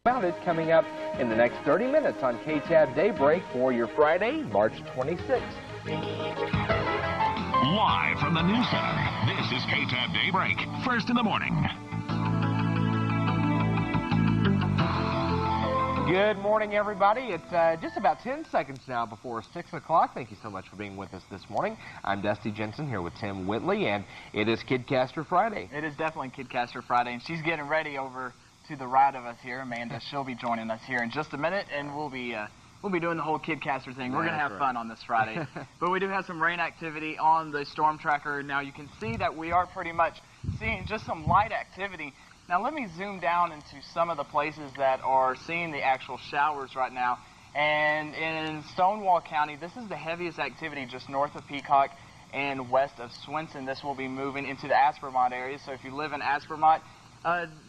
About it coming up in the next 30 minutes on KTAB Daybreak for your Friday, March 26th. Live from the News Center, this is KTAB Daybreak, first in the morning. Good morning, everybody. It's just about 10 seconds now before 6 o'clock. Thank you so much for being with us this morning. I'm Dusty Jensen here with Tim Whitley, and it is Kidcaster Friday. It is definitely Kidcaster Friday, and she's getting ready over to the right of us here, Amanda. She'll be joining us here in just a minute, and we'll be doing the whole Kidcaster thing. We're going to have fun on this Friday. But we do have some rain activity on the storm tracker. Now you can see that we are pretty much seeing just some light activity. Now let me zoom down into some of the places that are seeing the actual showers right now. And in Stonewall County, this is the heaviest activity just north of Peacock and west of Swenson. This will be moving into the Aspermont area. So if you live in Aspermont,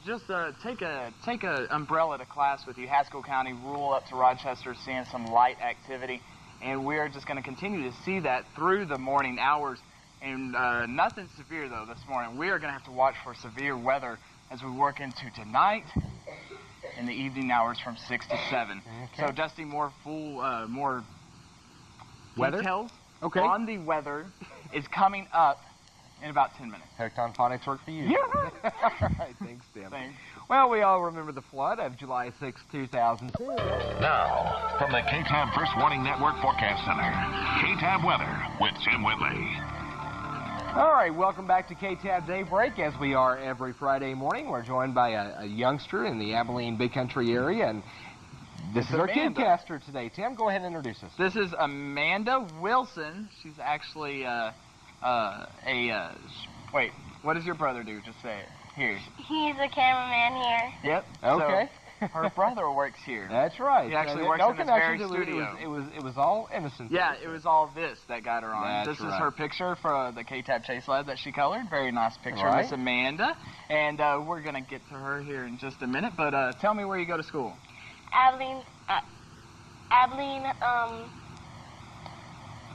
just take a umbrella to class with you. Haskell County, rural up to Rochester, seeing some light activity, and we're just going to continue to see that through the morning hours. And nothing severe though this morning. We are going to have to watch for severe weather as we work into tonight in the evening hours from 6 to 7. Okay. So Dusty, more weather details on the weather is coming up in about 10 minutes. Tecton Phonics work for you. Yeah. All right, thanks, Tim. Thanks. Well, we all remember the flood of July 6, 2002. Now, from the KTAB First Warning Network Forecast Center, KTAB Weather with Tim Whitley. All right, welcome back to KTAB Daybreak. As we are every Friday morning, we're joined by a youngster in the Abilene Big Country area, and this is our Kidcaster today. Tim, go ahead and introduce us. This is Amanda Wilson. She's actually wait, what does your brother do? Just say it. Here. He's a cameraman here. Yep. Okay. So her brother works here. That's right. He actually works in this very studio. It was all innocent. Yeah, it was all this that got her on. That's This is her picture for the KTAB Chase Lab that she colored. Very nice picture, Right. Miss Amanda. And we're going to get to her here in just a minute. But tell me where you go to school. Abilene,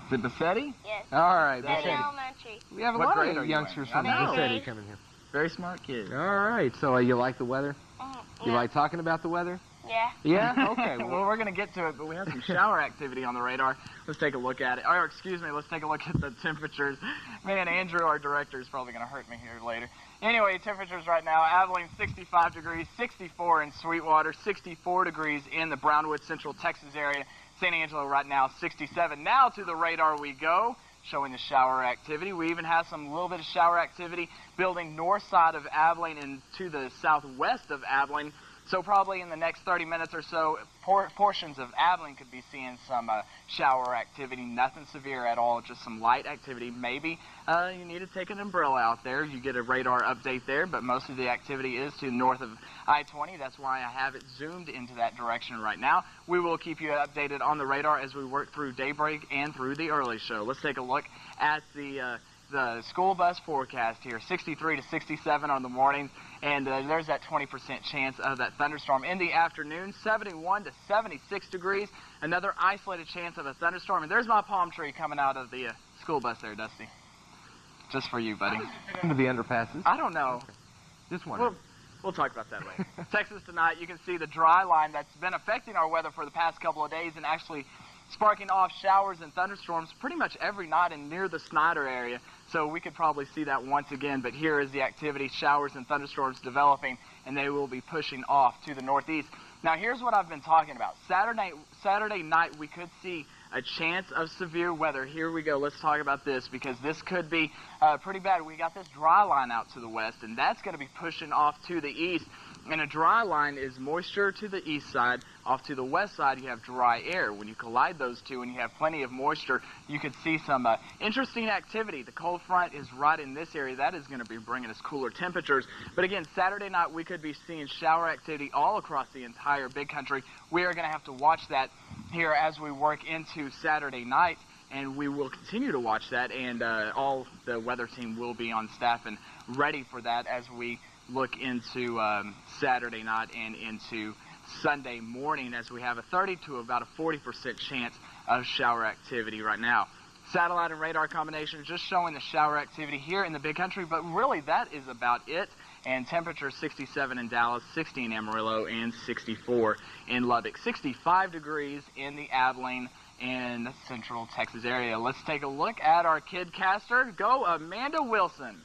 Is it Bassetti? yes. All right. Bassetti Bassetti. Elementary. We have a What lot grade of are you youngsters in? from I know. Bassetti coming here. Very smart kid. All right. So you like the weather? You Yeah. like talking about the weather? Yeah. Yeah? Okay. Well, we're going to get to it, but we have some shower activity on the radar. Let's take a look at it. Or, excuse me, let's take a look at the temperatures. Man, Andrew, our director, is probably going to hurt me here later. Anyway, temperatures right now, Abilene 65 degrees, 64 in Sweetwater, 64 degrees in the Brownwood, Central Texas area. San Angelo right now, 67. Now to the radar we go, showing the shower activity. We even have some little bit of shower activity building north side of Abilene and to the southwest of Abilene. So probably in the next 30 minutes or so, portions of Abilene could be seeing some shower activity. Nothing severe at all, just some light activity. Maybe you need to take an umbrella out there. You get a radar update there, but most of the activity is to the north of I-20. That's why I have it zoomed into that direction right now. We will keep you updated on the radar as we work through Daybreak and through the early show. Let's take a look at the school bus forecast here. 63 to 67 on the mornings, and there's that 20% chance of that thunderstorm in the afternoon. 71 to 76 degrees, another isolated chance of a thunderstorm. And there's my palm tree coming out of the school bus there, Dusty. Just for you, buddy. Into the underpasses? I don't know. Okay. Just wondering. We'll talk about that later. Texas tonight, you can see the dry line that's been affecting our weather for the past couple of days and actually sparking off showers and thunderstorms pretty much every night and near the Snyder area. So we could probably see that once again, but here is the activity, showers and thunderstorms developing, and they will be pushing off to the northeast. Now here's what I've been talking about. Saturday night we could see a chance of severe weather. Here we go. Let's talk about this because this could be pretty bad. We got this dry line out to the west, and that's going to be pushing off to the east. And a dry line is moisture to the east side. Off to the west side, you have dry air. When you collide those two and you have plenty of moisture, you could see some interesting activity. The cold front is right in this area. That is going to be bringing us cooler temperatures. But again, Saturday night, we could be seeing shower activity all across the entire big country. We are going to have to watch that here as we work into Saturday night. And we will continue to watch that, and all the weather team will be on staff and ready for that as we look into Saturday night and into Sunday morning, as we have a 30 to about a 40% chance of shower activity right now. satellite and radar combination just showing the shower activity here in the Big Country, but really that is about it. And temperature 67 in Dallas, 60 in Amarillo, and 64 in Lubbock. 65 degrees in the Abilene and Central Texas area. Let's take a look at our kidcaster. Go, Amanda Wilson.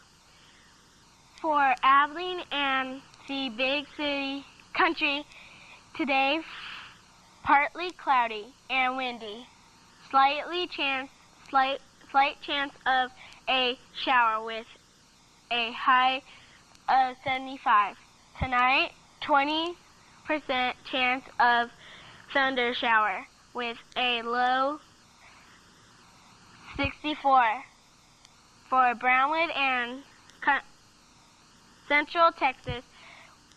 For Abilene and the Big City Country, today partly cloudy and windy. Slight chance of a shower with a high of 75. Tonight, 20% chance of thunder shower with a low 64. For Brownwood and Central Texas,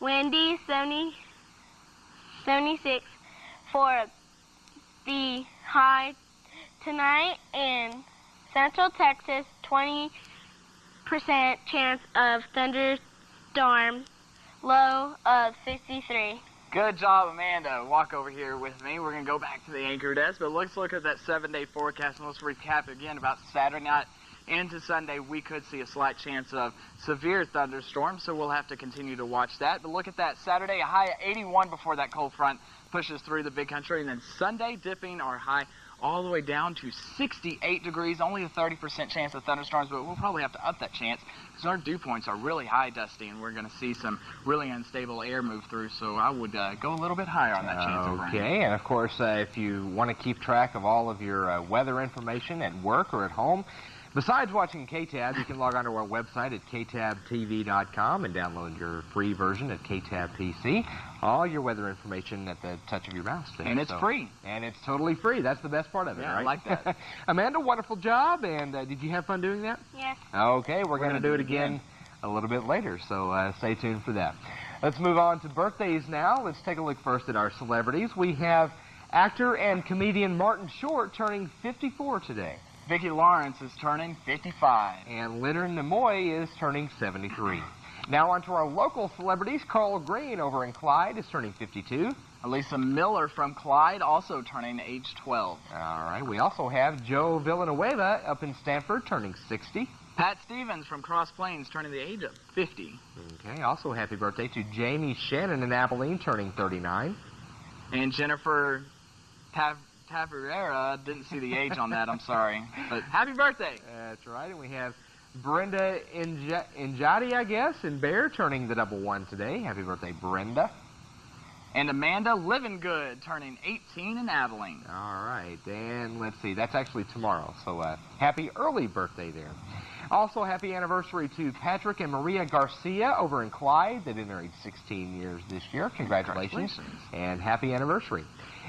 windy 76 for the high. Tonight in Central Texas, 20% chance of thunderstorm, low of 63. Good job, Amanda. Walk over here with me. We're going to go back to the anchor desk, but let's look at that 7-day forecast, and let's recap again about Saturday night into Sunday. We could see a slight chance of severe thunderstorms, so we'll have to continue to watch that. But look at that. Saturday, a high of 81 before that cold front pushes through the Big Country, and then Sunday dipping our high all the way down to 68 degrees, only a 30% chance of thunderstorms, but we'll probably have to up that chance because our dew points are really high, Dusty, and we're going to see some really unstable air move through, so I would go a little bit higher on that chance of rain. Okay, and of course, if you want to keep track of all of your weather information at work or at home, besides watching KTAB, you can log on to our website at ktabtv.com and download your free version at KTAB PC. All your weather information at the touch of your mouse there. And it's free. And it's totally free. That's the best part of it, yeah, right? I like that. Amanda, wonderful job. And did you have fun doing that? Yes. Okay, we're going to do it again a little bit later, so stay tuned for that. Let's move on to birthdays now. Let's take a look first at our celebrities. We have actor and comedian Martin Short turning 54 today. Vicki Lawrence is turning 55. And Leonard Nimoy is turning 73. Now on to our local celebrities. Carl Green over in Clyde is turning 52. Elisa Miller from Clyde also turning age 12. All right. We also have Joe Villanueva up in Stanford turning 60. Pat Stevens from Cross Plains turning the age of 50. Okay. Also happy birthday to Jamie Shannon in Abilene turning 39. And Jennifer Taverera, didn't see the age on that, I'm sorry. But happy birthday. That's right. And we have Brenda Injati, I guess, in Bear, turning the double one today. Happy birthday, Brenda. And Amanda Livingood turning 18 in Abilene. All right. And let's see, that's actually tomorrow. So happy early birthday there. Also, happy anniversary to Patrick and Maria Garcia over in Clyde. They've been married 16 years this year. Congratulations. And happy anniversary.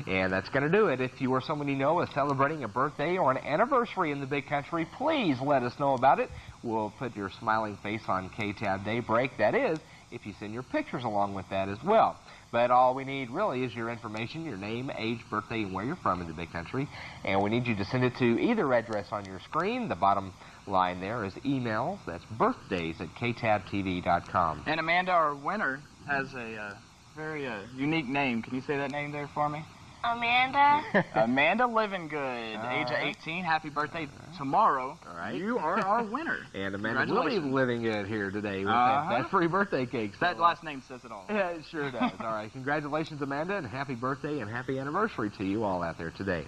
And that's going to do it. If you or someone you know is celebrating a birthday or an anniversary in the Big Country, please let us know about it. We'll put your smiling face on KTAB Daybreak. That is, if you send your pictures along with that as well. But all we need really is your information, your name, age, birthday, and where you're from in the Big Country. And we need you to send it to either address on your screen. The bottom line there is emails. That's birthdays@ktabtv.com. And Amanda, our winner, has a very unique name. Can you say that name there for me? Amanda. Amanda Livingood, age of 18. Happy birthday tomorrow. All right. You are our winner. And Amanda will be living good here today with that free birthday cake. That last name says it all. Yeah, it sure does. All right. Congratulations, Amanda, and happy birthday and happy anniversary to you all out there today.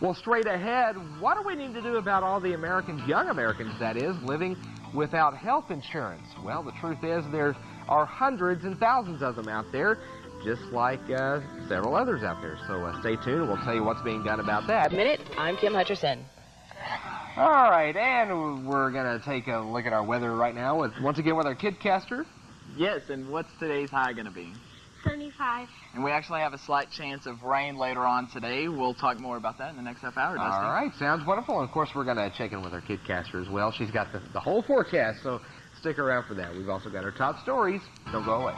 Well, straight ahead, what do we need to do about all the Americans, young Americans that is, living without health insurance? Well, the truth is there are hundreds and thousands of them out there, just like several others out there. So stay tuned, and we'll tell you what's being done about that. Minute, I'm Kim Hutcherson. All right, and we're going to take a look at our weather right now, once again with our Kidcaster. Yes, and what's today's high going to be? 75. And we actually have a slight chance of rain later on today. We'll talk more about that in the next half hour, Dusty. All right, sounds wonderful. And of course, we're going to check in with our Kidcaster as well. She's got the whole forecast, so stick around for that. We've also got our top stories. Don't go away.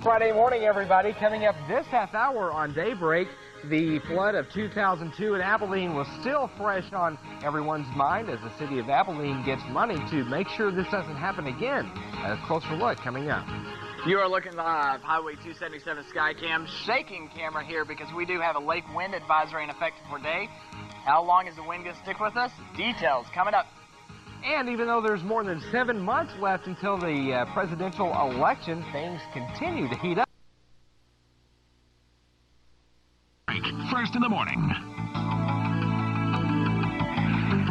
Friday morning, everybody. Coming up this half hour on Daybreak, the flood of 2002 in Abilene was still fresh on everyone's mind as the city of Abilene gets money to make sure this doesn't happen again. A closer look coming up. You are looking live, Highway 277 Skycam, shaking camera here because we do have a lake wind advisory in effect for today. How long is the wind going to stick with us? Details coming up. And even though there's more than 7 months left until the presidential election, things continue to heat up. First in the morning.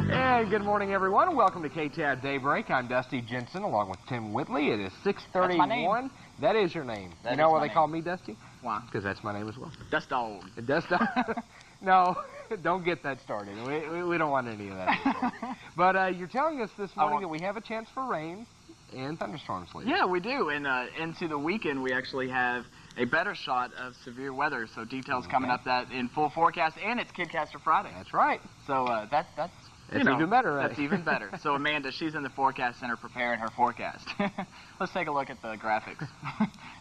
And good morning, everyone. Welcome to KTAB Daybreak. I'm Dusty Jensen, along with Tim Whitley. It is 6:31. That's my name. That is your name. That you know is why my they call me Dusty? Why? Because that's my name as well. Dust Dog. Dusty. No, don't get that started. We don't want any of that. But you're telling us this morning that we have a chance for rain and thunderstorms later. Yeah, we do. And into the weekend, we actually have a better shot of severe weather. So details coming up that in full forecast, and it's Kidcaster Friday. That's right. So that's even better, right? That's even better. So Amanda, she's in the forecast center preparing her forecast. Let's take a look at the graphics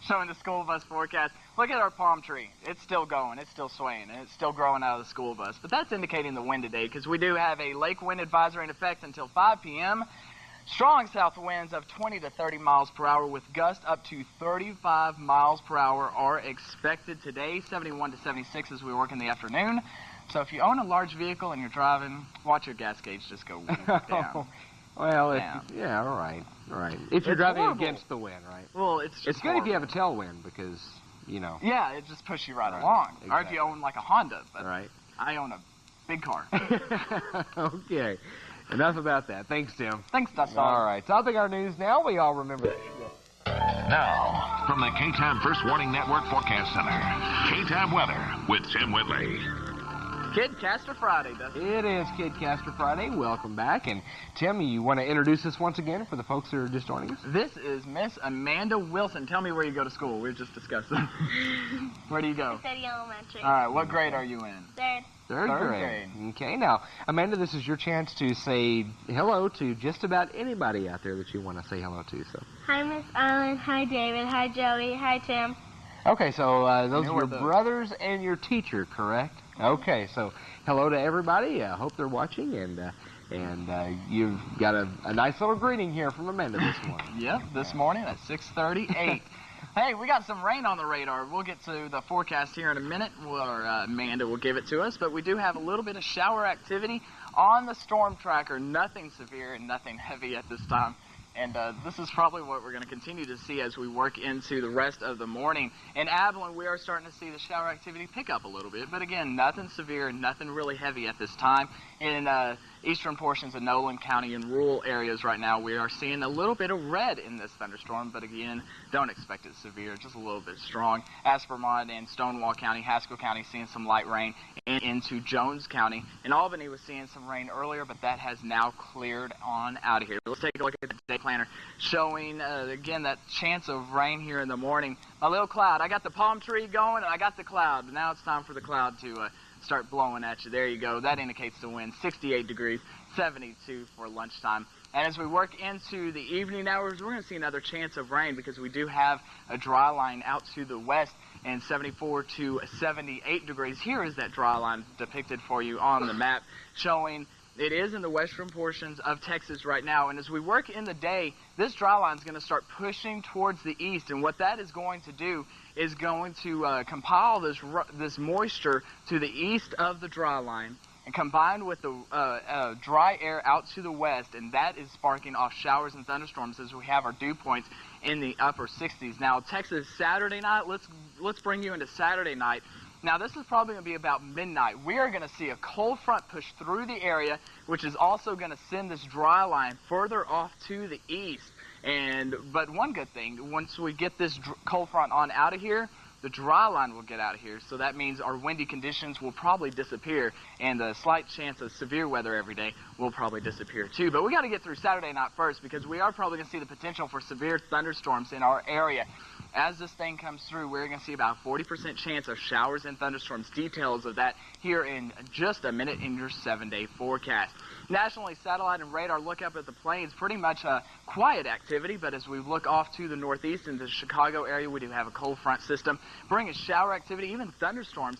showing the school bus forecast. Look at our palm tree. It's still going. It's still swaying, and it's still growing out of the school bus. But that's indicating the wind today because we do have a lake wind advisory in effect until 5 p.m. Strong south winds of 20 to 30 miles per hour with gusts up to 35 miles per hour are expected today, 71 to 76 as we work in the afternoon. So if you own a large vehicle and you're driving, watch your gas gauge just go down. Well, yeah, all right. If you're driving against the wind, right? Well, it's good horrible. if you have a tailwind because, you know. Yeah, it just pushes you right along. Exactly. Or if you own like a Honda. But right. I own a big car. Okay. Enough about that. Thanks, Tim. Thanks, Dustin. All right. Topping our news now, we all remember Now, from the KTAB First Warning Network Forecast Center, KTAB Weather with Tim Whitley. Kidcaster Friday, Dustin. It is Kidcaster Friday. Welcome back. And Tim, you want to introduce us once again for the folks that are just joining us? This is Miss Amanda Wilson. Tell me where you go to school. We've just discussed it. Where do you go? City Elementary. All right. What grade are you in? Third. Third grade. Okay. Now, Amanda, this is your chance to say hello to just about anybody out there that you want to say hello to. So. Hi, Miss Ellen. Hi, David. Hi, Joey. Hi, Tim. Okay, so those are your brothers and your teacher, correct? Okay, so hello to everybody. I hope they're watching, and you've got a nice little greeting here from Amanda this morning. Yep, this morning at 6:38. Hey, we got some rain on the radar. We'll get to the forecast here in a minute, or Amanda will give it to us, but we do have a little bit of shower activity on the storm tracker. Nothing severe and nothing heavy at this time. And this is probably what we're going to continue to see as we work into the rest of the morning. In Abilene, we are starting to see the shower activity pick up a little bit. But again, nothing severe, nothing really heavy at this time. In eastern portions of Nolan County and rural areas right now, we are seeing a little bit of red in this thunderstorm. But again, don't expect it severe, just a little bit strong. Aspermont and Stonewall County, Haskell County seeing some light rain. And into Jones County. And Albany was seeing some rain earlier, but that has now cleared on out of here. Let's take a look at the day planner showing, again, that chance of rain here in the morning. A little cloud. I got the palm tree going, and I got the cloud. Now it's time for the cloud to start blowing at you. There you go. That indicates the wind. 68 degrees, 72 for lunchtime. And as we work into the evening hours, we're going to see another chance of rain because we do have a dry line out to the west. And 74 to 78 degrees. Here is that dry line depicted for you on the map, showing it is in the western portions of Texas right now. And as we work in the day, this dry line is going to start pushing towards the east. And what that is going to do is going to compile this moisture to the east of the dry line and combined with the dry air out to the west, and that is sparking off showers and thunderstorms as we have our dew points in the upper 60s. Now, Texas Saturday night, let's bring you into Saturday night. Now, this is probably going to be about midnight. We are going to see a cold front push through the area, which is also going to send this dry line further off to the east. But one good thing, once we get this cold front on out of here, the dry line will get out of here, so that means our windy conditions will probably disappear, and the slight chance of severe weather every day will probably disappear too. But we got to get through Saturday night first because we are probably going to see the potential for severe thunderstorms in our area. As this thing comes through, we're going to see about a 40% chance of showers and thunderstorms. Details of that here in just a minute in your 7-day forecast. Nationally, satellite and radar look up at the plains, pretty much a quiet activity, but as we look off to the northeast into the Chicago area, we do have a cold front system bringing shower activity, even thunderstorms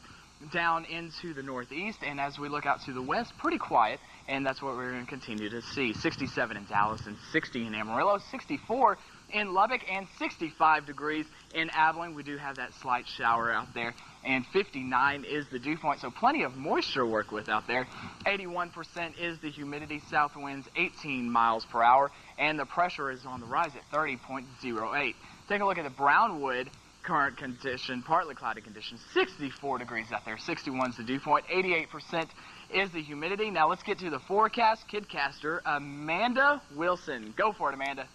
down into the northeast, and as we look out to the west, pretty quiet, and that's what we're going to continue to see. 67 in Dallas and 60 in Amarillo, 64 in Lubbock, and 65 degrees in Abilene. We do have that slight shower out there, and 59 is the dew point, so plenty of moisture to work with out there. 81% is the humidity, south winds 18 miles per hour, and the pressure is on the rise at 30.08. Take a look at the Brownwood current condition, partly cloudy conditions, 64 degrees out there, 61 is the dew point, 88% is the humidity. Now let's get to the forecast. Kidcaster Amanda Wilson. Go for it, Amanda.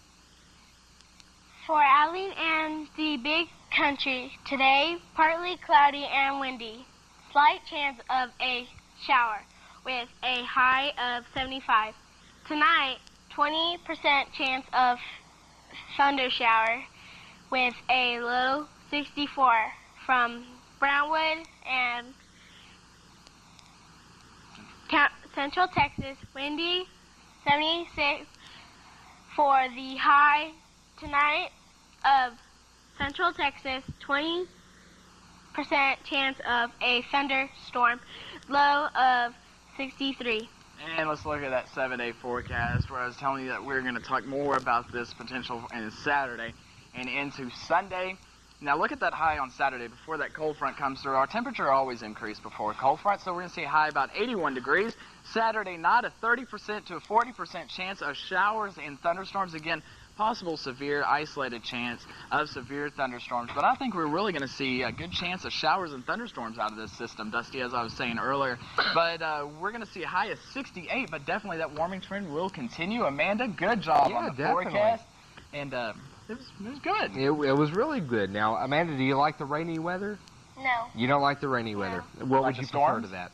For Abilene and the Big Country, today, partly cloudy and windy. Slight chance of a shower with a high of 75. Tonight, 20% chance of thunder shower with a low 64 from Brownwood and Central Texas. Windy, 76 for the high tonight of Central Texas. 20% chance of a thunderstorm. Low of 63. And let's look at that 7-day forecast where I was telling you that we're going to talk more about this potential in Saturday and into Sunday. Now look at that high on Saturday before that cold front comes through. Our temperature always increases before a cold front, so we're going to see a high about 81 degrees. Saturday night, a 30% to a 40% chance of showers and thunderstorms. Again, possible severe isolated chance of severe thunderstorms, but I think we're really going to see a good chance of showers and thunderstorms out of this system, Dusty, as I was saying earlier. But we're going to see a high of 68, but definitely that warming trend will continue. Amanda, good job on the forecast. And it was good. It was really good. Now, Amanda, do you like the rainy weather? No. You don't like the rainy weather. What would you prefer to that?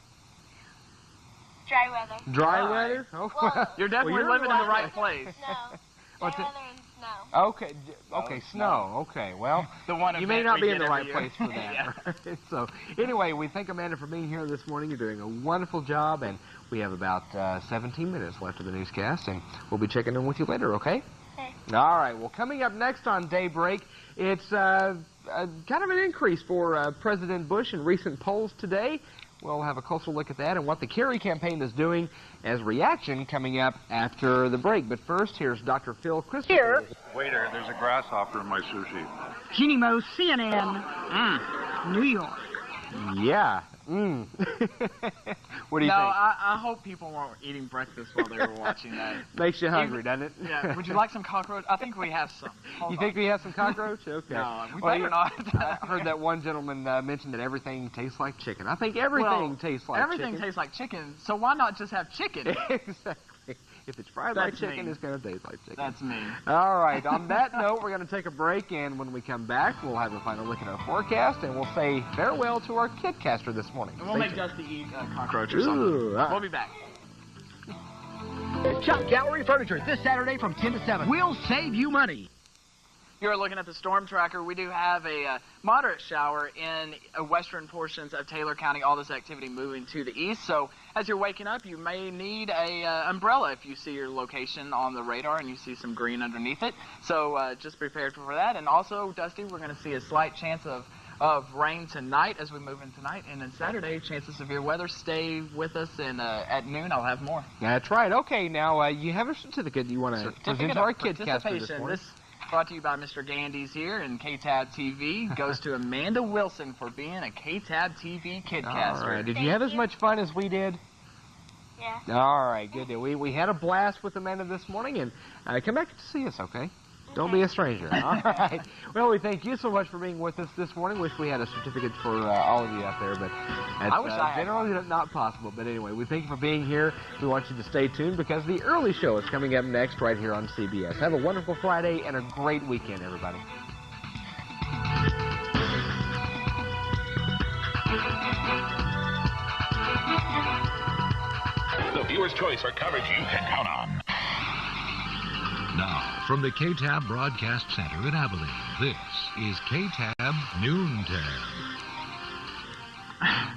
Dry weather. Dry weather? Oh, Well, You're definitely living in the right place. No. What's Dry it? weather and snow. Okay, snow. Okay, well, The one you may event not we be get in the every right year. place for that. Yeah. So, anyway, we thank Amanda for being here this morning. You're doing a wonderful job, and we have about 17 minutes left of the newscast, and we'll be checking in with you later, okay? Okay. All right, well, coming up next on Daybreak, it's kind of an increase for President Bush in recent polls today. We'll have a closer look at that and what the Kerry campaign is doing as reaction coming up after the break. But first, here's Dr. Phil Christopher. Here. Waiter, there's a grasshopper in my sushi. Jeannie Mo, CNN, New York. Yeah. What do you think? I hope people weren't eating breakfast while they were watching that. Makes you hungry, doesn't it? Yeah. Would you like some cockroach? I think we have some. Hold You on. think we have some cockroach? Okay. No, we Well, better not. I heard that one gentleman mention that everything tastes like chicken. I think everything tastes like everything chicken. tastes like chicken, so why not just have chicken? Exactly. If it's fried like That's chicken, me. it's going to taste like chicken. That's me. All right. On that note, we're going to take a break, and when we come back, we'll have a final look at our forecast, and we'll say farewell to our Kidcaster this morning. And we'll Stay make tuned. Dusty eat cockroach or something. Ooh, all right. We'll be back. Shop Gallery Furniture this Saturday from 10 to 7. We'll save you money. You're looking at the storm tracker. We do have a moderate shower in western portions of Taylor County. All this activity moving to the east. So as you're waking up, you may need a umbrella if you see your location on the radar and you see some green underneath it. So just prepared for that. And also, Dusty, we're going to see a slight chance of rain tonight as we move in tonight. And then Saturday, chance of severe weather. Stay with us, and at noon I'll have more. That's right. Okay, now you have a certificate you want to present to our Kidcaster this morning. This brought to you by Mr. Gandy's here, and KTAB TV goes to Amanda Wilson for being a KTAB TV Kidcaster. All right. Did you Thank have as you. much fun as we did? Yeah. All right, good deal. We had a blast with Amanda this morning, and come back to see us, okay? Don't be a stranger. All right. Well, we thank you so much for being with us this morning. Wish we had a certificate for all of you out there, but that's I wish I had generally not possible. But anyway, we thank you for being here. We want you to stay tuned because the early show is coming up next right here on CBS. Have a wonderful Friday and a great weekend, everybody. The viewer's choice for coverage you can count on. Now, from the KTAB Broadcast Center in Abilene, this is KTAB Noontime.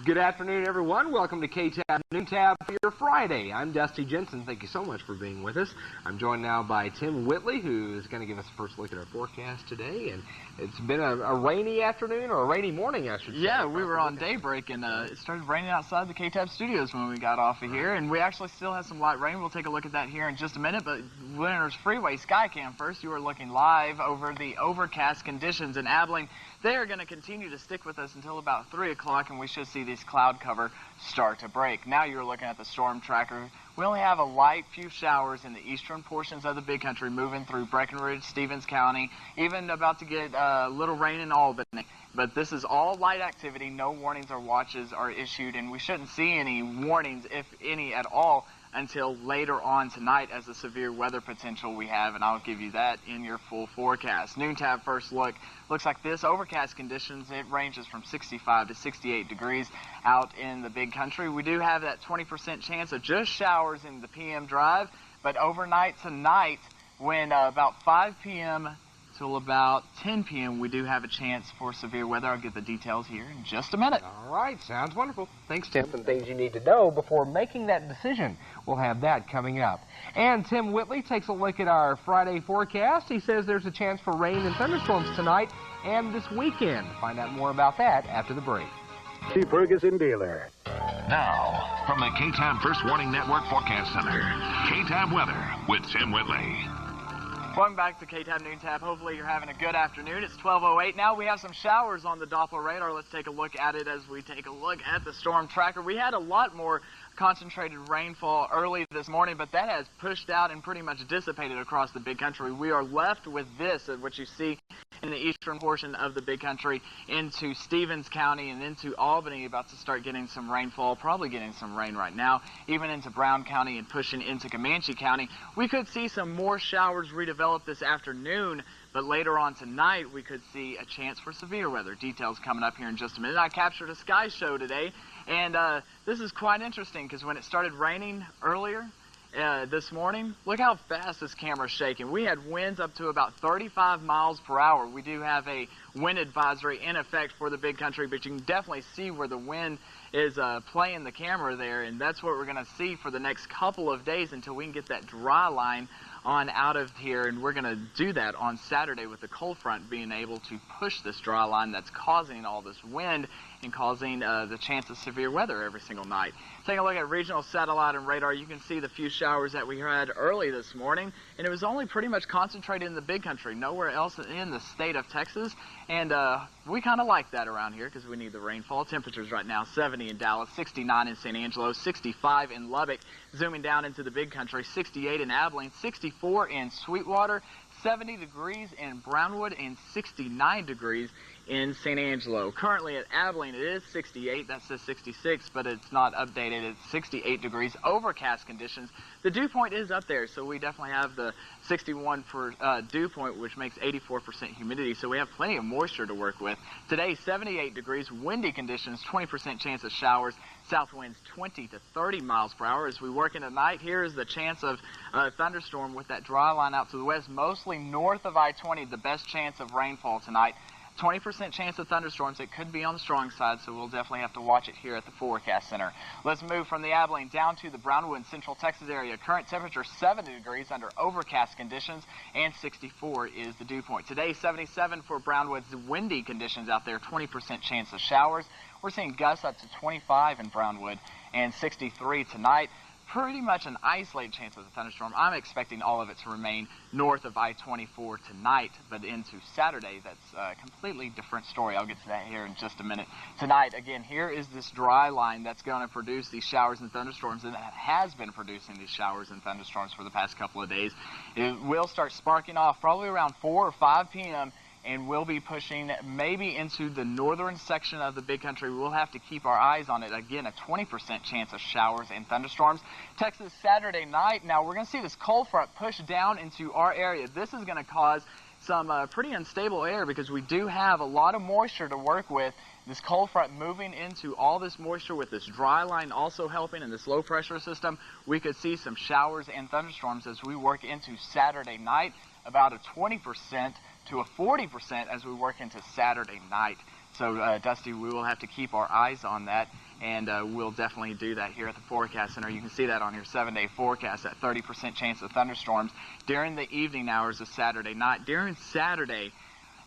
Good afternoon, everyone. Welcome to K-Tab Noon Tab for your Friday. I'm Dusty Jensen. Thank you so much for being with us. I'm joined now by Tim Whitley, who is going to give us a first look at our forecast today. And it's been a rainy afternoon, or a rainy morning, I should say. Yeah, we were on daybreak, and it started raining outside the K-Tab studios when we got off of here. And we actually still have some light rain. We'll take a look at that here in just a minute. But Winter's Freeway Skycam first. You are looking live over the overcast conditions in Abilene. They are going to continue to stick with us until about 3 o'clock, and we should see this cloud cover start to break. Now you're looking at the storm tracker. We only have a light few showers in the eastern portions of the Big Country moving through Breckenridge, Stevens County, even about to get a little rain in Albany. But this is all light activity. No warnings or watches are issued, and we shouldn't see any warnings, if any at all, until later on tonight as the severe weather potential we have, and I'll give you that in your full forecast. Noon tab first look. Looks like this overcast conditions, it ranges from 65 to 68 degrees out in the Big Country. We do have that 20% chance of just showers in the PM drive, but overnight tonight, when about 5 p.m. till about 10 p.m., we do have a chance for severe weather. I'll get the details here in just a minute. All right, sounds wonderful. Thanks, Tim. Some things you need to know before making that decision. We'll have that coming up. And Tim Whitley takes a look at our Friday forecast. He says there's a chance for rain and thunderstorms tonight and this weekend. Find out more about that after the break. The Ferguson dealer. Now, from the K-Tab First Warning Network Forecast Center, K-Tab weather with Tim Whitley. Welcome back to K-Tab Noon Tab. Hopefully you're having a good afternoon. It's 12:08 now. We have some showers on the Doppler radar. Let's take a look at it as we take a look at the storm tracker. We had a lot more concentrated rainfall early this morning, but that has pushed out and pretty much dissipated across the Big Country. We are left with this, what you see in the eastern portion of the Big Country into Stevens County and into Albany, about to start getting some rainfall, probably getting some rain right now, even into Brown County and pushing into Comanche County. We could see some more showers redevelop this afternoon, but later on tonight we could see a chance for severe weather. Details coming up here in just a minute. I captured a sky show today, and this is quite interesting because when it started raining earlier this morning, look how fast this camera's shaking. We had winds up to about 35 miles per hour. We do have a wind advisory in effect for the Big Country, but you can definitely see where the wind is playing the camera there, and that's what we're going to see for the next couple of days until we can get that dry line on out of here, and we're going to do that on Saturday with the cold front being able to push this dry line that's causing all this wind and causing the chance of severe weather every single night. Taking a look at regional satellite and radar, you can see the few showers that we had early this morning, and it was only pretty much concentrated in the Big Country, nowhere else in the state of Texas, and we kind of like that around here because we need the rainfall. Temperatures right now, 70 in Dallas, 69 in San Angelo, 65 in Lubbock. Zooming down into the Big Country, 68 in Abilene, 64 in Sweetwater, 70 degrees in Brownwood, and 69 degrees in San Angelo. Currently at Abilene, it is 68. That says 66, but it's not updated. It's 68 degrees. Overcast conditions. The dew point is up there, so we definitely have the 61 for dew point, which makes 84% humidity, so we have plenty of moisture to work with. Today, 78 degrees. Windy conditions, 20% chance of showers. South winds 20 to 30 miles per hour. As we work into night, here is the chance of thunderstorm with that dry line out to the west, mostly north of I-20, the best chance of rainfall tonight. 20% chance of thunderstorms. It could be on the strong side, so we'll definitely have to watch it here at the Forecast Center. Let's move from the Abilene down to the Brownwood and Central Texas area. Current temperature 70 degrees under overcast conditions, and 64 is the dew point. Today, 77 for Brownwood's windy conditions out there, 20% chance of showers. We're seeing gusts up to 25 in Brownwood and 63 tonight. Pretty much an isolated chance of a thunderstorm. I'm expecting all of it to remain north of I-24 tonight, but into Saturday, that's a completely different story. I'll get to that here in just a minute. Tonight, again, here is this dry line that's going to produce these showers and thunderstorms, and that has been producing these showers and thunderstorms for the past couple of days. It will start sparking off probably around 4 or 5 p.m., and we'll be pushing maybe into the northern section of the Big Country. We'll have to keep our eyes on it. Again, a 20% chance of showers and thunderstorms. Texas Saturday night. Now, we're going to see this cold front push down into our area. This is going to cause some pretty unstable air because we do have a lot of moisture to work with. This cold front moving into all this moisture with this dry line also helping in this low pressure system. We could see some showers and thunderstorms as we work into Saturday night, about a 20% to a 40% as we work into Saturday night. So, Dusty, we will have to keep our eyes on that, and we'll definitely do that here at the Forecast Center. You can see that on your 7-day forecast, that 30% chance of thunderstorms during the evening hours of Saturday night. During Saturday,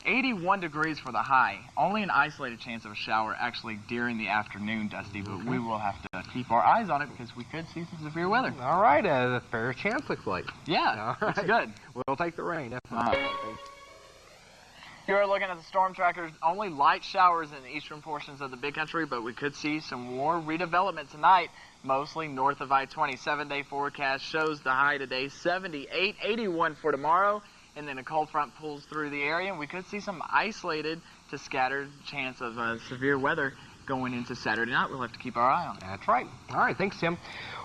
81 degrees for the high. Only an isolated chance of a shower actually during the afternoon, Dusty, but we will have to keep our eyes on it because we could see some severe weather. All right, a fair chance looks like. Yeah, all right. It's good. We'll take the rain, definitely. You're looking at the storm trackers, only light showers in the eastern portions of the big country, but we could see some more redevelopment tonight, mostly north of I-20. 7-day forecast shows the high today, 78, 81 for tomorrow. And then a cold front pulls through the area, and we could see some isolated to scattered chance of severe weather going into Saturday night. We'll have to keep our eye on it. That's right. All right, thanks, Tim.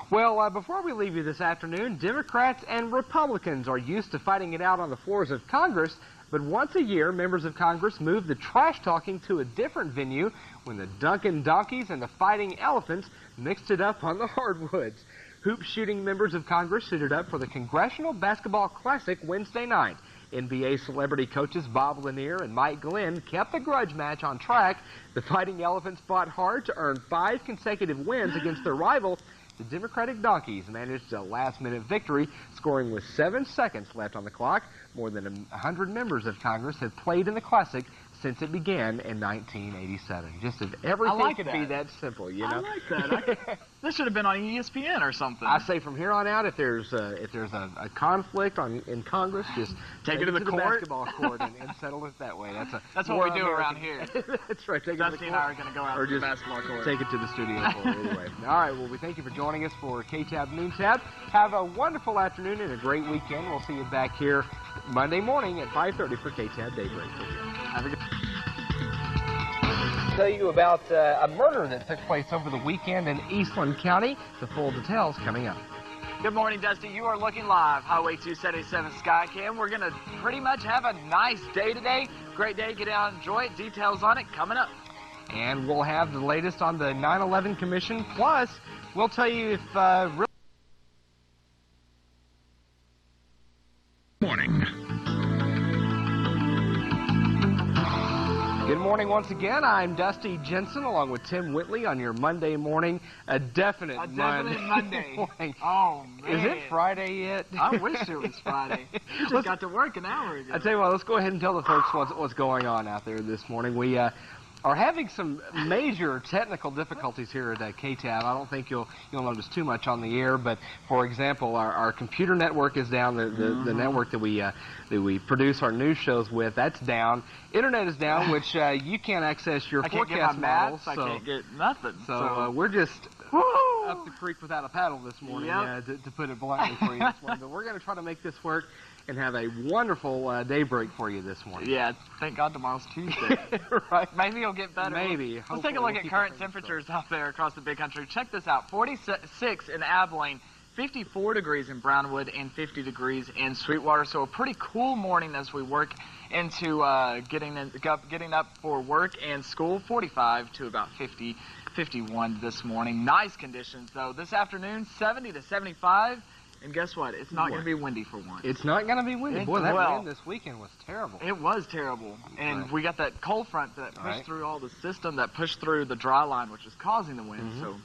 Well, before we leave you this afternoon, Democrats and Republicans are used to fighting it out on the floors of Congress, but once a year, members of Congress move the trash talking to a different venue when the Dunkin' Donkeys and the Fighting Elephants mixed it up on the hardwoods. Hoop shooting members of Congress suited up for the Congressional Basketball Classic Wednesday night. NBA celebrity coaches Bob Lanier and Mike Glenn kept the grudge match on track. The Fighting Elephants fought hard to earn 5 consecutive wins against their rival. The Democratic Donkeys managed a last-minute victory, scoring with 7 seconds left on the clock. More than 100 members of Congress have played in the Classic since it began in 1987. Just if everything could be that simple, you know. I like that. This should have been on ESPN or something. I say from here on out, if there's a conflict in Congress, just take it to the basketball court and settle it that way. That's what we do around here. That's right. Take Dusty and I are going to go out to the basketball court. Take it to the studio for it anyway. All right. Well, we thank you for joining us for KTAB Noon Tab. Have a wonderful afternoon and a great weekend. We'll see you back here Monday morning at 5:30 for KTAB Daybreak. Have a good tell you about a murder that took place over the weekend in Eastland County. The full details coming up. Good morning, Dusty. You are looking live. Highway 277 Skycam. We're going to pretty much have a nice day today. Great day. Get out and enjoy it. Details on it coming up. And we'll have the latest on the 9/11 Commission. Plus, we'll tell you if really Morning. Good morning once again. I'm Dusty Jensen along with Tim Whitley on your Monday morning. A definite Monday. morning. Oh, man. Is it Friday yet? I wish it was Friday. We just got to work an hour ago. I tell you what, let's go ahead and tell the folks what's going on out there this morning. We are having some major technical difficulties here at KTAB. I don't think you'll notice too much on the air, but for example, our computer network is down. The network that we produce our news shows with, that's down. Internet is down, which you can't access your forecast models. I can't get nothing. So we're just up the creek without a paddle this morning, to put it bluntly for you this morning. But we're going to try to make this work and have a wonderful daybreak for you this morning. Yeah, thank God tomorrow's Tuesday. Right. Maybe it'll get better. Maybe. Let's take a look at current temperatures out there across the big country. Check this out. 46 in Abilene, 54 degrees in Brownwood, and 50 degrees in Sweetwater. So a pretty cool morning as we work into getting up for work and school. 45 to about 50, 51 this morning. Nice conditions, though. This afternoon, 70 to 75. And guess what? It's not going to be windy for once. It's not going to be windy. Boy, that wind this weekend was terrible. It was terrible. And we got that cold front that pushed through all the system, that pushed through the dry line, which is causing the wind. So,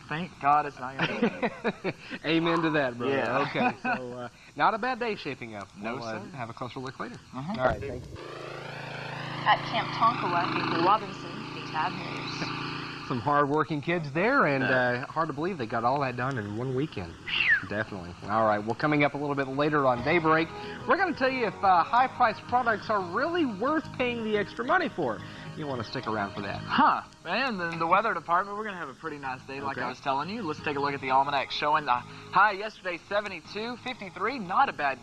thank God it's not going to be. Amen to that, brother. Yeah. Okay, so not a bad day shaping up. No, sir. Have a closer look later. All right, thank you. At Camp Tonkawa in Robinson, KTAB News. Some hard-working kids there, and hard to believe they got all that done in one weekend. Definitely. All right, well, coming up a little bit later on Daybreak, we're going to tell you if high-priced products are really worth paying the extra money for. You want to stick around for that. And then the weather department, we're going to have a pretty nice day like I was telling you. Let's take a look at the almanac showing the high yesterday, 72, 53, not a bad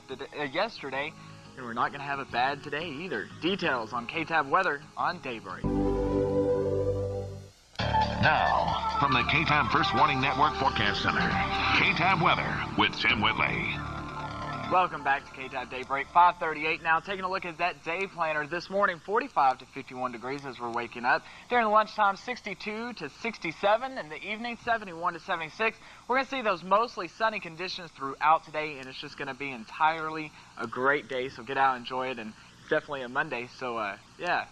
yesterday, and we're not going to have a bad today either. Details on KTAB weather on Daybreak. Now, from the KTAB First Warning Network Forecast Center, KTAB Weather with Tim Whitley. Welcome back to KTAB Daybreak, 5:38 now. Taking a look at that day planner this morning, 45 to 51 degrees as we're waking up. During the lunchtime, 62 to 67. In the evening, 71 to 76. We're going to see those mostly sunny conditions throughout today, and it's just going to be entirely a great day. So get out and enjoy it, and it's definitely a Monday. So, yeah,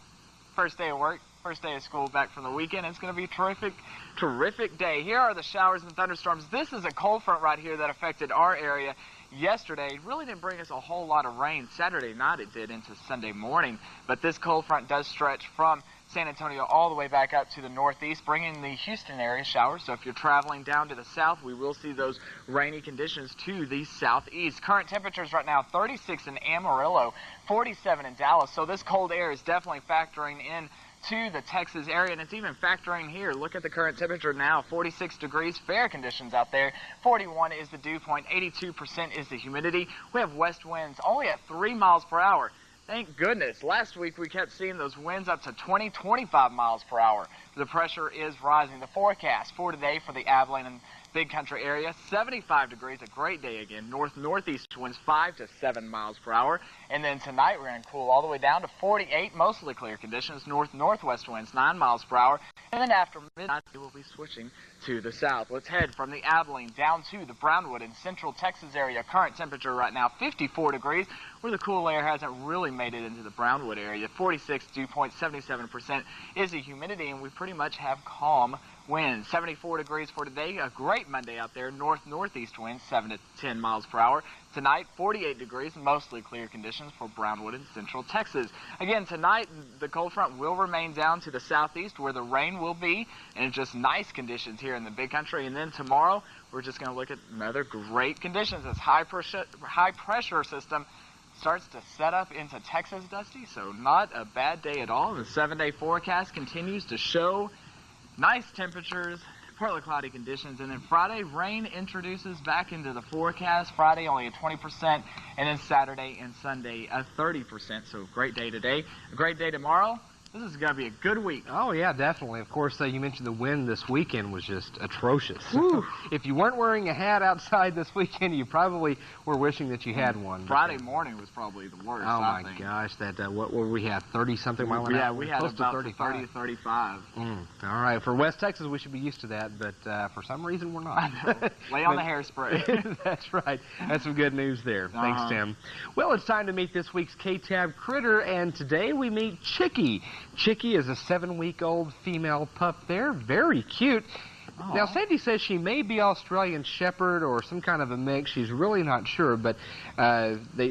first day of work. First day of school back from the weekend. It's going to be a terrific day. Here are the showers and thunderstorms. This is a cold front right here that affected our area yesterday. It really didn't bring us a whole lot of rain. Saturday night it did into Sunday morning. But this cold front does stretch from San Antonio all the way back up to the northeast, bringing the Houston area showers. So if you're traveling down to the south, we will see those rainy conditions to the southeast. Current temperatures right now, 36 in Amarillo, 47 in Dallas. So this cold air is definitely factoring in to the Texas area, and it's even factoring here. Look at the current temperature now, 46 degrees, fair conditions out there. 41 is the dew point, 82% is the humidity. We have west winds only at 3 miles per hour. Thank goodness. Last week we kept seeing those winds up to 20, 25 miles per hour. The pressure is rising. The forecast for today for the Abilene and Big Country area, 75 degrees, a great day again. North-northeast winds 5 to 7 miles per hour. And then tonight we're going to cool all the way down to 48, mostly clear conditions. North-northwest winds 9 miles per hour. And then after midnight we will be switching to the south. Let's head from the Abilene down to the Brownwood and central Texas area. Current temperature right now 54 degrees, where the cool air hasn't really made it into the Brownwood area. 46 dew point, 77% is the humidity, and we pretty much have calm winds. 74 degrees for today, a great Monday out there. North-northeast winds 7 to 10 miles per hour. Tonight, 48 degrees, mostly clear conditions for Brownwood and central Texas. Again, tonight, the cold front will remain down to the southeast where the rain will be, and it's just nice conditions here in the Big Country. And then tomorrow, we're just going to look at another great conditions. This high pressure system starts to set up into Texas, Dusty, so not a bad day at all. The 7-day forecast continues to show nice temperatures, partly cloudy conditions, and then Friday, rain introduces back into the forecast. Friday only at 20%, and then Saturday and Sunday at 30%. So great day today, a great day tomorrow. This is going to be a good week. Oh, yeah, definitely. Of course, you mentioned the wind this weekend was just atrocious. If you weren't wearing a hat outside this weekend, you probably were wishing that you had one. Friday morning was probably the worst, Oh, I my think. gosh. What were we had, 30-something mile an hour? Yeah, we had close about to 35. 30 to 35. All right. For West Texas, we should be used to that, but for some reason, we're not. Lay on the hairspray. That's right. That's some good news there. Thanks, Tim. Well, it's time to meet this week's K-Tab critter, and today we meet Chicky. Chicky is a 7-week-old female pup there. Very cute. Now, Sandy says she may be Australian Shepherd or some kind of a mix. She's really not sure, but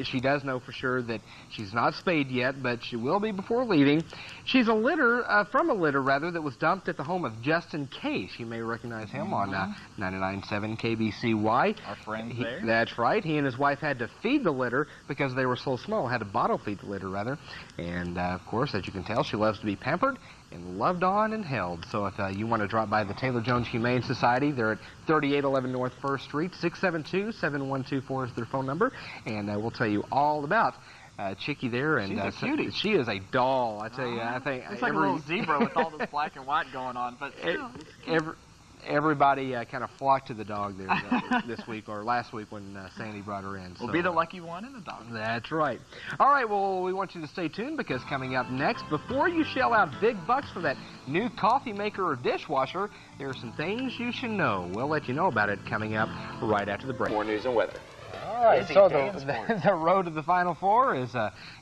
she does know for sure that she's not spayed yet, but she will be before leaving. She's from a litter that was dumped at the home of Justin Case. You may recognize him on 99.7 KBCY. Our friends there. That's right. He and his wife had to feed the litter because they were so small. Had to bottle feed the litter, rather. And, of course, as you can tell, she loves to be pampered and loved on and held. So if you want to drop by the Taylor Jones Humane Society, they're at 3811 North 1st Street. 672-7124 is their phone number, and we'll tell you all about Chicky there. And she's a cutie. She is a doll, I tell you. I think it's like a little zebra with all this black and white going on, but still, everybody kind of flocked to the dog there this week or last week when Sandy brought her in. We'll be the lucky one in the dog. That's right. All right, well, we want you to stay tuned because coming up next, before you shell out big bucks for that new coffee maker or dishwasher, there are some things you should know. We'll let you know about it coming up right after the break. More news and weather. All right, so the road to the Final Four is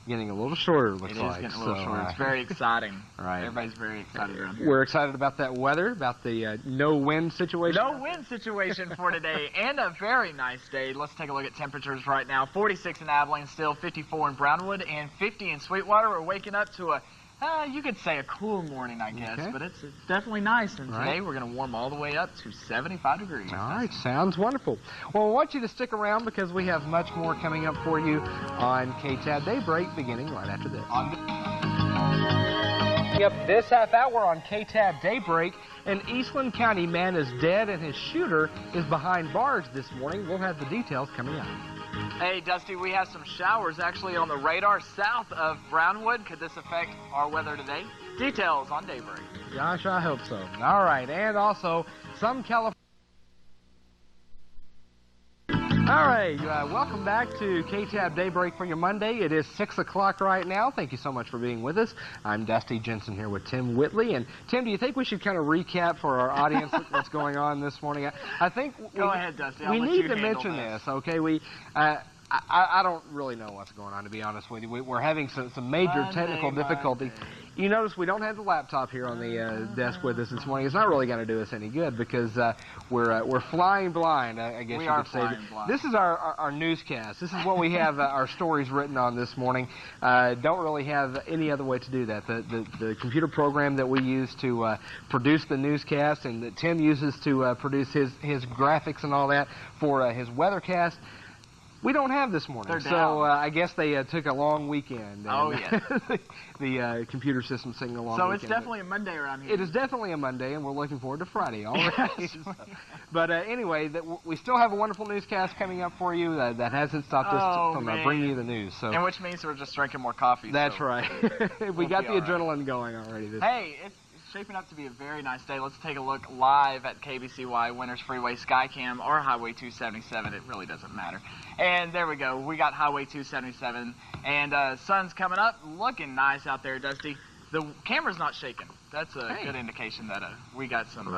getting a little shorter, looks like. It is getting a little shorter. It's very exciting. Right. Everybody's very excited around here. We're excited about that weather, about the no-wind situation. No wind situation for today, and a very nice day. Let's take a look at temperatures right now. 46 in Abilene still, 54 in Brownwood, and 50 in Sweetwater. We're waking up to you could say a cool morning, I guess, but it's definitely nice. And today we're going to warm all the way up to 75 degrees. All right, sounds wonderful. Well, I want you to stick around because we have much more coming up for you on K-Tab Daybreak beginning right after this. Up this half hour on K-Tab Daybreak, an Eastland County man is dead and his shooter is behind bars this morning. We'll have the details coming up. Hey, Dusty, we have some showers actually on the radar south of Brownwood. Could this affect our weather today? Details on Daybreak. Gosh, I hope so. All right, and also some California. All right, welcome back to K-Tab Daybreak for your Monday. It is 6 o'clock right now. Thank you so much for being with us. I'm Dusty Jensen here with Tim Whitley. And, Tim, do you think we should kind of recap for our audience what's going on this morning? I think Go ahead, Dusty. We need to mention this, okay? I don't really know what's going on, to be honest with you. We're having some major technical difficulty. You notice we don't have the laptop here on the desk with us this morning. It's not really going to do us any good because we're flying blind, I guess we you are could say. flying blind. This is our newscast. This is what we have our stories written on this morning. Don't really have any other way to do that. The computer program that we use to produce the newscast and that Tim uses to produce his graphics and all that for his weathercast, we don't have this morning. They're down. So I guess they took a long weekend. Oh, yeah. The computer system's taking a long So weekend. it's definitely a Monday around here. It is definitely a Monday, and we're looking forward to Friday already. But anyway, we still have a wonderful newscast coming up for you that hasn't stopped us from bringing you the news. So, and which means we're just drinking more coffee. That's so right. We got the adrenaline going already. Hey, it's shaping up to be a very nice day. Let's take a look live at KBCY Winters Freeway Skycam or Highway 277. It really doesn't matter. And there we go. We got Highway 277. And sun's coming up. Looking nice out there, Dusty. The camera's not shaking. That's a good indication that we got some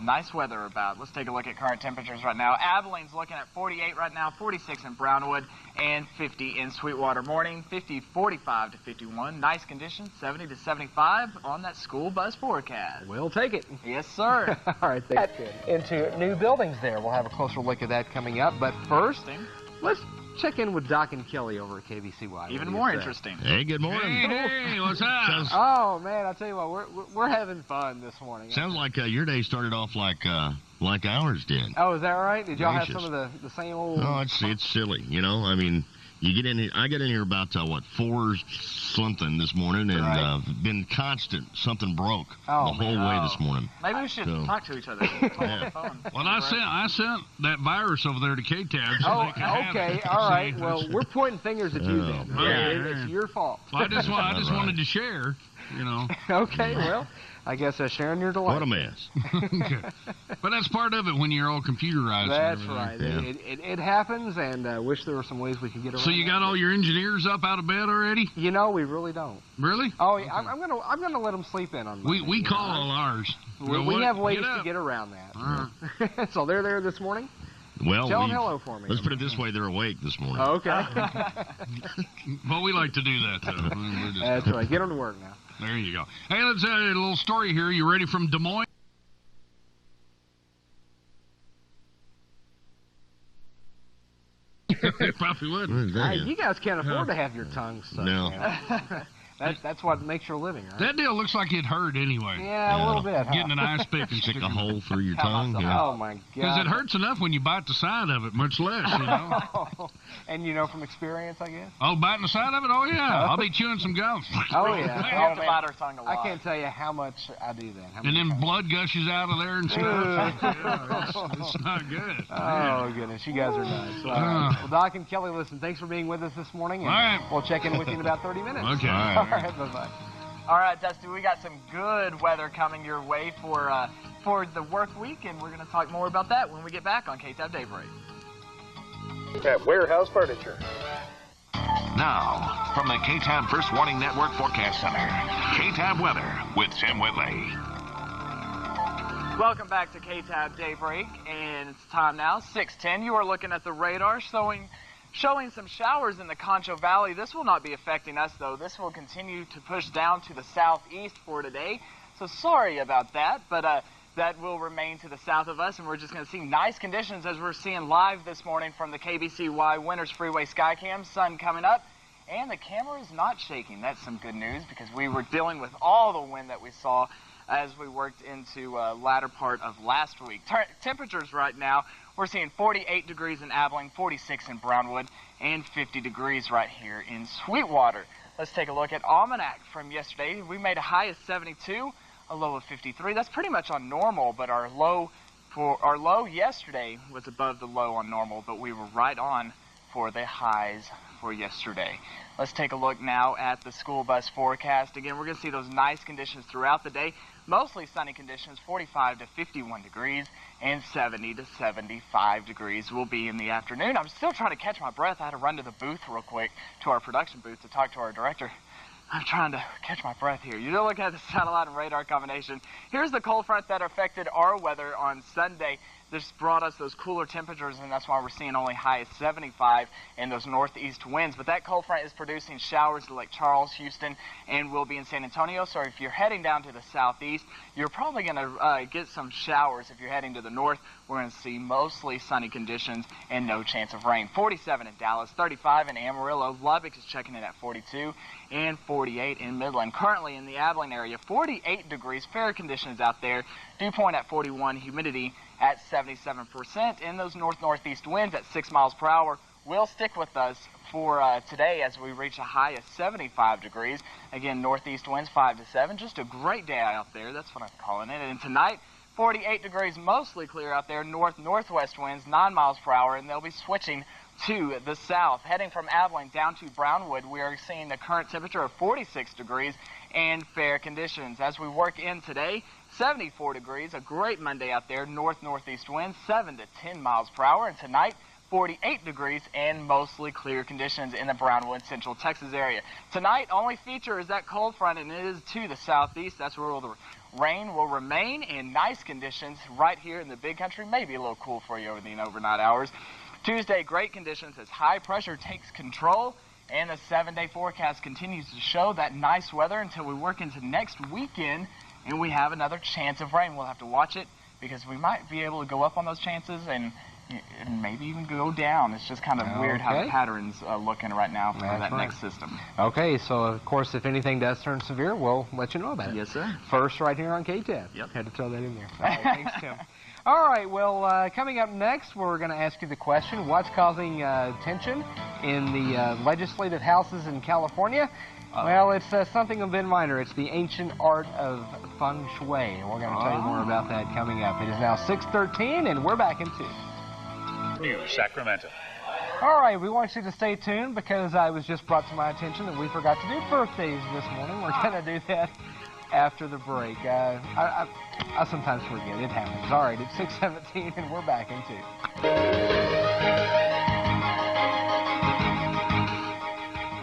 nice weather about. Let's take a look at current temperatures right now. Abilene's looking at 48 right now, 46 in Brownwood, and 50 in Sweetwater. Morning, 50, 45 to 51. Nice conditions, 70 to 75 on that school bus forecast. We'll take it. Yes, sir. All right, that's good. Into new buildings there. We'll have a closer look at that coming up. But first, let's check in with Doc and Kelly over at KBCY. Even more interesting. Hey, good morning. Hey, what's up? Oh, man, I'll tell you what, we're having fun this morning. Sounds like your day started off like ours did. Oh, is that right? Did y'all have some of the same old... Oh, it's silly, you know. I mean, you get in here, I got in here about, 4 something this morning, and been constant. Something broke the whole way this morning. Maybe we should talk to each other. On the phone. Well, I sent that virus over there to K-Tab. So okay, all right. Well, we're pointing fingers at you then. It's your fault. Well, I just wanted to share, you know. Okay, well, I guess sharing your delight. What a mess. But that's part of it when you're all computerized. That's right. Yeah. It happens, and I wish there were some ways we could get around. So you got all your engineers up out of bed already? You know, we really don't. Really? Oh, yeah, I'm gonna let them sleep in on Monday. We call all ours. We have ways to get around that. So they're there this morning? Well, tell them hello for me. Let's put it this way, they're awake this morning. Oh, okay. Well, we like to do that, though. That's right. Get them to work now. There you go. Hey, let's add a little story here. You ready from Des Moines? Probably would. You guys can't afford to have your tongues stuck. No. That's what makes your living, right? That deal looks like it hurt anyway. Yeah, a little bit. Huh? Getting an ice pick and stick a hole through your tongue. Yeah. Oh my God! Because it hurts enough when you bite the side of it, much less, you know. And you know from experience, I guess. Oh, biting the side of it? Oh yeah, I'll be chewing some gum. Oh yeah. We have to bite our tongue a lot. I can't tell you how much I do that. And then blood gushes out of there and stuff. It's not good. Oh goodness, you guys are nuts. Well, Doc and Kelly, listen, thanks for being with us this morning. And all right. We'll check in with you in about 30 minutes. Okay. All right. Bye-bye. All right, Dusty, we got some good weather coming your way for the work week, and we're going to talk more about that when we get back on K-Tab Daybreak. At Warehouse Furniture. Now, from the K-Tab First Warning Network Forecast Center, K-Tab Weather with Tim Whitley. Welcome back to K-Tab Daybreak, and it's time now, 6:10. You are looking at the radar showing some showers in the Concho Valley. This will not be affecting us, though. This will continue to push down to the southeast for today. So sorry about that, but that will remain to the south of us, and we're just going to see nice conditions as we're seeing live this morning from the KBCY Winters Freeway Skycam. Sun coming up, and the camera is not shaking. That's some good news because we were dealing with all the wind that we saw as we worked into latter part of last week. Temperatures right now, we're seeing 48 degrees in Abilene, 46 in Brownwood, and 50 degrees right here in Sweetwater. Let's take a look at Almanac from yesterday. We made a high of 72, a low of 53. That's pretty much on normal, but our low yesterday was above the low on normal, but we were right on for the highs for yesterday. Let's take a look now at the school bus forecast. Again, we're going to see those nice conditions throughout the day. Mostly sunny conditions, 45 to 51 degrees, and 70 to 75 degrees will be in the afternoon. I'm still trying to catch my breath. I had to run to the booth real quick, to our production booth, to talk to our director. I'm trying to catch my breath here. You're looking at the satellite and radar combination. Here's the cold front that affected our weather on Sunday. this brought us those cooler temperatures, and that's why we're seeing only high as 75 and those northeast winds. But that cold front is producing showers to Lake Charles, Houston, and will be in San Antonio. So if you're heading down to the southeast, you're probably going to get some showers. If you're heading to the north, we're going to see mostly sunny conditions and no chance of rain. 47 in Dallas, 35 in Amarillo. Lubbock is checking in at 42 and 48 in Midland. Currently in the Abilene area, 48 degrees, fair conditions out there. Dew point at 41, humidity at 77%, and those northeast winds at 6 miles per hour will stick with us for today as we reach a high of 75 degrees. Again, northeast winds 5 to 7. Just a great day out there. That's what I'm calling it. And tonight, 48 degrees, mostly clear out there. Northwest winds 9 miles per hour, and they'll be switching to the south. Heading from Abilene down to Brownwood, we are seeing the current temperature of 46 degrees and fair conditions. As we work in today, 74 degrees, a great Monday out there. Northeast winds 7 to 10 miles per hour. And tonight, 48 degrees and mostly clear conditions in the Brownwood, Central Texas area. Tonight, only feature is that cold front, and it is to the southeast. That's where the rain will remain, and nice conditions right here in the big country. Maybe a little cool for you over the overnight hours. Tuesday, great conditions as high pressure takes control, and the 7-day forecast continues to show that nice weather until we work into next weekend, and we have another chance of rain. We'll have to watch it because we might be able to go up on those chances and maybe even go down. It's just kind of weird how the pattern's looking right now for that next system. Okay, so of course, if anything does turn severe, we'll let you know about it. Yes, sir. First, right here on KTAB. Yep. Had to throw that in there. All right, thanks, Tim. All right, well, coming up next, we're going to ask you the question, what's causing tension in the legislative houses in California? Well, it's something a bit minor. It's the ancient art of feng shui. We're going to tell you more about that coming up. It is now 6:13, and we're back in 2. News, Sacramento. All right, we want you to stay tuned because I was just brought to my attention that we forgot to do birthdays this morning. We're going to do that after the break. I sometimes forget. It happens. All right, it's 6:17, and we're back in 2.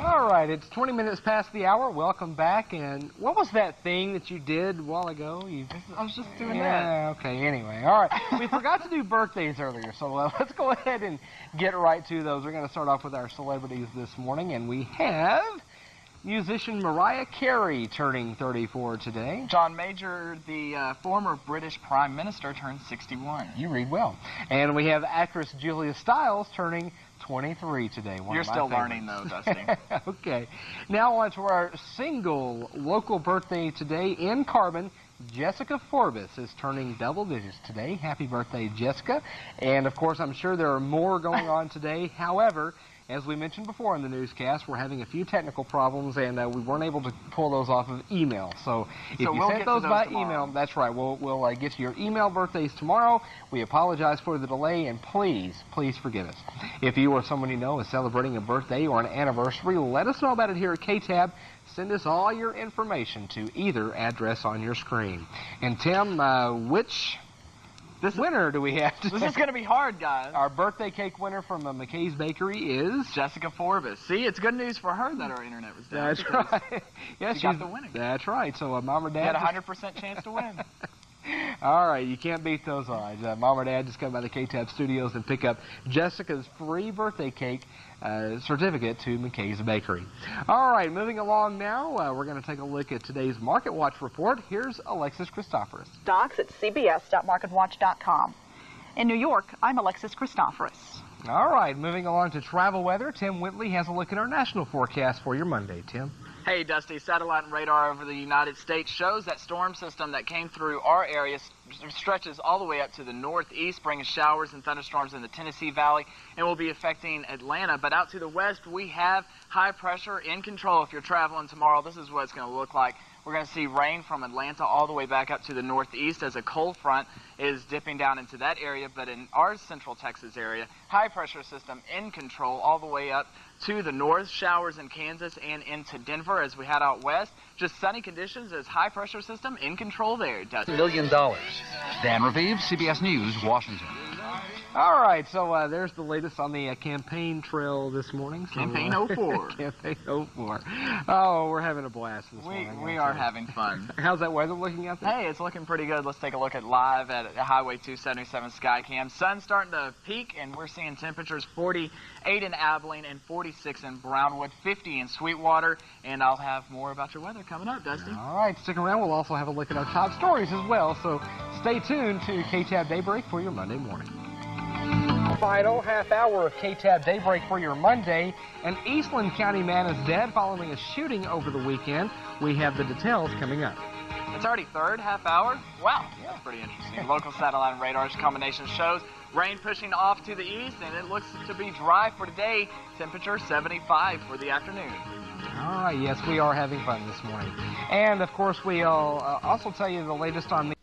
All right, it's 20 minutes past the hour. Welcome back. And what was that thing that you did a while ago? I was just doing that. Yeah, okay, anyway. All right, we forgot to do birthdays earlier, so let's go ahead and get right to those. We're going to start off with our celebrities this morning, and we have musician Mariah Carey turning 34 today. John Major, the former British Prime Minister, turned 61. You read well. And we have actress Julia Stiles turning 23 today. You're still learning, though, Dusty. Okay. Now on to our single local birthday today in Carbon. Jessica Forbes is turning double digits today. Happy birthday, Jessica. And, of course, I'm sure there are more going on today. However, as we mentioned before in the newscast, we're having a few technical problems, and we weren't able to pull those off of email. So if you sent those by email, that's right. We'll get to your email birthdays tomorrow. We apologize for the delay, and please forgive us. If you or someone you know is celebrating a birthday or an anniversary, let us know about it here at KTAB. Send us all your information to either address on your screen. And Tim, which winner do we have today? This is going to be hard, guys. Our birthday cake winner from McKay's Bakery is Jessica Forbes. See, it's good news for her that our internet was down. That's right. Yeah, she got the winning. That's right. So Mom or Dad had a 100% chance to win. All right, you can't beat those odds. Mom or Dad just come by the KTAB studios and pick up Jessica's free birthday cake certificate to McKay's Bakery. All right, moving along now, we're going to take a look at today's Market Watch report. Here's Alexis Christoforous. Stocks at cbs.marketwatch.com. In New York, I'm Alexis Christoforous. All right, moving along to travel weather, Tim Whitley has a look at our national forecast for your Monday. Tim? Hey, Dusty, satellite and radar over the United States shows that storm system that came through our area stretches all the way up to the northeast, bringing showers and thunderstorms in the Tennessee Valley, and will be affecting Atlanta. But out to the west, we have high pressure in control. If you're traveling tomorrow, this is what it's going to look like. We're going to see rain from Atlanta all the way back up to the northeast as a cold front is dipping down into that area. But in our central Texas area, high pressure system in control all the way up to the north. Showers in Kansas and into Denver as we head out west. Just sunny conditions as high pressure system in control there. $1 million. Dan Raviv, CBS News, Washington. All right, so there's the latest on the campaign trail this morning. So, Campaign 04. Campaign 04. Oh, we're having a blast this morning. We are having fun. How's that weather looking out there? Hey, it's looking pretty good. Let's take a look at live at Highway 277 Skycam. Sun's starting to peak, and we're seeing temperatures 48 in Abilene and 46 in Brownwood, 50 in Sweetwater, and I'll have more about your weather coming up, Dusty. All right, stick around. We'll also have a look at our top stories as well, so stay tuned to KTAB Daybreak for your Monday morning. Final half hour of KTAB Daybreak for your Monday. An Eastland County man is dead following a shooting over the weekend. We have the details coming up. It's already third half hour? Wow, that's pretty interesting. Local satellite and radar's combination shows rain pushing off to the east, and it looks to be dry for today. Temperature 75 for the afternoon. All right, yes, we are having fun this morning. And, of course, we'll also tell you the latest on the...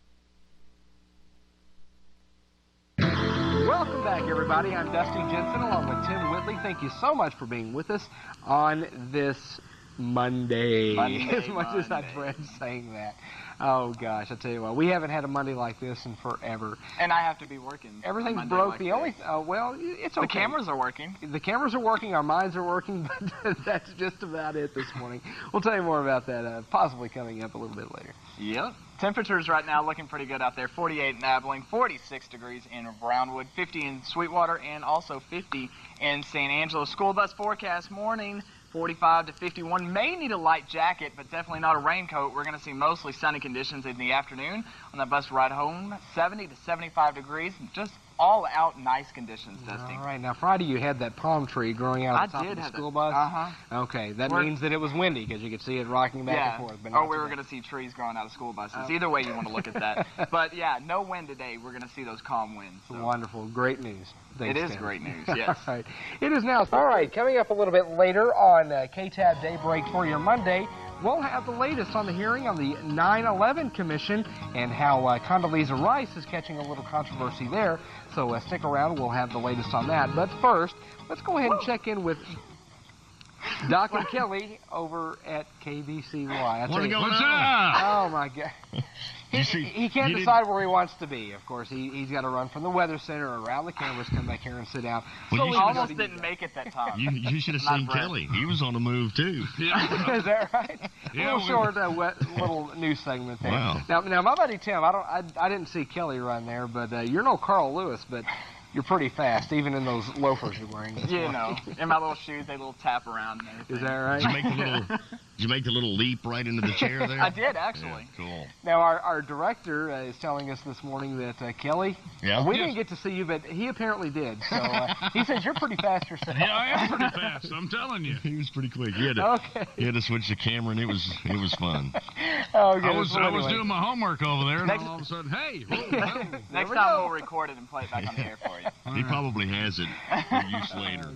Welcome back, everybody. I'm Dusty Jensen along with Tim Whitley. Thank you so much for being with us on this Monday. As much as I dread saying that. Oh, gosh, I tell you what. We haven't had a Monday like this in forever. And I have to be working. Everything's broke. The only... well, it's okay. The cameras are working. The cameras are working. Our minds are working. But that's just about it this morning. We'll tell you more about that possibly coming up a little bit later. Yep. Temperatures right now looking pretty good out there. 48 in Abilene, 46 degrees in Brownwood, 50 in Sweetwater, and also 50 in San Angelo. School bus forecast morning, 45 to 51. May need a light jacket, but definitely not a raincoat. We're going to see mostly sunny conditions in the afternoon. On that bus ride home, 70 to 75 degrees. Just all-out nice conditions, Dusty. All right. Now, Friday you had that palm tree growing out of the top of the school bus. Uh-huh. Okay. That means that it was windy because you could see it rocking back and forth. But or we were going to see trees growing out of school buses. Either way you want to look at that. But, yeah, no wind today. We're going to see those calm winds. So. Wonderful. Great news. Thanks, it is Tim. great news, yes. All right. It is now. All right. Coming up a little bit later on KTAB Daybreak for your Monday, we'll have the latest on the hearing on the 9/11 Commission and how Condoleezza Rice is catching a little controversy there. So stick around. We'll have the latest on that. But first, let's go ahead and check in with Doc and Kelly over at KBCY. What's up? Oh, my God. He can't decide where he wants to be, of course. He's got to run from the weather center around the cameras, come back here and sit down. Well, you almost didn't make it that time. You should have seen Kelly. He was on the move, too. Yeah. Is that right? Yeah, a little short, little news segment there. Wow. Now, my buddy Tim, I didn't see Kelly run there, but you're no Carl Lewis, but you're pretty fast, even in those loafers you're wearing. You know, in my little shoes, they little tap around and everything. Is that right? Did you make the little leap right into the chair there? I did, actually. Yeah, cool. Now, our director is telling us this morning that, Kelly, we didn't get to see you, but he apparently did. So he says you're pretty fast yourself. Yeah, I am pretty fast, I'm telling you. He was pretty quick. He had to switch the camera, and it was fun. Oh, I was doing my homework over there, and all of a sudden, hey. Next time we'll record it and play it back on the air for you. He probably has it for use later.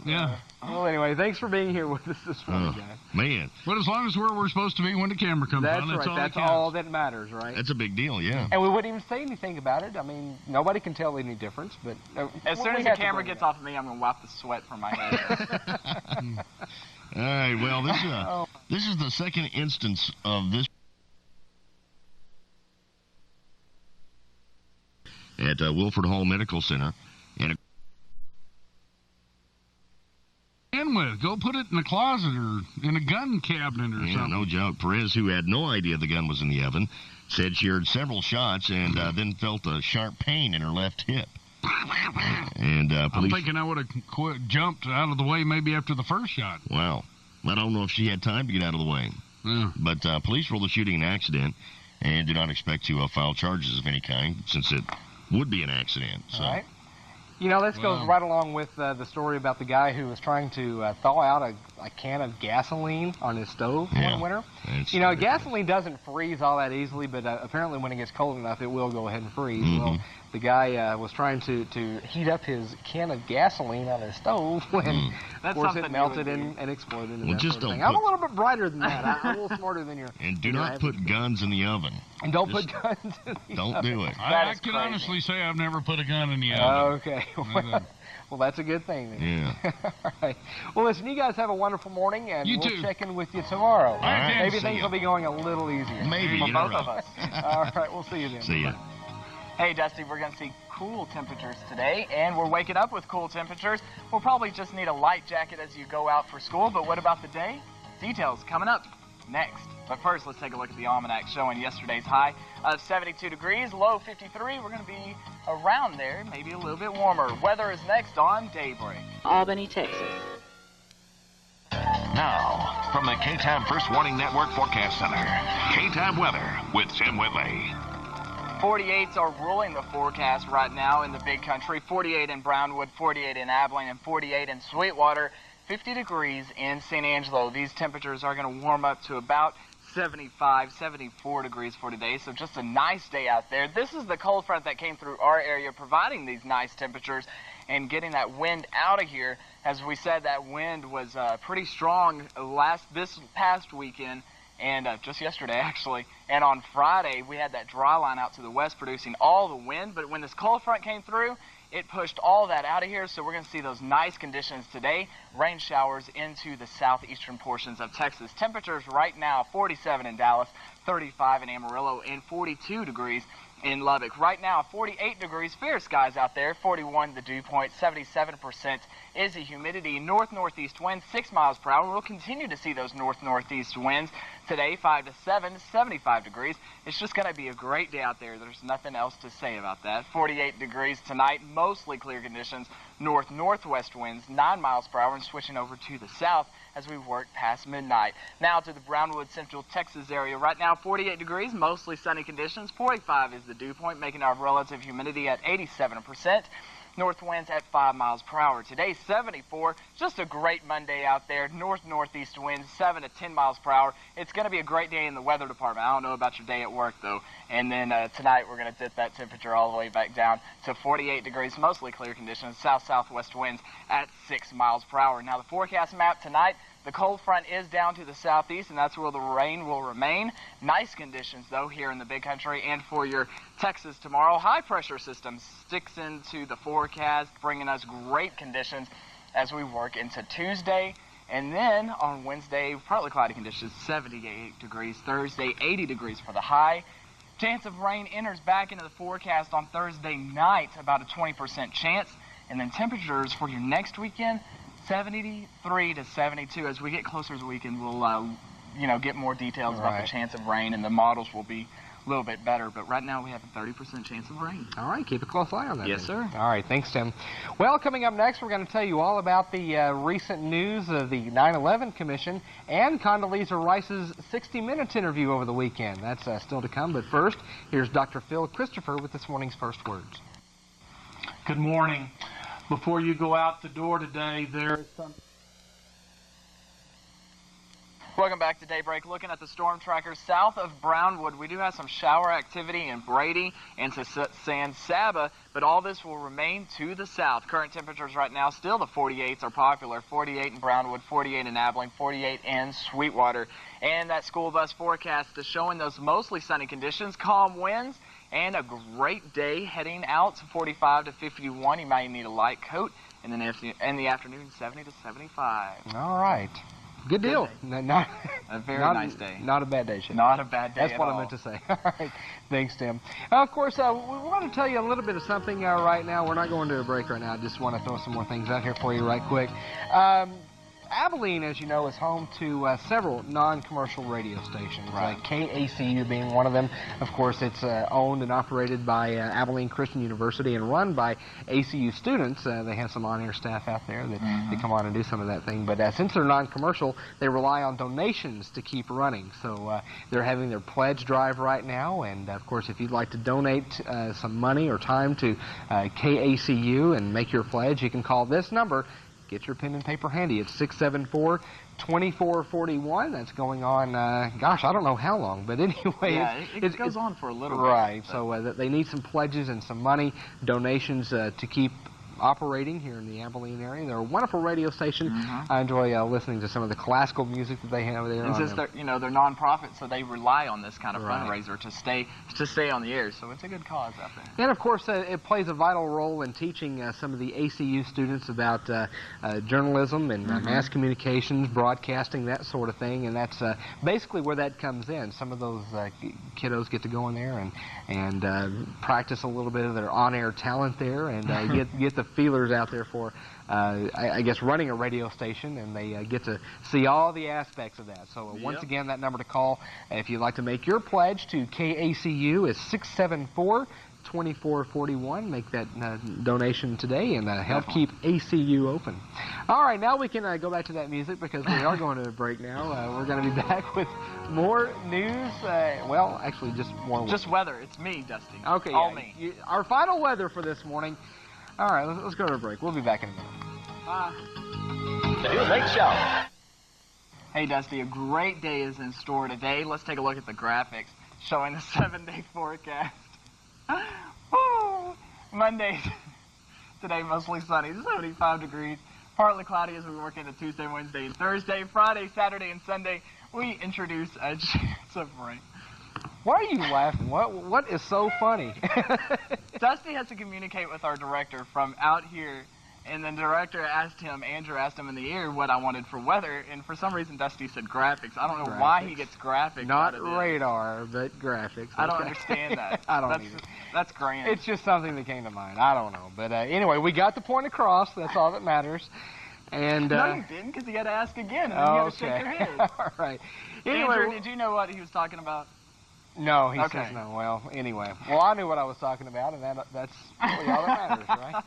Yeah. Well, anyway, thanks for being here with us this morning, guys. Man. But as long as we're supposed to be when the camera comes on, that's all right. That's that all that matters, right? That's a big deal, yeah. And we wouldn't even say anything about it. I mean, nobody can tell any difference. But as soon as the camera gets off of me, I'm going to wipe the sweat from my head. All right. Well, this is the second instance of this at Wilford Hall Medical Center, and go put it in the closet or in a gun cabinet or something. No joke. Perez, who had no idea the gun was in the oven, said she heard several shots and then felt a sharp pain in her left hip. And police... I'm thinking I would have jumped out of the way maybe after the first shot. Wow. I don't know if she had time to get out of the way. Yeah. But police ruled the shooting an accident and do not expect to file charges of any kind since it would be an accident. So. All right. You know, this goes right along with the story about the guy who was trying to thaw out a can of gasoline on his stove one winter. You know, gasoline doesn't freeze all that easily, but apparently when it gets cold enough, it will go ahead and freeze. Mm-hmm. Well, the guy was trying to heat up his can of gasoline on his stove when, of course, it melted and exploded. And that sort of thing. I'm a little bit brighter than that. I'm a little smarter than your. And do not put guns in the oven. And don't put guns in the oven. Don't do it. I can honestly say I've never put a gun in the oven. Okay. Well, that's a good thing then. Yeah. All right. Well, listen, you guys have a wonderful morning, and we'll check in with you tomorrow. All right. Maybe things will be going a little easier. Maybe. For both of us. All right. We'll see you then. See ya. Hey, Dusty, we're going to see cool temperatures today, and we're waking up with cool temperatures. We'll probably just need a light jacket as you go out for school, but what about the day? Details coming up next. But first, let's take a look at the almanac showing yesterday's high of 72 degrees, low 53. We're going to be around there, maybe a little bit warmer. Weather is next on Daybreak. Albany, Texas. Now, from the KTAB First Warning Network Forecast Center, KTAB weather with Tim Whitley. 48s are ruling the forecast right now in the big country. 48 in Brownwood, 48 in Abilene, and 48 in Sweetwater. 50 degrees in San Angelo. These temperatures are going to warm up to about 75, 74 degrees for today, so just a nice day out there. This is the cold front that came through our area providing these nice temperatures and getting that wind out of here. As we said, that wind was pretty strong this past weekend and just yesterday actually. And on Friday, we had that dry line out to the west producing all the wind, but when this cold front came through, it pushed all that out of here, so we're going to see those nice conditions today. Rain showers into the southeastern portions of Texas. Temperatures right now, 47 in Dallas, 35 in Amarillo, and 42 degrees in Lubbock. Right now, 48 degrees, fair skies out there, 41 the dew point, 77% is the humidity. North-northeast winds, 6 miles per hour. We'll continue to see those north-northeast winds today, 5 to 7, 75 degrees. It's just going to be a great day out there. There's nothing else to say about that. 48 degrees tonight, mostly clear conditions. North-northwest winds, 9 miles per hour, and switching over to the south as we work past midnight. Now to the Brownwood, Central Texas area. Right now, 48 degrees, mostly sunny conditions. 45 is the dew point, making our relative humidity at 87%. North winds at 5 miles per hour. Today, 74. Just a great Monday out there. North-northeast winds, 7 to 10 miles per hour. It's going to be a great day in the weather department. I don't know about your day at work, though. And then tonight, we're going to dip that temperature all the way back down to 48 degrees, mostly clear conditions. South-southwest winds at 6 miles per hour. Now, the forecast map tonight, the cold front is down to the southeast, and that's where the rain will remain. Nice conditions, though, here in the big country. And for your Texas tomorrow, high-pressure system sticks into the forecast, bringing us great conditions as we work into Tuesday. And then on Wednesday, partly cloudy conditions, 78 degrees. Thursday, 80 degrees for the high. Chance of rain enters back into the forecast on Thursday night, about a 20% chance. And then temperatures for your next weekend, 73 to 72. As we get closer to the weekend, we'll, get more details about the chance of rain, and the models will be a little bit better. But right now, we have a 30% chance of rain. All right, keep a close eye on that. Yes, sir. All right, thanks, Tim. Well, coming up next, we're going to tell you all about the recent news of the 9/11 Commission and Condoleezza Rice's 60 Minutes interview over the weekend. That's still to come. But first, here's Dr. Phil Christopher with this morning's first words. Good morning. Before you go out the door today, there is some... Welcome back to Daybreak. Looking at the storm tracker south of Brownwood, we do have some shower activity in Brady and San Saba, but all this will remain to the south. Current temperatures right now, still the 48s are popular. 48 in Brownwood, 48 in Abilene, 48 in Sweetwater. And that school bus forecast is showing those mostly sunny conditions, calm winds, and a great day heading out to 45 to 51. You might need a light coat. And then in the afternoon, 70 to 75. All right. Good deal. A very nice day. Not a bad day, Shane. Not a bad day. That's what I meant to say. All right. Thanks, Tim. Of course, we want to tell you a little bit of something right now. We're not going to a break right now. I just want to throw some more things out here for you right quick. Abilene, as you know, is home to several non-commercial radio stations, like KACU being one of them. Of course, it's owned and operated by Abilene Christian University and run by ACU students. They have some on-air staff out there that come on and do some of that thing. But since they're non-commercial, they rely on donations to keep running. So they're having their pledge drive right now. And, of course, if you'd like to donate some money or time to KACU and make your pledge, you can call this number. Get your pen and paper handy. It's 674-2441. That's going on, gosh, I don't know how long, but anyway. Yeah, it goes on for a little bit. Right, so they need some pledges and some money, donations to keep operating here in the Abilene area. They're a wonderful radio station. I enjoy listening to some of the classical music that they have there. And since they're nonprofit, so they rely on this kind of fundraiser to stay on the air. So it's a good cause out there. And of course, it plays a vital role in teaching some of the ACU students about journalism and mass communications, broadcasting, that sort of thing. And that's basically where that comes in. Some of those kiddos get to go in there and practice a little bit of their on-air talent there, and get the feelers out there for, I guess, running a radio station, and they get to see all the aspects of that. So once again, that number to call if you'd like to make your pledge to KACU is 674-2441. Make that donation today and help keep ACU open. All right, now we can go back to that music because we are going to a break now. We're going to be back with more news. Well, actually, just more weather. Just weather. It's me, Dusty. Okay, all me. Our final weather for this morning. All right, let's go to a break. We'll be back in a minute. Bye. The New Lake Show. Hey, Dusty, a great day is in store today. Let's take a look at the graphics showing the 7-day forecast. Woo! Monday, today mostly sunny, 75 degrees. Partly cloudy as we work into Tuesday, Wednesday, and Thursday. Friday, Saturday, and Sunday, we introduce a chance of rain. Why are you laughing? What is so funny? Dusty has to communicate with our director from out here, and the director Andrew asked him in the ear what I wanted for weather, and for some reason Dusty said graphics. I don't know why he gets graphics. Not out of radar, but graphics. I don't understand that. I don't either. That's grand. It's just something that came to mind. I don't know. But anyway, we got the point across. That's all that matters. And no, you didn't, because you had to ask again, and then you had to shake your head. All right. Anyway, Andrew, did you know what he was talking about? No, he says no. Well, anyway. Well, I knew what I was talking about, and that's really all that matters, right?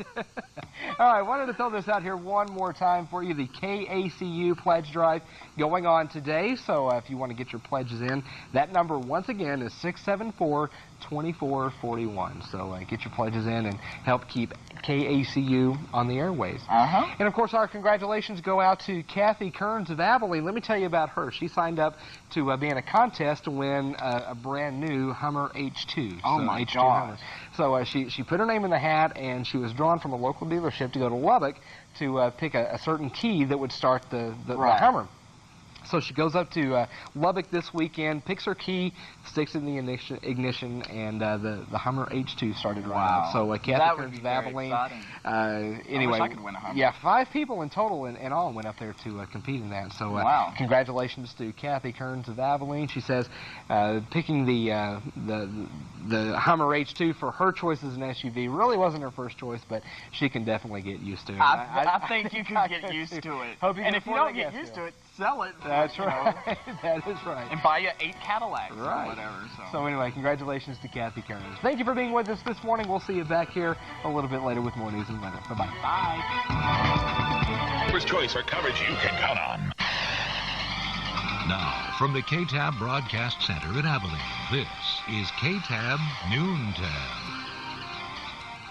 All right, wanted to throw this out here one more time for you. The KACU pledge drive going on today. So if you want to get your pledges in, that number, once again, is 674-2441. So get your pledges in and help keep KACU on the airways. And, of course, our congratulations go out to Kathy Kearns of Abilene. Let me tell you about her. She signed up to be in a contest to win a brand new Hummer H2. Oh, my God. So she put her name in the hat, and she was drawn from a local dealership to go to Lubbock to pick a certain key that would start the Hummer. So she goes up to Lubbock this weekend, picks her key, sticks it in the ignition, and the Hummer H2 started running. So Kathy Kearns of Abilene. Anyway, I wish I could win a Hummer. Yeah, 5 people in total and all went up there to compete in that. So congratulations to Kathy Kearns of Abilene. She says picking the Hummer H2 for her choice as an SUV really wasn't her first choice, but she can definitely get used to it. I think you can get used to it. And if you don't get used to it, sell it. That's right. That is right. And buy you 8 Cadillacs or whatever. So anyway, congratulations to Kathy Kearns. Thank you for being with us this morning. We'll see you back here a little bit later with more news and weather. Bye-bye. Bye. First choice for coverage you can count on. Now, from the KTAB Broadcast Center in Abilene, this is KTAB Noontime.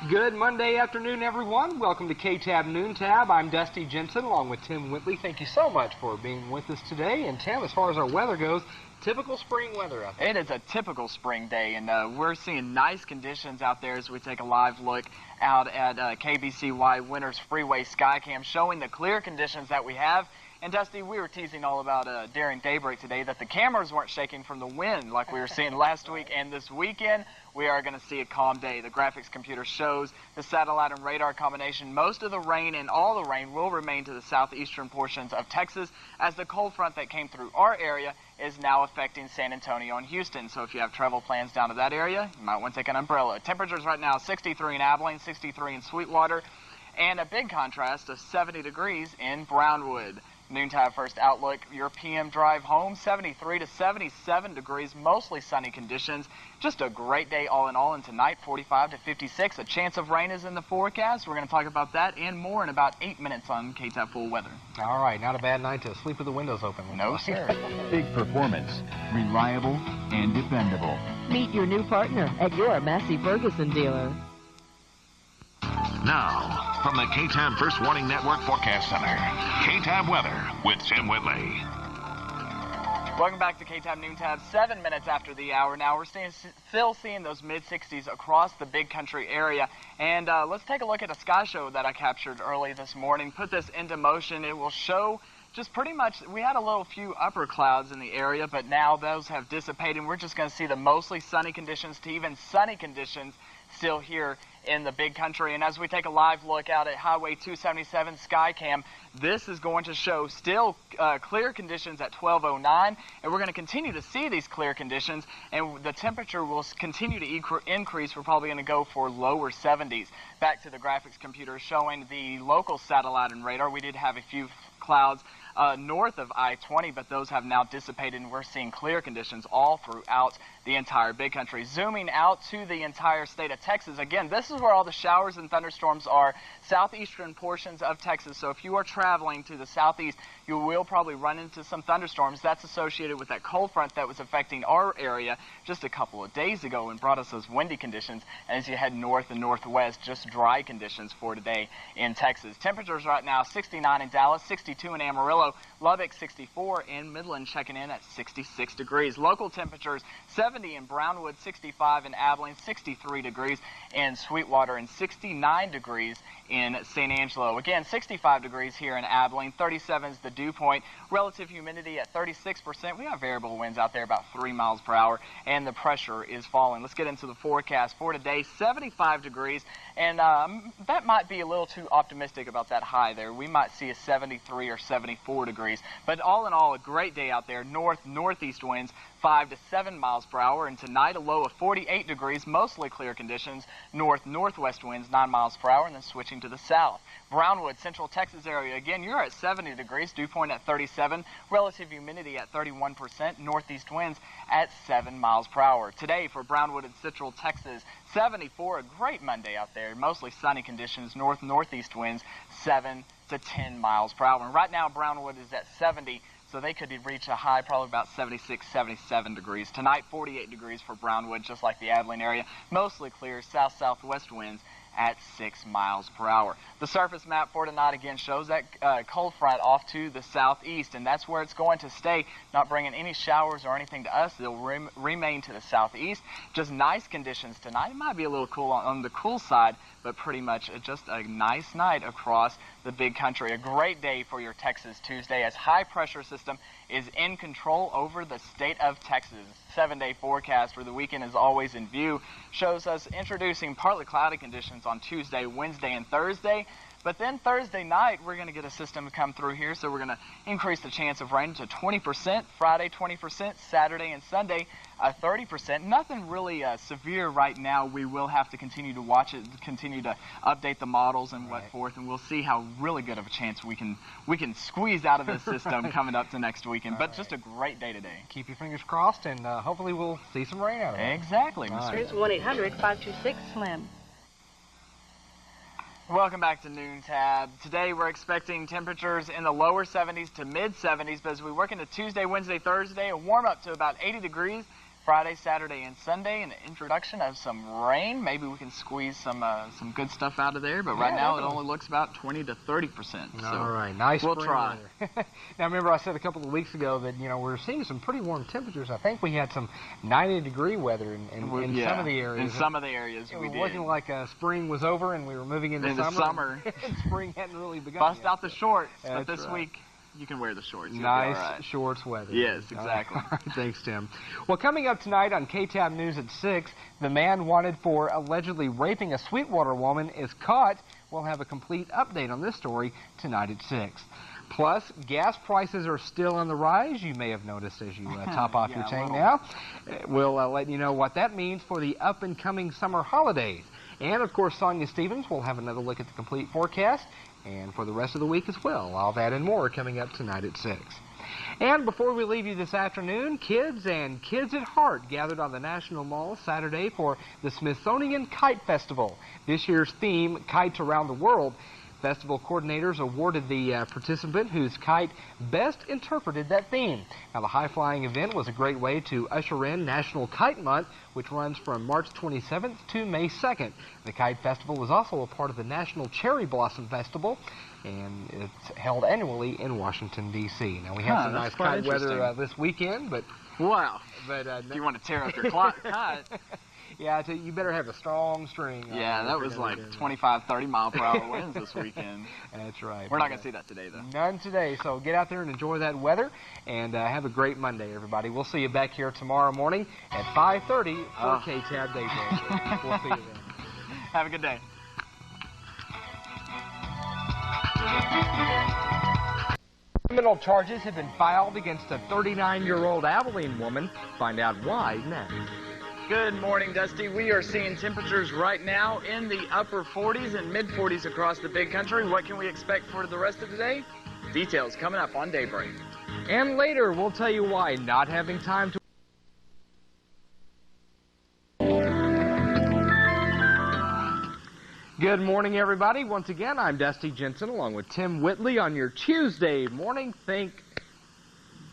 Good Monday afternoon, everyone. Welcome to KTAB Noontab. I'm Dusty Jensen, along with Tim Whitley. Thank you so much for being with us today. And Tim, as far as our weather goes, typical spring weather out there. It is a typical spring day, and we're seeing nice conditions out there as we take a live look out at KBCY Winters Freeway Skycam, showing the clear conditions that we have. And, Dusty, we were teasing all about during daybreak today that the cameras weren't shaking from the wind like we were seeing last week. And this weekend, we are going to see a calm day. The graphics computer shows the satellite and radar combination. Most of the rain and all the rain will remain to the southeastern portions of Texas, as the cold front that came through our area is now affecting San Antonio and Houston. So if you have travel plans down to that area, you might want to take an umbrella. Temperatures right now, 63 in Abilene, 63 in Sweetwater, and a big contrast of 70 degrees in Brownwood. Noontime first outlook, your PM drive home, 73 to 77 degrees, mostly sunny conditions. Just a great day all in all, and tonight 45 to 56. A chance of rain is in the forecast. We're going to talk about that and more in about 8 minutes on KTAB Full Weather. All right, not a bad night to sleep with the windows open. No, sir. Big performance, reliable and dependable. Meet your new partner at your Massey Ferguson dealer. Now, from the KTAB First Warning Network Forecast Center, KTAB Weather with Tim Whitley. Welcome back to K-Tab Noon Tab, 7 minutes after the hour. Now we're still seeing those mid-60s across the big country area. And let's take a look at a sky show that I captured early this morning. Put this into motion. It will show just pretty much, we had a few upper clouds in the area, but now those have dissipated. We're just going to see the mostly sunny conditions to even sunny conditions still here in the big country. And as we take a live look out at Highway 277 Skycam, this is going to show still clear conditions at 12:09, and we're going to continue to see these clear conditions, and the temperature will continue to increase. We're probably going to go for lower 70s. Back to the graphics computer showing the local satellite and radar. We did have a few clouds north of I-20, but those have now dissipated, and we're seeing clear conditions all throughout the entire big country. Zooming out to the entire state of Texas, again, this is where all the showers and thunderstorms are, southeastern portions of Texas. So if you are traveling to the southeast, you will probably run into some thunderstorms. That's associated with that cold front that was affecting our area just a couple of days ago and brought us those windy conditions. And as you head north and northwest, just dry conditions for today in Texas. Temperatures right now, 69 in Dallas, 62 in Amarillo, Lubbock 64, and Midland checking in at 66 degrees. Local temperatures 70 in Brownwood, 65 in Abilene, 63 degrees in Sweetwater, and 69 degrees in San Angelo. Again, 65 degrees here in Abilene, 37 is the dew point, relative humidity at 36%. We have variable winds out there about 3 miles per hour, and the pressure is falling. Let's get into the forecast for today. 75 degrees, and that might be a little too optimistic about that high there. We might see a 73 or 74 degrees, but all in all, a great day out there. Northeast winds 5 to 7 miles per hour, and tonight a low of 48 degrees, mostly clear conditions. Northwest winds 9 miles per hour, and then switching to the south. Brownwood, Central Texas area, again, you're at 70 degrees, dew point at 37, relative humidity at 31%, northeast winds at 7 miles per hour. Today for Brownwood and Central Texas, 74, a great Monday out there, mostly sunny conditions, northeast winds 7 to 10 miles per hour. And right now Brownwood is at 70, so they could reach a high probably about 76, 77 degrees. Tonight, 48 degrees for Brownwood, just like the Abilene area. Mostly clear, south-southwest winds at 6 miles per hour. The surface map for tonight again shows that cold front off to the southeast, and that's where it's going to stay, not bringing any showers or anything to us. They'll remain to the southeast. Just nice conditions tonight. It might be a little cool on the cool side, but pretty much just a nice night across the big country. A great day for your Texas Tuesday as high pressure system is in control over the state of Texas. 7-day forecast for the weekend is always in view. Shows us introducing partly cloudy conditions on Tuesday, Wednesday, and Thursday. But then Thursday night, we're going to get a system to come through here, so we're going to increase the chance of rain to 20%, Friday 20%, Saturday and Sunday 30%. Nothing really severe right now. We will have to continue to watch it, continue to update the models and what forth, and we'll see how really good of a chance we can squeeze out of this system coming up to next weekend. But just a great day today. Keep your fingers crossed, and hopefully we'll see some rain out of it. Exactly. Here's 1-800-526-SLIM. Welcome back to Noon Tab. Today we're expecting temperatures in the lower 70s to mid 70s, but as we work into Tuesday, Wednesday, Thursday, a warm up to about 80 degrees. Friday, Saturday, and Sunday, and the introduction of some rain. Maybe we can squeeze some good stuff out of there, but right now it only looks about 20 to 30%. So all right, nice. We'll try. Now, remember I said a couple of weeks ago that we're seeing some pretty warm temperatures. I think we had some 90-degree weather in some of the areas. In some of the areas, we did. Looking like spring was over and we were moving into summer. And spring hadn't really begun. Bust yet, out the shorts, but this week you can wear the shorts. Nice shorts weather. Yes, exactly. All right, thanks, Tim. Well, coming up tonight on KTAB News at 6, the man wanted for allegedly raping a Sweetwater woman is caught. We'll have a complete update on this story tonight at 6. Plus, gas prices are still on the rise. You may have noticed as you top off your tank now. We'll let you know what that means for the up-and-coming summer holidays. And, of course, Sonia Stevens will have another look at the complete forecast and for the rest of the week as well. All that and more coming up tonight at 6. And before we leave you this afternoon, kids and kids at heart gathered on the National Mall Saturday for the Smithsonian Kite Festival. This year's theme, Kites Around the World. Festival coordinators awarded the participant whose kite best interpreted that theme. Now, the high-flying event was a great way to usher in National Kite Month, which runs from March 27th to May 2nd. The Kite Festival was also a part of the National Cherry Blossom Festival, and it's held annually in Washington, D.C. Now, we have some nice kite weather this weekend, but... Wow. But if you want to tear up your kite... Yeah, you better have a strong string. Yeah, that was like 25, 30 mile per hour winds this weekend. That's right. We're not going to see that today, though. None today, so get out there and enjoy that weather, and have a great Monday, everybody. We'll see you back here tomorrow morning at 5:30 for KTAB Daybreak. We'll see you then. Have a good day. Criminal charges have been filed against a 39-year-old Abilene woman. Find out why next. Good morning, Dusty. We are seeing temperatures right now in the upper 40s and mid-40s across the big country. What can we expect for the rest of the day? Details coming up on Daybreak. And later, we'll tell you why not having time to... Good morning, everybody. Once again, I'm Dusty Jensen along with Tim Whitley on your Tuesday morning. Thank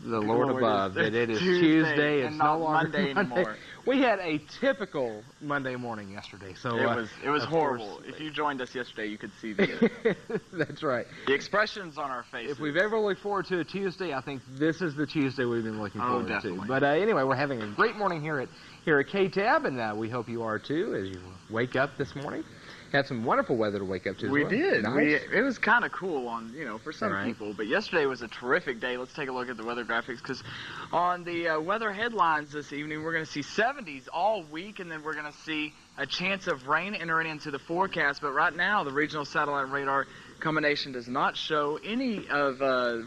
the Lord above that it is Tuesday. It's no longer Monday anymore. We had a typical Monday morning yesterday, so it was horrible. If you joined us yesterday, you could see the that's right. The expressions on our faces. If we've ever looked forward to a Tuesday, I think this is the Tuesday we've been looking forward to. But anyway, we're having a great morning here at KTAB, and we hope you are too as you wake up this morning. Had some wonderful weather to wake up to. We well. did. Nice. It was kind of cool for some people. But yesterday was a terrific day. Let's take a look at the weather graphics, because on the weather headlines this evening, we're going to see 70s all week, and then we're going to see a chance of rain entering into the forecast. But right now, the regional satellite radar combination does not show any of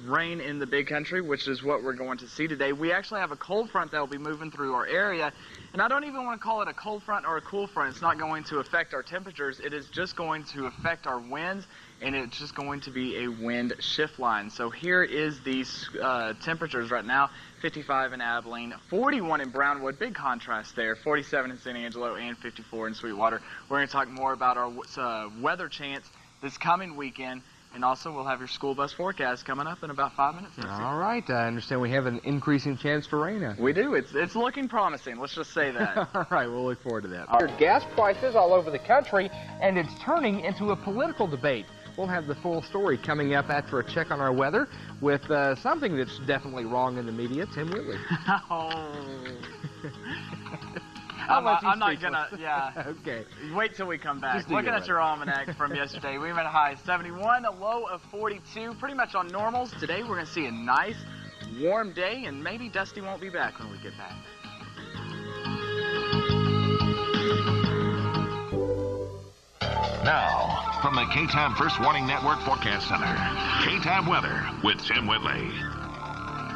rain in the big country, which is what we're going to see today. We actually have a cold front that will be moving through our area, and I don't even want to call it a cold front or a cool front. It's not going to affect our temperatures. It is just going to affect our winds, and it's just going to be a wind shift line. So here is these temperatures right now. 55 in Abilene, 41 in Brownwood, big contrast there, 47 in San Angelo, and 54 in Sweetwater. We're going to talk more about our weather chance this coming weekend, and also we'll have your school bus forecast coming up in about 5 minutes. All right, I understand we have an increasing chance for rain out here. We do. It's looking promising. Let's just say that. All right, we'll look forward to that. Gas prices all over the country, and it's turning into a political debate. We'll have the full story coming up after a check on our weather with something that's definitely wrong in the media. Tim Whitley. I'm not gonna, Okay. Wait till we come back. Looking at your almanac from yesterday, we had a high of 71, a low of 42, pretty much on normals. Today we're going to see a nice, warm day, and maybe Dusty won't be back when we get back. Now, from the KTAB First Warning Network Forecast Center, KTAB Weather with Tim Whitley.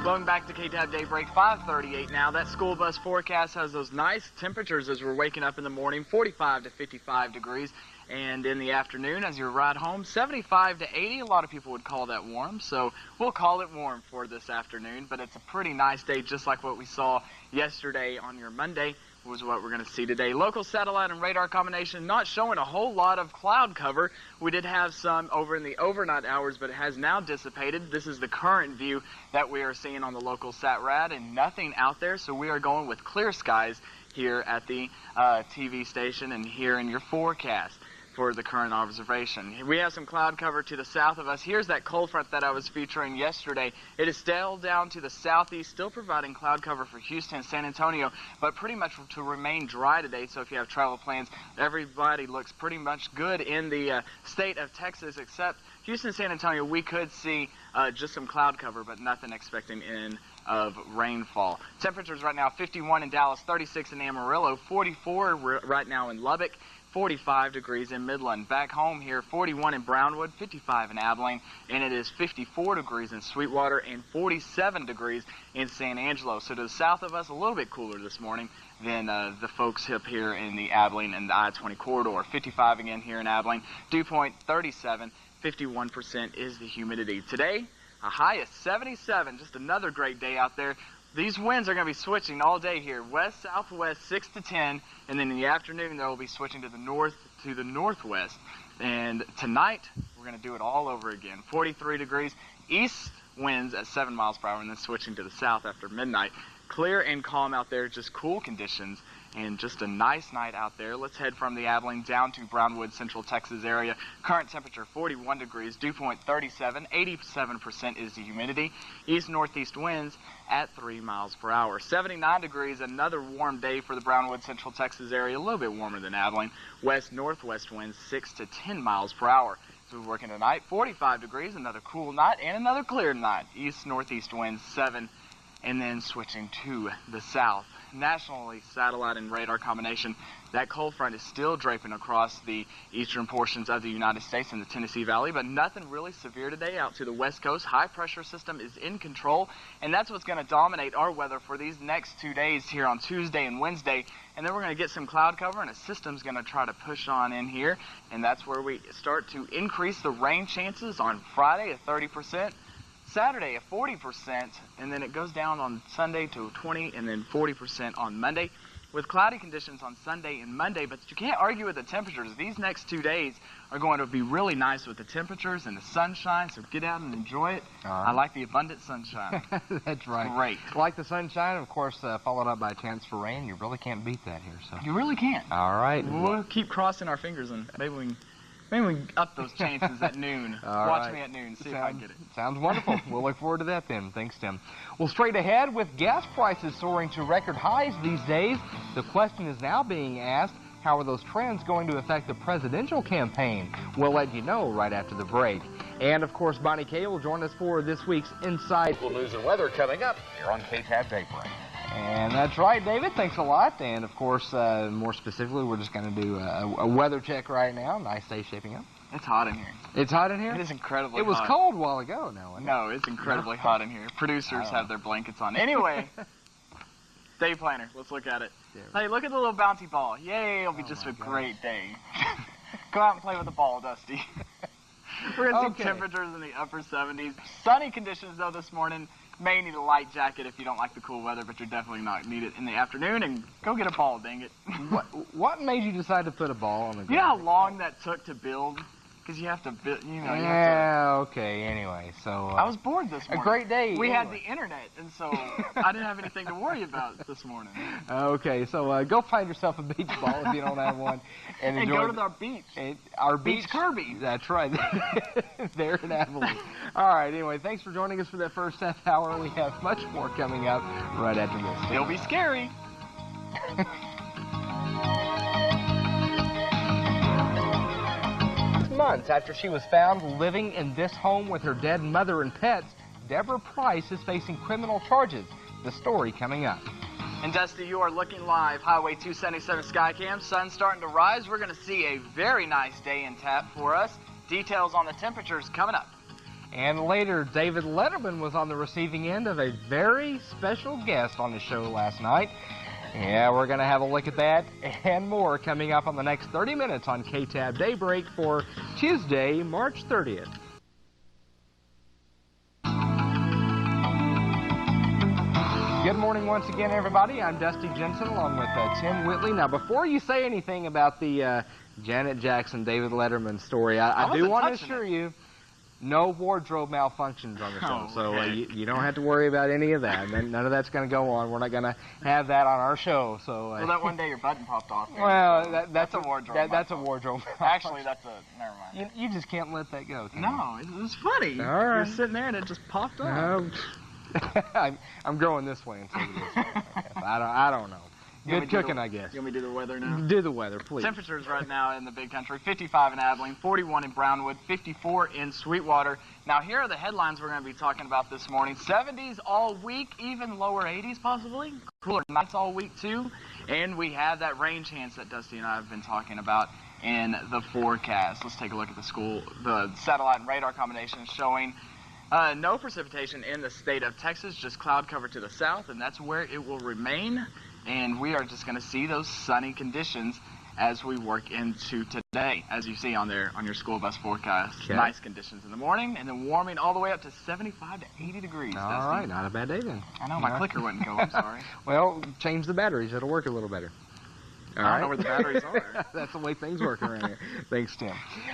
Welcome back to KTAB Daybreak, 5:38 now. That school bus forecast has those nice temperatures as we're waking up in the morning, 45 to 55 degrees. And in the afternoon, as you ride home, 75 to 80. A lot of people would call that warm, so we'll call it warm for this afternoon. But it's a pretty nice day, just like what we saw yesterday on your Monday. Was what we're going to see today. Local satellite and radar combination not showing a whole lot of cloud cover. We did have some over in the overnight hours, but it has now dissipated. This is the current view that we are seeing on the local sat rad, and nothing out there, so we are going with clear skies here at the TV station and here in your forecast for the current observation. We have some cloud cover to the south of us. Here's that cold front that I was featuring yesterday. It is still down to the southeast, still providing cloud cover for Houston and San Antonio, but pretty much to remain dry today. So if you have travel plans, everybody looks pretty much good in the state of Texas, except Houston and San Antonio. We could see just some cloud cover, but nothing expecting in of rainfall. Temperatures right now, 51 in Dallas, 36 in Amarillo, 44 right now in Lubbock, 45 degrees in Midland. Back home here, 41 in Brownwood, 55 in Abilene, and it is 54 degrees in Sweetwater and 47 degrees in San Angelo. So to the south of us, a little bit cooler this morning than the folks up here in the Abilene and the I-20 corridor. 55 again here in Abilene. Dew point 37, 51% is the humidity. Today, a high of 77, just another great day out there. These winds are going to be switching all day here. West, southwest, 6 to 10, and then in the afternoon, they will be switching to the north, to the northwest. And tonight, we're we're going to do it all over again. 43 degrees, east winds at 7 miles per hour, and then switching to the south after midnight. Clear and calm out there, just cool conditions, and just a nice night out there. Let's head from the Abilene down to Brownwood, Central Texas area. Current temperature 41 degrees, dew point 37, 87% is the humidity. East-northeast winds at 3 miles per hour. 79 degrees, another warm day for the Brownwood, Central Texas area, a little bit warmer than Abilene. West-northwest winds 6 to 10 miles per hour. So we're working tonight, 45 degrees, another cool night, and another clear night. East-northeast winds 7, and then switching to the south. Nationally, satellite and radar combination, that cold front is still draping across the eastern portions of the United States and the Tennessee Valley, but nothing really severe today out to the west coast. High pressure system is in control, and that's what's going to dominate our weather for these next 2 days here on Tuesday and Wednesday. And then we're going to get some cloud cover, and a system's going to try to push on in here, and that's where we start to increase the rain chances on Friday at 30%. Saturday at 40%, and then it goes down on Sunday to 20, and then 40% on Monday, with cloudy conditions on Sunday and Monday. But you can't argue with the temperatures. These next 2 days are going to be really nice with the temperatures and the sunshine, so get out and enjoy it. I like the abundant sunshine. That's right. Great. Like the sunshine, of course, followed up by a chance for rain. You really can't beat that here. So you really can't. All right. We'll keep crossing our fingers, and maybe we can up those chances at noon. Watch me at noon, see if I can get it. Sounds wonderful. We'll look forward to that then. Thanks, Tim. Well, straight ahead, with gas prices soaring to record highs these days, the question is now being asked, how are those trends going to affect the presidential campaign? We'll let you know right after the break. And, of course, Bonnie Kay will join us for this week's Inside Local News and Weather coming up here on KTAB Daybreak. And that's right, David. Thanks a lot. And, of course, more specifically, we're just going to do a weather check right now. Nice day shaping up. It's hot in here. It's hot in here? It is incredibly hot. It was cold a while ago. No, it's incredibly hot in here. Producers have their blankets on. Anyway, day planner. Let's look at it. Hey, look at the little bounty ball. Yay, it'll be just a great day. Go out and play with the ball, Dusty. We're going to see temperatures in the upper 70s. Sunny conditions, though, this morning. May need a light jacket if you don't like the cool weather, but you're definitely not need it in the afternoon. And go get a ball, dang it. What made you decide to put a ball on the ground? You know how long that took to build? Because you have to build, okay, anyway, so... I was bored this morning. A great day. We had the internet, and so I didn't have anything to worry about this morning. Okay, so go find yourself a beach ball if you don't have one. And go to our beach. Our beach Kirby. That's right. There in Abilene. All right, anyway, thanks for joining us for that first half hour. We have much more coming up right after this. It'll be scary. Months after she was found living in this home with her dead mother and pets, Deborah Price is facing criminal charges. The story coming up. And Dusty, you are looking live. Highway 277 Skycam. Sun's starting to rise. We're going to see a very nice day in tap for us. Details on the temperatures coming up. And later, David Letterman was on the receiving end of a very special guest on his show last night. Yeah, we're going to have a look at that and more coming up on the next 30 minutes on KTAB Daybreak for Tuesday, March 30th. Good morning once again, everybody. I'm Dusty Jensen along with Tim Whitley. Now, before you say anything about the Janet Jackson, David Letterman story, I do want to assure you, no wardrobe malfunctions on the show, so you don't have to worry about any of that. None of that's going to go on. We're not going to have that on our show. So. Well, that one day your button popped off. Well, that's a wardrobe. That's a wardrobe. Actually, that's a never mind. You just can't let that go. No, it was funny. All right. You're sitting there and it just popped off. I'm growing this way instead of this way. I don't know. Good cooking, I guess. You want me to do the weather now? Do the weather, please. Temperatures right now in the big country, 55 in Abilene, 41 in Brownwood, 54 in Sweetwater. Now, here are the headlines we're going to be talking about this morning. 70s all week, even lower 80s possibly. Cooler nights all week, too. And we have that rain chance that Dusty and I have been talking about in the forecast. Let's take a look at the satellite and radar combinations showing no precipitation in the state of Texas, just cloud cover to the south, and that's where it will remain. And we are just going to see those sunny conditions as we work into today, as you see on your school bus forecast. Okay. Nice conditions in the morning, and then warming all the way up to 75 to 80 degrees. All right, not a bad day then. I know, my clicker wouldn't go, I'm sorry. Well, change the batteries. It'll work a little better. All I right. don't know where the batteries are. That's the way things work around here. Thanks, Tim.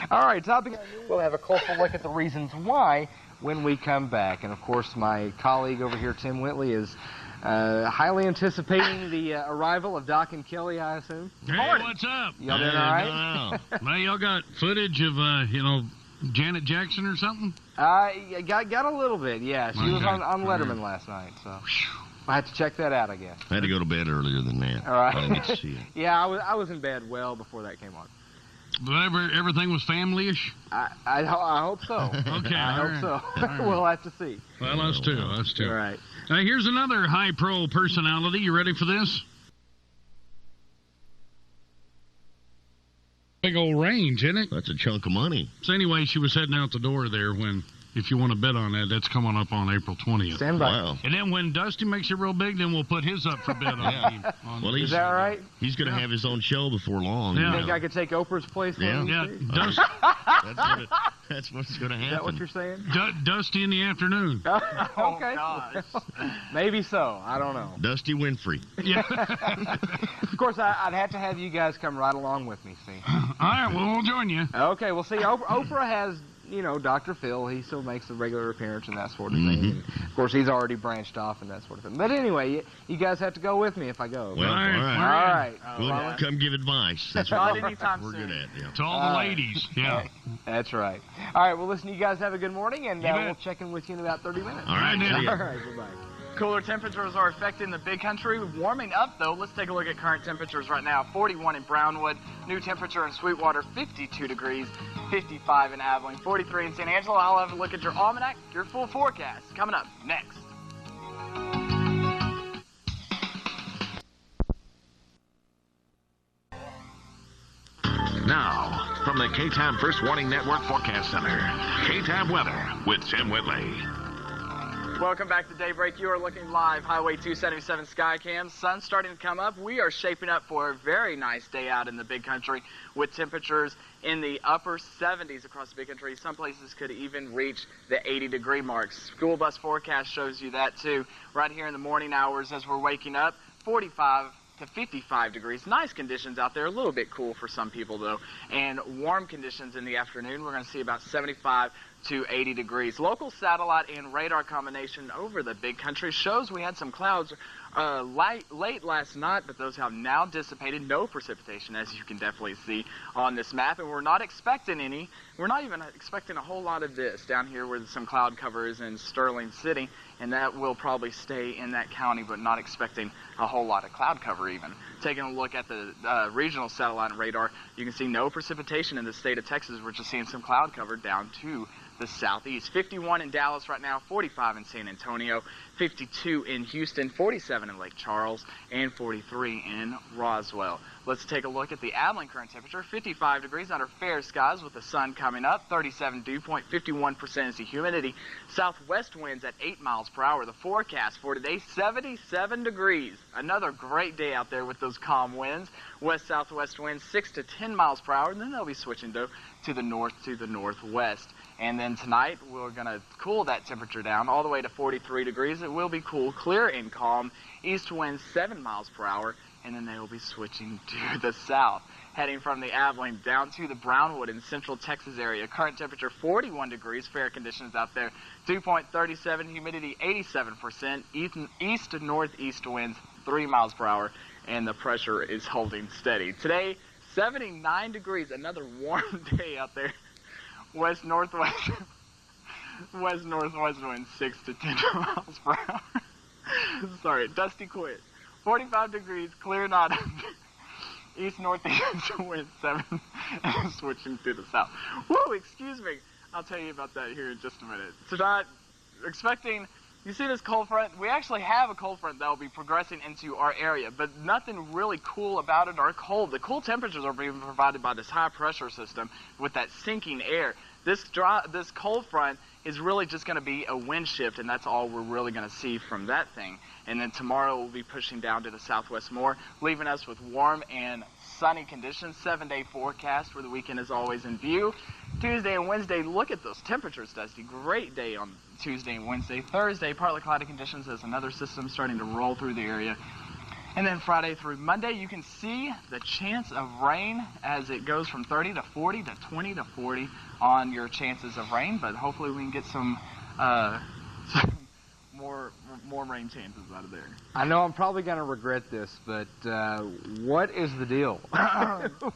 All right, topic. We'll have a closer look at the reasons why when we come back. And, of course, my colleague over here, Tim Whitley, is highly anticipating the arrival of Doc and Kelly, I assume. Hey, what's up? Y'all doing all right? Well, y'all got footage of, Janet Jackson or something? Got a little bit, yeah. She was on Letterman last night, so I had to check that out, I guess. I had to go to bed earlier than that. All right. I didn't get to see it. Yeah, I was in bed well before that came on. But everything was family-ish? I hope so. Okay, I hope so. All right. We'll have to see. Well, us too. All right. Here's another high-pro personality. You ready for this? Big old range, isn't it? That's a chunk of money. So anyway, she was heading out the door there when, if you want to bet on that, that's coming up on April 20th. Stand by. Wow. And then when Dusty makes it real big, then we'll put his up for bid on Well, Is that right? He's going to have his own show before long. Yeah. You think I could take Oprah's place? Yeah. Dusty, That's what's going to happen. Is that what you're saying? Dusty in the afternoon. Okay. Gosh. Maybe so. I don't know. Dusty Winfrey. Yeah. Of course, I'd have to have you guys come right along with me, see. All right, well, we'll join you. Okay, well, see, Oprah has, Dr. Phil. He still makes a regular appearance and that sort of thing. And of course, he's already branched off and that sort of thing. But anyway, you guys have to go with me if I go. Well, all right. We'll come give advice. That's Not what anytime we're soon. good at. Yeah. To all the ladies. Yeah. That's right. All right, well, listen, you guys have a good morning, and bet. we'll check in with you in about 30 minutes. All right, see ya. All right, goodbye. Cooler temperatures are affecting the big country. Warming up, though. Let's take a look at current temperatures right now. 41 in Brownwood. New temperature in Sweetwater, 52 degrees. 55 in Abilene. 43 in San Angelo. I'll have a look at your almanac, your full forecast. Coming up next. Now, from the K-Time First Warning Network Forecast Center, K-Time Weather with Tim Whitley. Welcome back to Daybreak. You are looking live, Highway 277 Skycam. Sun's starting to come up. We are shaping up for a very nice day out in the big country with temperatures in the upper 70s across the big country. Some places could even reach the 80-degree mark. School bus forecast shows you that too. Right here in the morning hours as we're waking up, 45 to 55 degrees. Nice conditions out there. A little bit cool for some people though. And warm conditions in the afternoon. We're going to see about 75 to 80 degrees. Local satellite and radar combination over the big country shows we had some clouds late last night, but those have now dissipated. No precipitation, as you can definitely see on this map, and we're not expecting any. We're not even expecting a whole lot of this down here where some cloud cover is in Sterling City, and that will probably stay in that county, but not expecting a whole lot of cloud cover even. Taking a look at the regional satellite and radar, you can see no precipitation in the state of Texas. We're just seeing some cloud cover down to the southeast. 51 in Dallas right now, 45 in San Antonio, 52 in Houston, 47 in Lake Charles, and 43 in Roswell. Let's take a look at the Abilene current temperature. 55 degrees under fair skies with the sun coming up. 37 dew point, 51% is the humidity. Southwest winds at 8 miles per hour. The forecast for today, 77 degrees. Another great day out there with those calm winds. West-southwest winds 6 to 10 miles per hour. And then they'll be switching to the north to the northwest. And then tonight, we're going to cool that temperature down all the way to 43 degrees. It will be cool, clear and calm. East winds 7 miles per hour, and then they will be switching to the south. Heading from the Abilene down to the Brownwood in central Texas area. Current temperature 41 degrees, fair conditions out there. Dew point 37, humidity 87%. East to northeast winds 3 miles per hour, and the pressure is holding steady. Today, 79 degrees, another warm day out there. West-northwest winds 6 to 10 miles per hour. Sorry, Dusty quit. 45 degrees, clear not. East-northeast winds 7 and switching to the south. Woo, excuse me. I'll tell you about that here in just a minute. Tonight, expecting, you see this cold front? We actually have a cold front that will be progressing into our area, but nothing really cool about it or cold. The cool temperatures are being provided by this high pressure system with that sinking air. This cold front is really just going to be a wind shift, and that's all we're really going to see from that thing. And then tomorrow we'll be pushing down to the southwest more, leaving us with warm and sunny conditions. 7-day forecast for the weekend is always in view. Tuesday and Wednesday, look at those temperatures, Dusty. Great day on Tuesday and Wednesday. Thursday, partly cloudy conditions as another system starting to roll through the area. And then Friday through Monday, you can see the chance of rain as it goes from 30 to 40 to 20 to 40 on your chances of rain. But hopefully we can get some more rain chances out of there. I know I'm probably going to regret this, but what is the deal?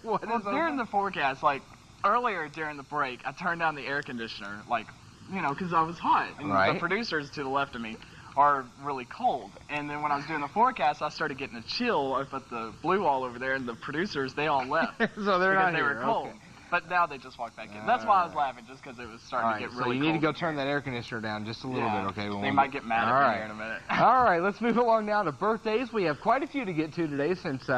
During the forecast, like earlier during the break, I turned down the air conditioner, like, you know, because I was hot. And the producers to the left of me are really cold. And then when I was doing the forecast, I started getting a chill up at the blue wall over there, and the producers, they all left. So they're not because they were cold. Okay. But now they just walked back in. That's why I was laughing, just because it was starting to get really cold. So you need to go turn that air conditioner down just a little bit, okay? They might get mad at me here in a minute. All right, let's move along now to birthdays. We have quite a few to get to today since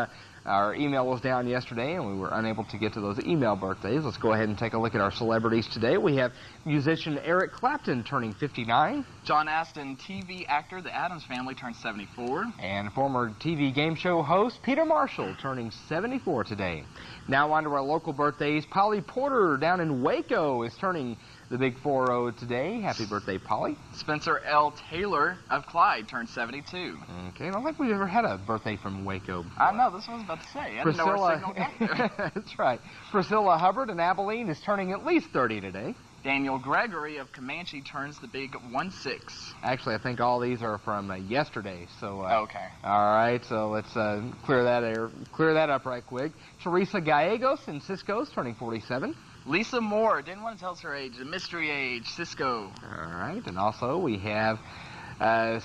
our email was down yesterday and we were unable to get to those email birthdays. Let's go ahead and take a look at our celebrities today. We have musician Eric Clapton turning 59. John Astin, TV actor, The Addams Family, turned 74. And former TV game show host Peter Marshall turning 74 today. Now on to our local birthdays. Polly Porter down in Waco is turning the big 40 today. Happy birthday, Polly. Spencer L. Taylor of Clyde turned 72. Okay, I don't think we've ever had a birthday from Waco before. I know, this was about to say. I didn't know where Signal got there. That's right. Priscilla Hubbard in Abilene is turning at least 30 today. Daniel Gregory of Comanche turns the big 16. Actually, I think all these are from yesterday. So okay. All right, so let's clear that up right quick. Teresa Gallegos in Cisco is turning 47. Lisa Moore, didn't want to tell us her age, the mystery age, Cisco. All right, and also we have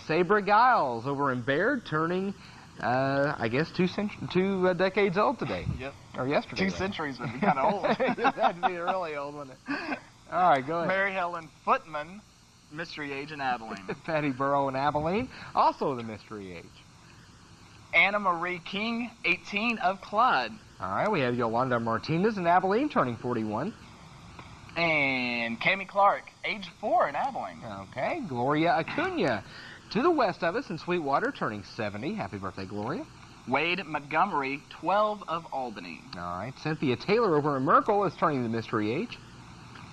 Sabra Giles over in Baird turning, I guess, two decades old today. Yep. Or yesterday. 2 centuries would be kind of old. That'd be really old, wouldn't it? All right, go ahead. Mary Helen Footman, mystery age in Abilene. Patty Burrow in Abilene, also the mystery age. Anna Marie King, 18 of Clyde. All right, we have Yolanda Martinez in Abilene turning 41. And Cammie Clark, age 4 in Abilene. Okay, Gloria Acuna to the west of us in Sweetwater turning 70. Happy birthday, Gloria. Wade Montgomery, 12 of Albany. All right, Cynthia Taylor over in Merkel is turning the mystery age.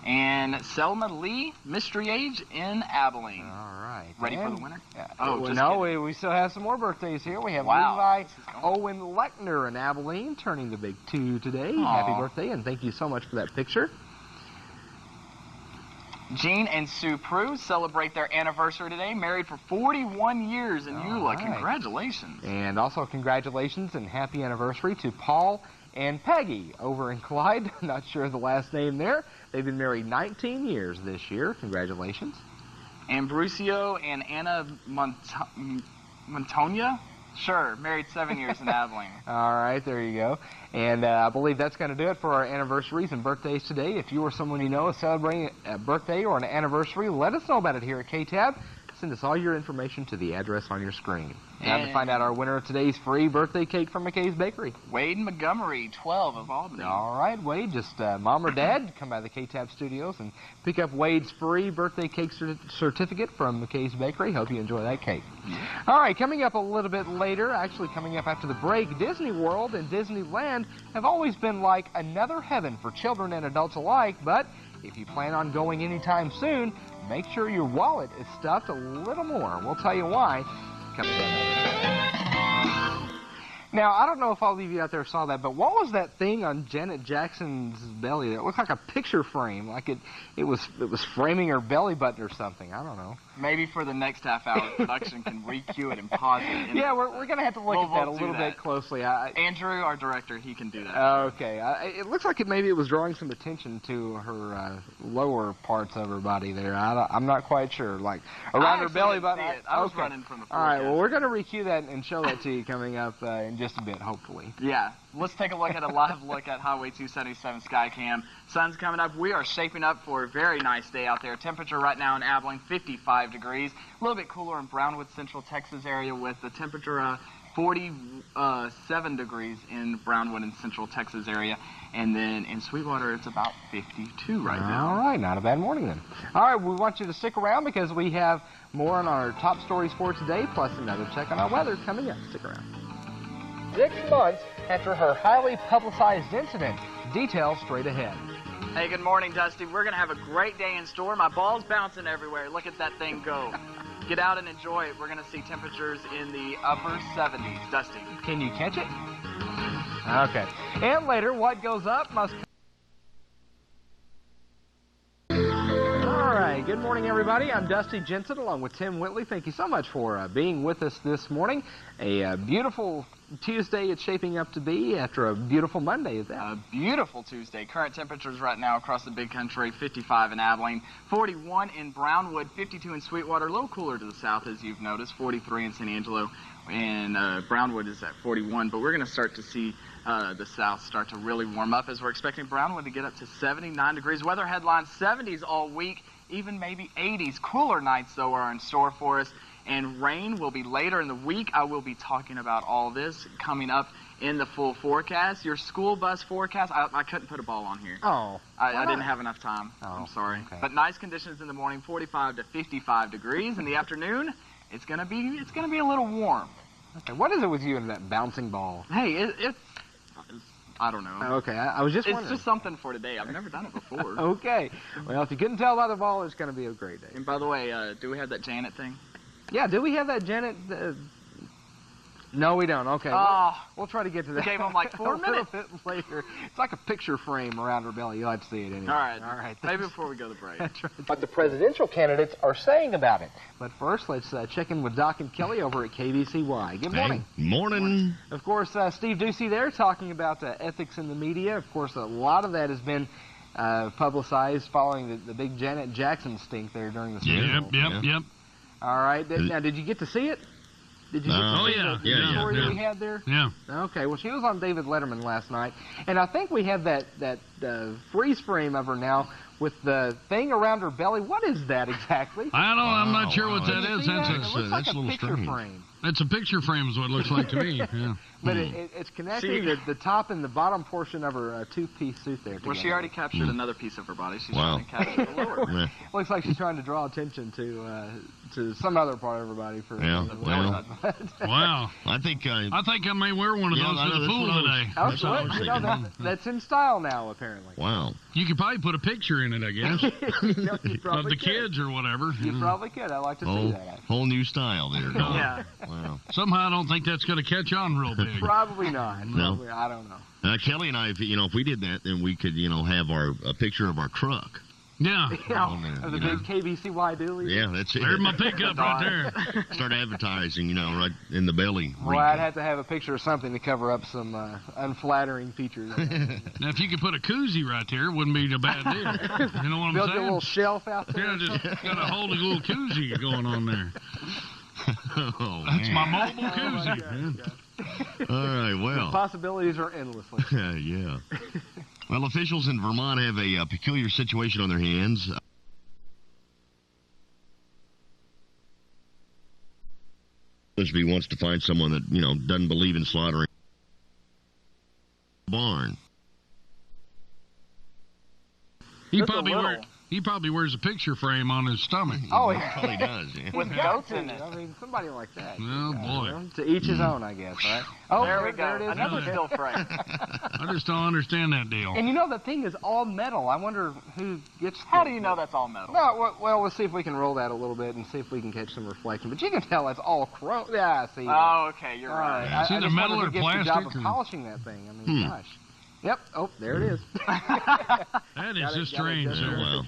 And Selma Lee, mystery age in Abilene. All right. Ready for the winner? We still have some more birthdays here. We have Levi Owen Lechner in Abilene turning the big 2 today. Aww. Happy birthday, and thank you so much for that picture. Jean and Sue Prue celebrate their anniversary today, married for 41 years in Eula. Right. Congratulations. And also congratulations and happy anniversary to Paul and Peggy over in Clyde. Not sure of the last name there. They've been married 19 years this year. Congratulations. Ambrosio and Anna Montonia? Sure, married 7 years in Abilene. All right, there you go. And I believe that's going to do it for our anniversaries and birthdays today. If you or someone you know is celebrating a birthday or an anniversary, let us know about it here at KTAB. Send us all your information to the address on your screen. Time to find out our winner of today's free birthday cake from McKay's Bakery. Wade Montgomery, 12 of Albany. All right, Wade, just mom or dad, come by the KTAB studios and pick up Wade's free birthday cake certificate from McKay's Bakery. Hope you enjoy that cake. Yeah. All right, coming up a little bit later, actually coming up after the break, Disney World and Disneyland have always been like another heaven for children and adults alike, but if you plan on going anytime soon, make sure your wallet is stuffed a little more. We'll tell you why coming up. Now, I don't know if all of you out there saw that, but what was that thing on Janet Jackson's belly? It looked like a picture frame, like it was framing her belly button or something. I don't know. Maybe for the next half hour, production can re-cue it and pause it. Yeah, we're going to have to look at that a little bit closely. Andrew, our director, he can do that. Okay. It looks like maybe it was drawing some attention to her lower parts of her body there. I'm not quite sure. Like around her belly button. I was running from the forecast. All right, well, we're going to re-cue that and show that to you coming up in just a bit, hopefully. Yeah. Let's take a look at a live look at Highway 277 Skycam. Sun's coming up. We are shaping up for a very nice day out there. Temperature right now in Abilene, 55 degrees. A little bit cooler in Brownwood, Central Texas area with the temperature 47 degrees in Brownwood and Central Texas area. And then in Sweetwater, it's about 52 right now. All right, not a bad morning then. All right, we want you to stick around because we have more on our top stories for today, plus another check on our weather coming up. Stick around. 6 months after her highly publicized incident. Details straight ahead. Hey, good morning, Dusty. We're going to have a great day in store. My ball's bouncing everywhere. Look at that thing go. get out and enjoy it. We're going to see temperatures in the upper 70s. Dusty. Can you catch it? Okay. And later, what goes up must... All right. Good morning, everybody. I'm Dusty Jensen along with Tim Whitley. Thank you so much for being with us this morning. A beautiful Tuesday it's shaping up to be after a beautiful Monday at that. A beautiful Tuesday. Current temperatures right now across the big country, 55 in Abilene, 41 in Brownwood, 52 in Sweetwater, a little cooler to the south as you've noticed, 43 in San Angelo, and Brownwood is at 41. But we're going to start to see the south start to really warm up as we're expecting Brownwood to get up to 79 degrees. Weather headlines 70s all week, even maybe 80s. Cooler nights, though, are in store for us. And rain will be later in the week. I will be talking about all this coming up in the full forecast. Your school bus forecast, I couldn't put a ball on here. Oh. I didn't have enough time. Oh, I'm sorry. Okay. But nice conditions in the morning, 45 to 55 degrees. In the afternoon, it's gonna be a little warm. Okay. What is it with you and that bouncing ball? Hey, it's I don't know. Okay, I was just wondering. It's just something for today. I've never done it before. Okay. Well, if you couldn't tell by the ball, it's going to be a great day. And by the way, do we have that Janet thing? Yeah, do we have that Janet? No, we don't. Okay, we'll try to get to that. Gave him like 4 minutes. A little bit later. It's like a picture frame around her belly. You'll have to see it anyway. All right. Thanks. Maybe before we go to break. That's right. What the presidential candidates are saying about it. But first, let's check in with Doc and Kelly over at KBCY. Good morning. Hey, morning. Of course, Steve Ducey there talking about ethics in the media. Of course, a lot of that has been publicized following the big Janet Jackson stink there during the Super Bowl. Yep. All right. Now, did you get to see it? Did you get to see the story that we had there? Yeah. Okay. Well, she was on David Letterman last night, and I think we have that freeze frame of her now with the thing around her belly. What is that exactly? I'm not sure what that is. It looks like a picture strange. frame. It's a picture frame is what it looks like to me. Yeah. But it's connecting the top and the bottom portion of her two-piece suit there together. Well, she already captured another piece of her body. She's Wow. trying to capture the lower. Looks like she's trying to draw attention to some other part of her body for. Yeah. Well. Wow. I think I may wear one of those to the pool today. That's what I was thinking. That's in style now, apparently. Wow. You could probably put a picture in it, I guess, of the kids or whatever. You probably could. I'd like to see that. Actually. Whole new style there. Yeah. Wow. Somehow I don't think that's going to catch on real big. Probably not. No. Probably, I don't know. Kelly and I, if we did that, then we could, have a picture of our truck. Yeah. Of the big KBCY dually. Yeah, that's it. There's my pickup right there. Start advertising, right in the belly. Well, I'd have to have a picture of something to cover up some unflattering features. Now, if you could put a koozie right there, it wouldn't be a bad deal. You know what I'm Build saying? a little shelf out there. Yeah, just got to hold a little koozie going on there. Oh, that's man. my mobile koozie. All right, well. The possibilities are endless. Yeah. Well, officials in Vermont have a peculiar situation on their hands. Lisby wants to find someone that, doesn't believe in slaughtering a barn. He probably wears a picture frame on his stomach. Oh, he probably does. Yeah. With goats in it. I mean, somebody like that. Oh, boy. To each his own, I guess, right? Oh, there we go. There it is. Another still frame. I just don't understand that deal. And the thing is all metal. I wonder who gets... How do you know that's all metal? No, well, we'll see if we can roll that a little bit and see if we can catch some reflection. But you can tell it's all chrome. Yeah, I see. Oh, okay, you're right. It's either metal or plastic. The job of polishing that thing. I mean, gosh. Yep. Oh, there it is. That is just strange. Wow.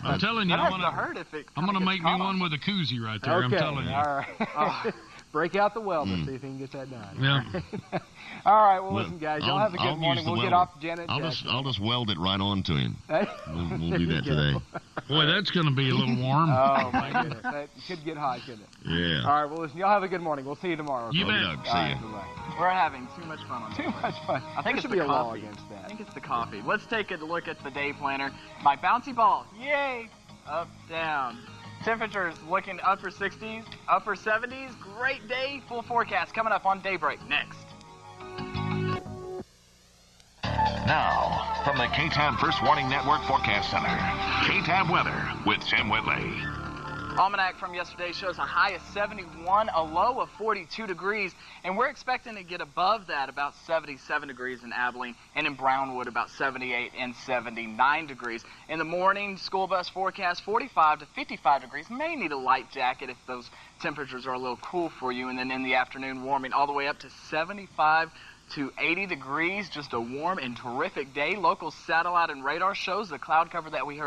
I'm telling you, I'm gonna make me one with a koozie right there. Okay, I'm telling you. All right. Break out the weld and see if you can get that done. Yeah. All right. Well, listen, guys. Y'all have a good morning. We'll get off Janet. I'll just weld it right onto him. We'll do that today. Boy, that's going to be a little warm. Oh my goodness, that could get hot, couldn't it? Yeah. All right. Well, listen. Y'all have a good morning. We'll see you tomorrow. You bet. See ya. We're having too much fun on this. Too much fun. I think there should it's be the a law coffee. against that. I think it's the coffee. Let's take a look at the day planner. My bouncy ball. Yay! Up, down. Temperatures looking upper 60s, upper 70s. Great day. Full forecast coming up on Daybreak next. Now, from the KTAB First Warning Network Forecast Center, KTAB weather with Tim Whitley. Almanac from yesterday shows a high of 71, a low of 42 degrees, and we're expecting to get above that, about 77 degrees in Abilene, and in Brownwood about 78 and 79 degrees. In the morning, school bus forecast 45 to 55 degrees. May need a light jacket if those temperatures are a little cool for you, and then in the afternoon, warming all the way up to 75 to 80 degrees. Just a warm and terrific day. Local satellite and radar shows the cloud cover that we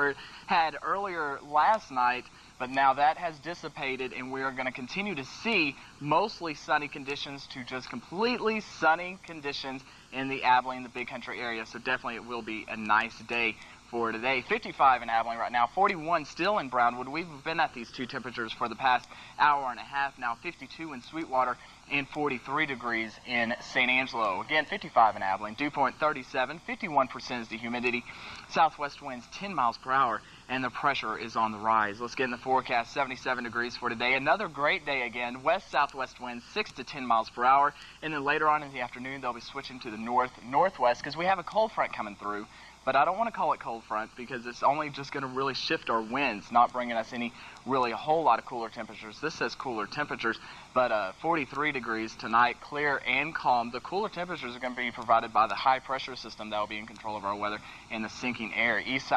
had earlier last night, but now that has dissipated, and we are going to continue to see mostly sunny conditions to just completely sunny conditions in the Abilene, the Big Country area. So definitely it will be a nice day for today. 55 in Abilene right now, 41 still in Brownwood. We've been at these two temperatures for the past hour and a half now. 52 in Sweetwater and 43 degrees in St. Angelo. Again, 55 in Abilene, dew point 37, 51% is the humidity, southwest winds 10 miles per hour, and the pressure is on the rise. Let's get in the forecast. 77 degrees for today. Another great day again. West-southwest winds 6 to 10 miles per hour, and then later on in the afternoon they'll be switching to the north-northwest because we have a cold front coming through. But I don't want to call it cold front because it's only just going to really shift our winds, not bringing us really a whole lot of cooler temperatures. This says cooler temperatures, but 43 degrees tonight, clear and calm. The cooler temperatures are going to be provided by the high pressure system that will be in control of our weather and the sinking air. East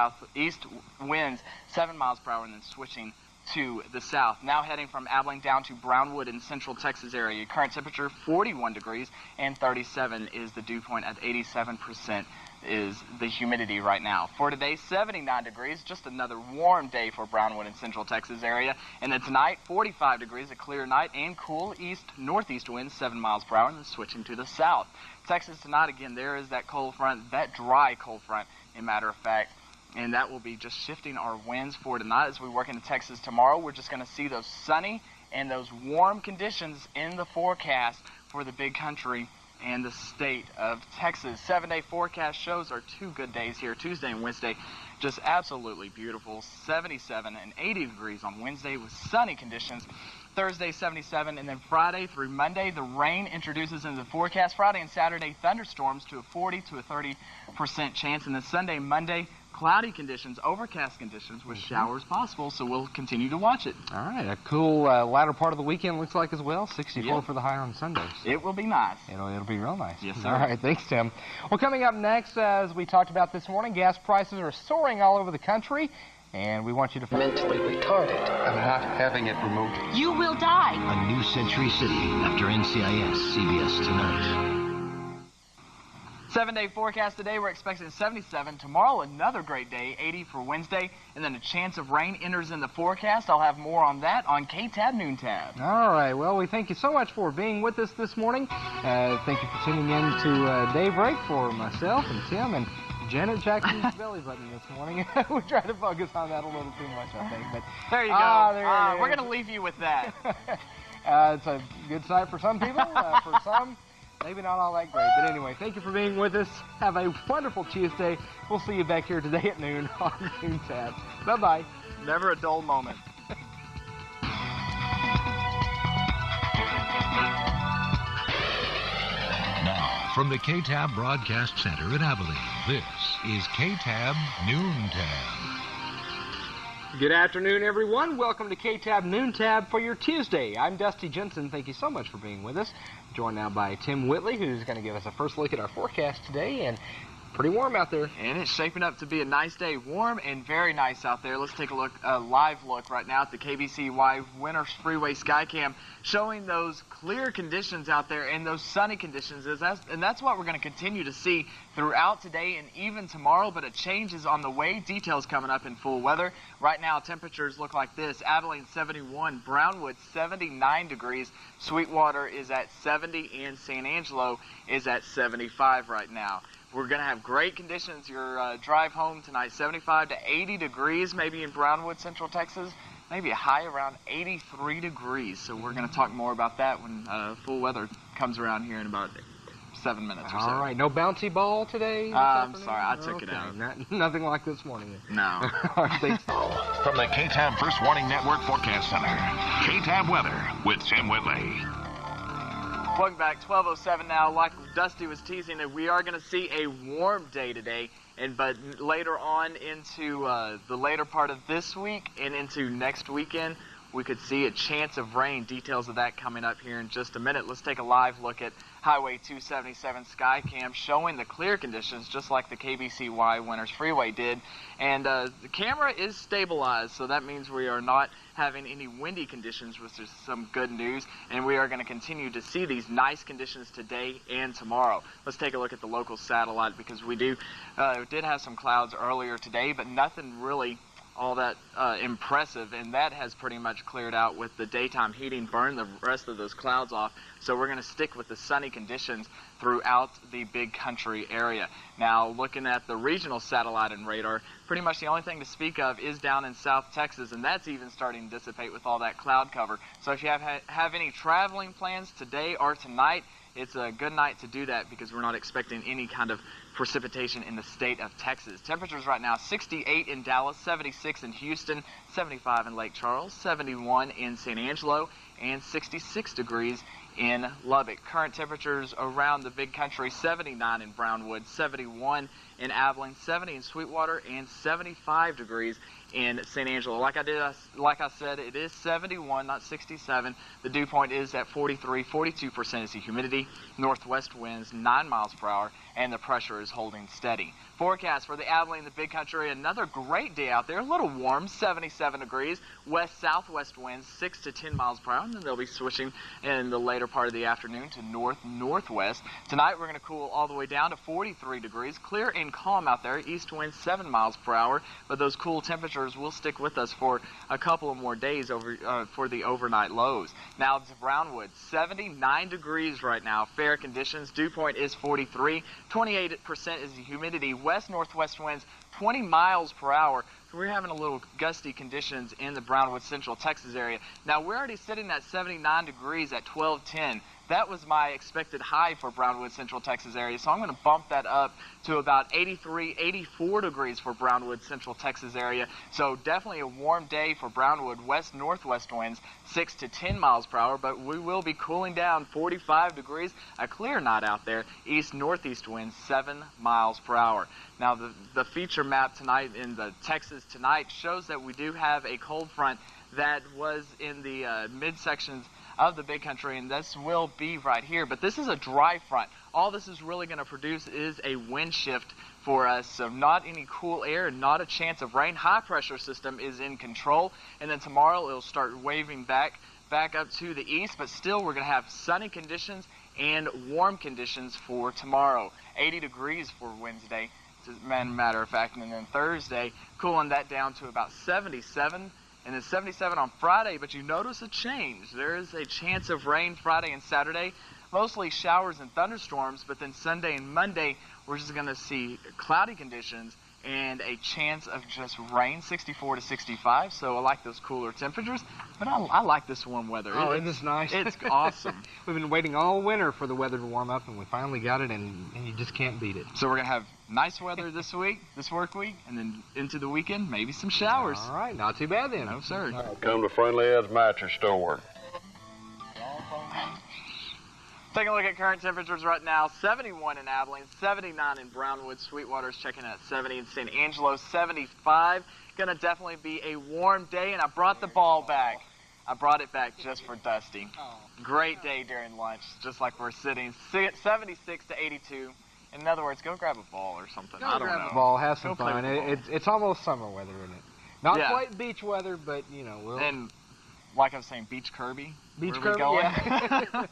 winds 7 miles per hour and then switching to the south. Now heading from Abilene down to Brownwood in central Texas area. Current temperature 41 degrees and 37 is the dew point at 87%. Is the humidity right now. For today, 79 degrees, just another warm day for Brownwood and central Texas area. And then tonight, 45 degrees, a clear night, and cool northeast winds, 7 miles per hour, and then switching to the south. Texas tonight, again, there is that cold front, that dry cold front, as a matter of fact, and that will be just shifting our winds for tonight. As we work into Texas tomorrow, we're just going to see those sunny and those warm conditions in the forecast for the Big Country and the state of Texas. 7-day forecast shows our two good days here, Tuesday and Wednesday. Just absolutely beautiful. 77 and 80 degrees on Wednesday with sunny conditions. Thursday, 77, and then Friday through Monday, the rain introduces into the forecast. Friday and Saturday, thunderstorms to a 40 to a 30% chance. And then Sunday, Monday, cloudy conditions, overcast conditions with showers possible, so we'll continue to watch it. All right, a cool latter part of the weekend looks like as well. 64 for the high on Sunday. So it will be nice. It'll be real nice. Yes, sir. All right, thanks, Tim. Well, coming up next, as we talked about this morning, gas prices are soaring all over the country, and we want you to mentally retarded. I'm not having it removed. You will die. A new Century City after NCIS, CBS Tonight. 7-day forecast today, we're expecting 77. Tomorrow, another great day, 80 for Wednesday, and then a chance of rain enters in the forecast. I'll have more on that on KTAB Noon Tab. All right, well, we thank you so much for being with us this morning. Thank you for tuning in to Daybreak for myself and Tim and Janet Jackson's belly button this morning. We try to focus on that a little too much, I think. But there you go. We're going to leave you with that. It's a good sight for some people. For some, maybe not all that great. But anyway, thank you for being with us. Have a wonderful Tuesday. We'll see you back here today at noon on Noon Tab. Bye-bye. Never a dull moment. Now, from the KTAB Broadcast Center in Abilene, this is KTAB Noon Tab. Good afternoon, everyone. Welcome to KTAB Noon Tab for your Tuesday. I'm Dusty Jensen. Thank you so much for being with us. Joined now by Tim Whitley, who's going to give us a first look at our forecast today. And pretty warm out there. And it's shaping up to be a nice day. Warm and very nice out there. Let's take a look, a live look right now at the KBCY Winter Freeway Skycam, showing those clear conditions out there and those sunny conditions. And that's what we're going to continue to see throughout today and even tomorrow, but a change is on the way. Details coming up in full weather. Right now, temperatures look like this. Abilene 71, Brownwood 79 degrees, Sweetwater is at 70, and San Angelo is at 75 right now. We're going to have great conditions. Your drive home tonight, 75 to 80 degrees, maybe in Brownwood, Central Texas. Maybe a high around 83 degrees. So we're going to talk more about that when full weather comes around here in about 7 minutes or so. All right. No bouncy ball today? I'm sorry. I took it out. Nothing like this morning. No. Thanks. From the KTAB First Warning Network Forecast Center, KTAB Weather with Tim Whitley. Welcome back, 12:07 now. Like Dusty was teasing, that we are going to see a warm day today, but later on into the later part of this week and into next weekend, we could see a chance of rain. Details of that coming up here in just a minute. Let's take a live look at Highway 277 Skycam showing the clear conditions just like the KBCY Winners Freeway did. And the camera is stabilized, so that means we are not having any windy conditions, which is some good news. And we are going to continue to see these nice conditions today and tomorrow. Let's take a look at the local satellite because we did have some clouds earlier today, but nothing really all that impressive, and that has pretty much cleared out with the daytime heating, burned the rest of those clouds off. So we're going to stick with the sunny conditions throughout the big country area. Now, looking at the regional satellite and radar, pretty much the only thing to speak of is down in South Texas, and that's even starting to dissipate with all that cloud cover. So if you have any traveling plans today or tonight, it's a good night to do that because we're not expecting any kind of precipitation in the state of Texas. Temperatures right now, 68 in Dallas, 76 in Houston, 75 in Lake Charles, 71 in San Angelo, and 66 degrees in Lubbock. Current temperatures around the big country, 79 in Brownwood, 71 in Abilene, 70 in Sweetwater, and 75 degrees in San Angelo. Like I said, it is 71, not 67. The dew point is at 43. 42% is the humidity. Northwest winds 9 miles per hour, and the pressure is holding steady. Forecast for the Abilene, the big country, another great day out there. A little warm, 77 degrees. West-southwest winds 6 to 10 miles per hour, and then they'll be switching in the later part of the afternoon to north-northwest. Tonight we're going to cool all the way down to 43 degrees. Clear and calm out there. East winds 7 miles per hour, but those cool temperatures will stick with us for a couple of more days for the overnight lows. Now to Brownwood, 79 degrees right now. Fair conditions. Dew point is 43. 28% is the humidity. West-northwest winds 20 miles per hour. So we're having a little gusty conditions in the Brownwood Central Texas area. Now we're already sitting at 79 degrees at 12:10. That was my expected high for Brownwood Central Texas area, so I'm going to bump that up to about 83, 84 degrees for Brownwood Central Texas area. So definitely a warm day for Brownwood. West-northwest winds 6 to 10 miles per hour, but we will be cooling down 45 degrees. A clear night out there. East-northeast winds 7 miles per hour. Now the feature map tonight in the Texas Tonight shows that we do have a cold front that was in the midsections of the big country, and this will be right here. But this is a dry front. All this is really going to produce is a wind shift for us, so not any cool air, not a chance of rain. High pressure system is in control, and then tomorrow it'll start waving back up to the east, but still we're going to have sunny conditions and warm conditions for tomorrow. 80 degrees for Wednesday, as a matter of fact, and then Thursday cooling that down to about 77. And then 77 on Friday, but you notice a change. There is a chance of rain Friday and Saturday, mostly showers and thunderstorms, but then Sunday and Monday, we're just going to see cloudy conditions and a chance of just rain, 64 to 65. So I like those cooler temperatures, but I like this warm weather. Oh, isn't this nice? It's awesome. We've been waiting all winter for the weather to warm up, and we finally got it, and you just can't beat it. So we're going to have nice weather this week, this work week, and then into the weekend, maybe some showers. All right, not too bad then. No, sir. Right. Come to Friendly Ed's Mattress Store. Taking a look at current temperatures right now, 71 in Abilene, 79 in Brownwood, Sweetwater's checking at 70 in San Angelo, 75. Going to definitely be a warm day, and I brought the ball back. I brought it back just for Dusty. Great day during lunch, just like we're sitting, 76 to 82. In other words, go grab a ball or something. I don't know. Grab a ball, have some fun. It's almost summer weather, isn't it? Not quite beach weather, but, you know, we'll... And, like I was saying, Beach Kirby. Beach Kirby, yeah.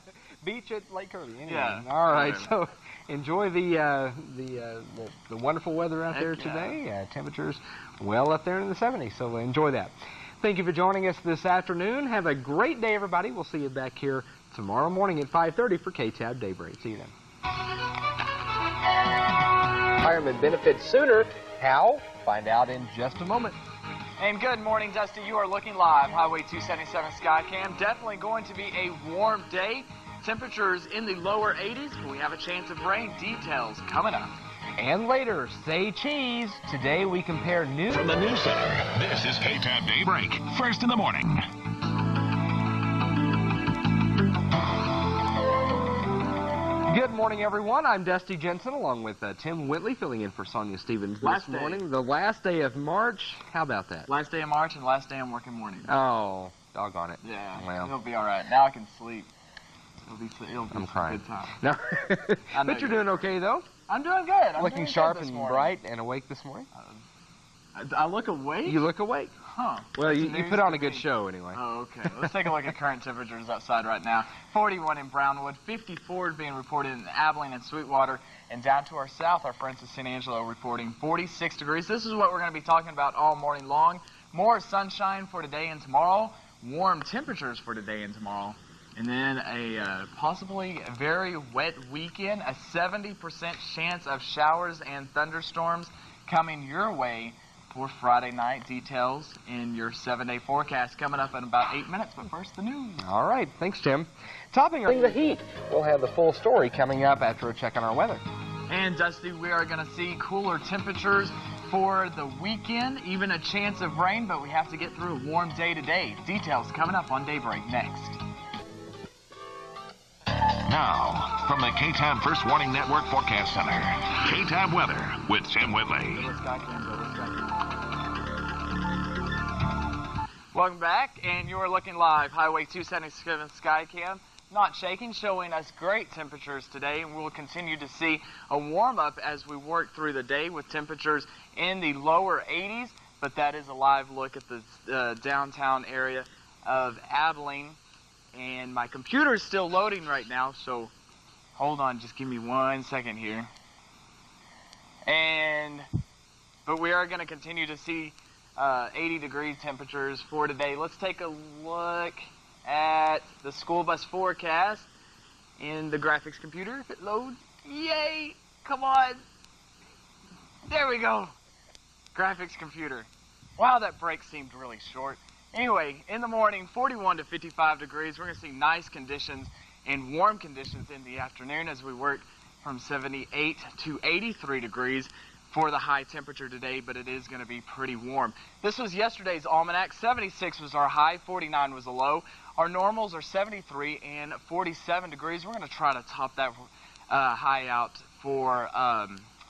Beach at Lake Kirby. Anyway. Yeah. All right. So enjoy the wonderful weather out there today. Temperatures well up there in the 70s. So enjoy that. Thank you for joining us this afternoon. Have a great day, everybody. We'll see you back here tomorrow morning at 5:30 for KTAB Daybreak. See you then. Retirement benefits sooner. How? Find out in just a moment. And good morning, Dusty. You are looking live. Highway 277 Skycam. Definitely going to be a warm day. Temperatures in the lower 80s, but we have a chance of rain. Details coming up. And later, say cheese. Today we compare news. From the News Center, this is KTAB Daybreak, first in the morning. Good morning, everyone. I'm Dusty Jensen, along with Tim Whitley, filling in for Sonia Stevens this morning. The last day of March. How about that? Last day of March and last day on working morning. Oh, Doggone it. Yeah, Well. it'll be all right. Now I can sleep. It'll be I'm some crying. good time. No. But you're doing okay, though? I'm doing good. I'm Looking doing sharp good this and morning. bright and awake this morning? I look awake? You look awake. Huh. Well, you News put on to a good me. show anyway. Oh, okay. Let's take a look at current temperatures outside right now. 41 in Brownwood, 54 being reported in Abilene and Sweetwater, and down to our south, our friends at San Angelo reporting 46 degrees. This is what we're going to be talking about all morning long. More sunshine for today and tomorrow, warm temperatures for today and tomorrow, and then a possibly very wet weekend, a 70% chance of showers and thunderstorms coming your way for Friday night. Details in your 7-day forecast coming up in about 8 minutes, but first the news. All right, thanks, Tim. Topping the heat, we'll have the full story coming up after a check on our weather. And Dusty, we are going to see cooler temperatures for the weekend, even a chance of rain, but we have to get through a warm day today. Details coming up on Daybreak next. Now, from the KTAB First Warning Network Forecast Center, KTAB Weather with Tim Whitley. Welcome back, and you are looking live. Highway 277 Skycam, not shaking, showing us great temperatures today, and we'll continue to see a warm-up as we work through the day with temperatures in the lower 80s, but that is a live look at the downtown area of Abilene. And my computer is still loading right now, so hold on, just give me 1 second here. But we are going to continue to see 80-degree temperatures for today. Let's take a look at the school bus forecast in the graphics computer. If it loads, yay! Come on. There we go. Graphics computer. Wow, that break seemed really short. Anyway, in the morning, 41 to 55 degrees. We're going to see nice conditions and warm conditions in the afternoon as we work from 78 to 83 degrees for the high temperature today, but it is going to be pretty warm. This was yesterday's almanac. 76 was our high, 49 was a low. Our normals are 73 and 47 degrees. We're going to try to top that high out for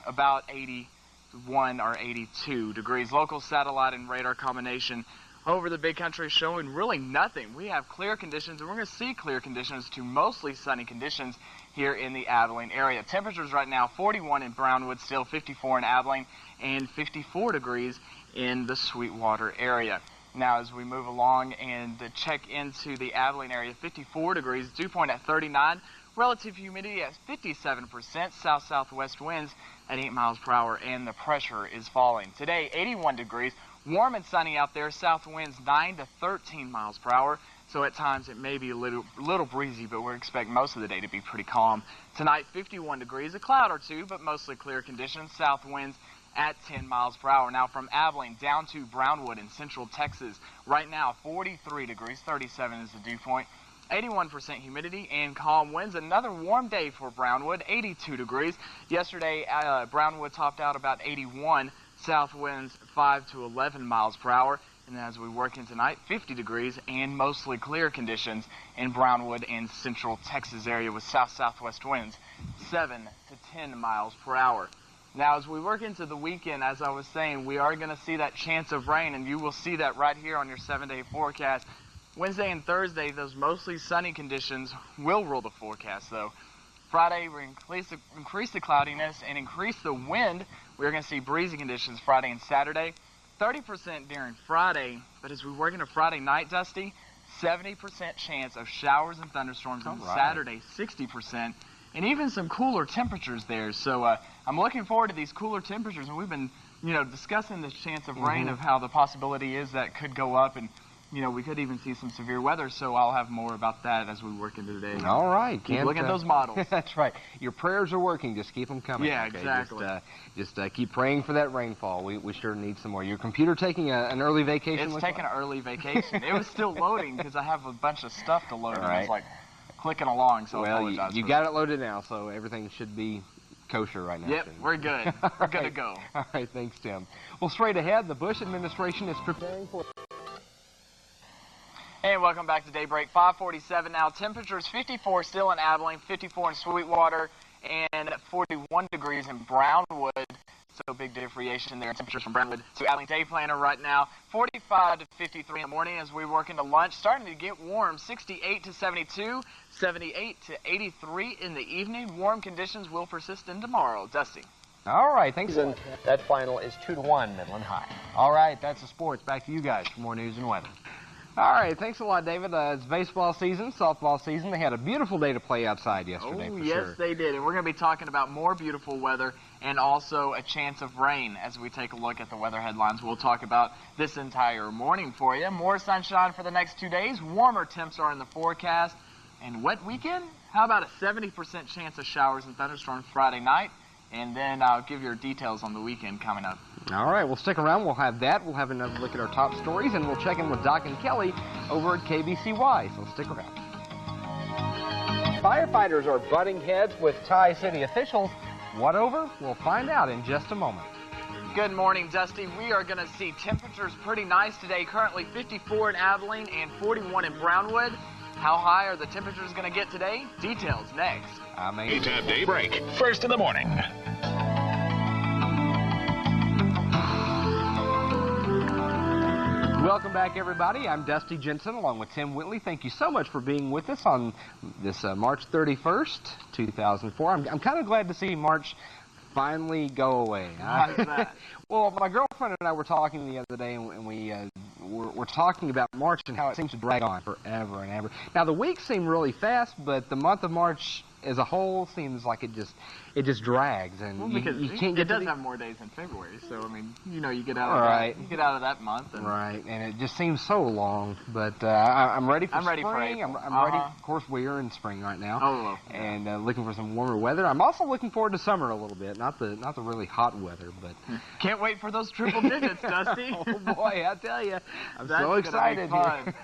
about 81 or 82 degrees. Local satellite and radar combination over the big country showing really nothing. We have clear conditions, and we're going to see clear conditions to mostly sunny conditions here in the Abilene area. Temperatures right now, 41 in Brownwood, still 54 in Abilene, and 54 degrees in the Sweetwater area. Now, as we move along and check into the Abilene area, 54 degrees, dew point at 39, relative humidity at 57%, south-southwest winds at 8 miles per hour, and the pressure is falling. Today, 81 degrees. Warm and sunny out there, south winds 9 to 13 miles per hour, so at times it may be a little breezy, but we expect most of the day to be pretty calm. Tonight, 51 degrees, a cloud or two, but mostly clear conditions, south winds at 10 miles per hour. Now from Abilene down to Brownwood in central Texas, right now 43 degrees, 37 is the dew point, 81% humidity and calm winds. Another warm day for Brownwood, 82 degrees. Yesterday, Brownwood topped out about 81. South winds 5 to 11 miles per hour. And as we work in tonight, 50 degrees and mostly clear conditions in Brownwood and central Texas area with south-southwest winds 7 to 10 miles per hour. Now, as we work into the weekend, as I was saying, we are going to see that chance of rain, and you will see that right here on your 7-day forecast. Wednesday and Thursday, those mostly sunny conditions will rule the forecast, though. Friday, we increase the cloudiness and increase the wind. We're going to see breezy conditions Friday and Saturday. 30% during Friday, but as we work into Friday night, Dusty, 70% chance of showers and thunderstorms on Saturday, 60%, and even some cooler temperatures there. So I'm looking forward to these cooler temperatures, and we've been, discussing this chance of rain, of how the possibility is that could go up, and we could even see some severe weather, so I'll have more about that as we work into the day. All right. Keep looking at those models. That's right. Your prayers are working. Just keep them coming. Yeah, okay? exactly. Just keep praying for that rainfall. We sure need some more. Your computer taking an early vacation? It's taking an early vacation. It was still loading because I have a bunch of stuff to load. All right. It's like clicking along, so I apologize. You got it loaded now, so everything should be kosher right now. Yep, we're good. We're good to go. All right, thanks, Tim. Well, straight ahead, the Bush administration is preparing for... And welcome back to Daybreak. 5:47 now. Temperatures 54 still in Abilene, 54 in Sweetwater, and 41 degrees in Brownwood. So big variation there in temperatures from Brentwood to Abilene. Day planner right now, 45 to 53 in the morning as we work into lunch. Starting to get warm, 68 to 72, 78 to 83 in the evening. Warm conditions will persist in tomorrow. Dusty. All right, thanks. And that final is 2-1 Midland High. All right, that's the sports. Back to you guys for more news and weather. All right, thanks a lot, David. It's baseball season, softball season. They had a beautiful day to play outside yesterday, for yes, sure. they did. And we're going to be talking about more beautiful weather and also a chance of rain as we take a look at the weather headlines. We'll talk about this entire morning for you. More sunshine for the next 2 days. Warmer temps are in the forecast. And wet weekend? How about a 70% chance of showers and thunderstorms Friday night? And then I'll give you details on the weekend coming up. All right, well, stick around. We'll have that. We'll have another look at our top stories, and we'll check in with Doc and Kelly over at KBCY, so stick around. Firefighters are butting heads with Tie City officials. What over? We'll find out in just a moment. Good morning, Dusty. We are going to see temperatures pretty nice today. Currently 54 in Abilene and 41 in Brownwood. How high are the temperatures going to get today? Details next. KTAB Daybreak, first in the morning. Welcome back, everybody. I'm Dusty Jensen along with Tim Whitley. Thank you so much for being with us on this March 31st, 2004. I'm kind of glad to see March finally go away. How's that? Well, my girlfriend and I were talking the other day, and we're talking about March and how it seems to drag on forever and ever. Now, the weeks seem really fast, but the month of March as a whole seems like it just drags, and well, because you can't get. It does have more days than February, so I mean, you know, you get out of that, you get out of that month, and right, and it just seems so long. But I'm ready for spring. Ready for April. I'm ready. Of course, we are in spring right now, yeah. and looking for some warmer weather. I'm also looking forward to summer a little bit, not the really hot weather, but can't wait for those triple digits, Dusty. Oh boy, I tell you, I'm That's so excited. Fun.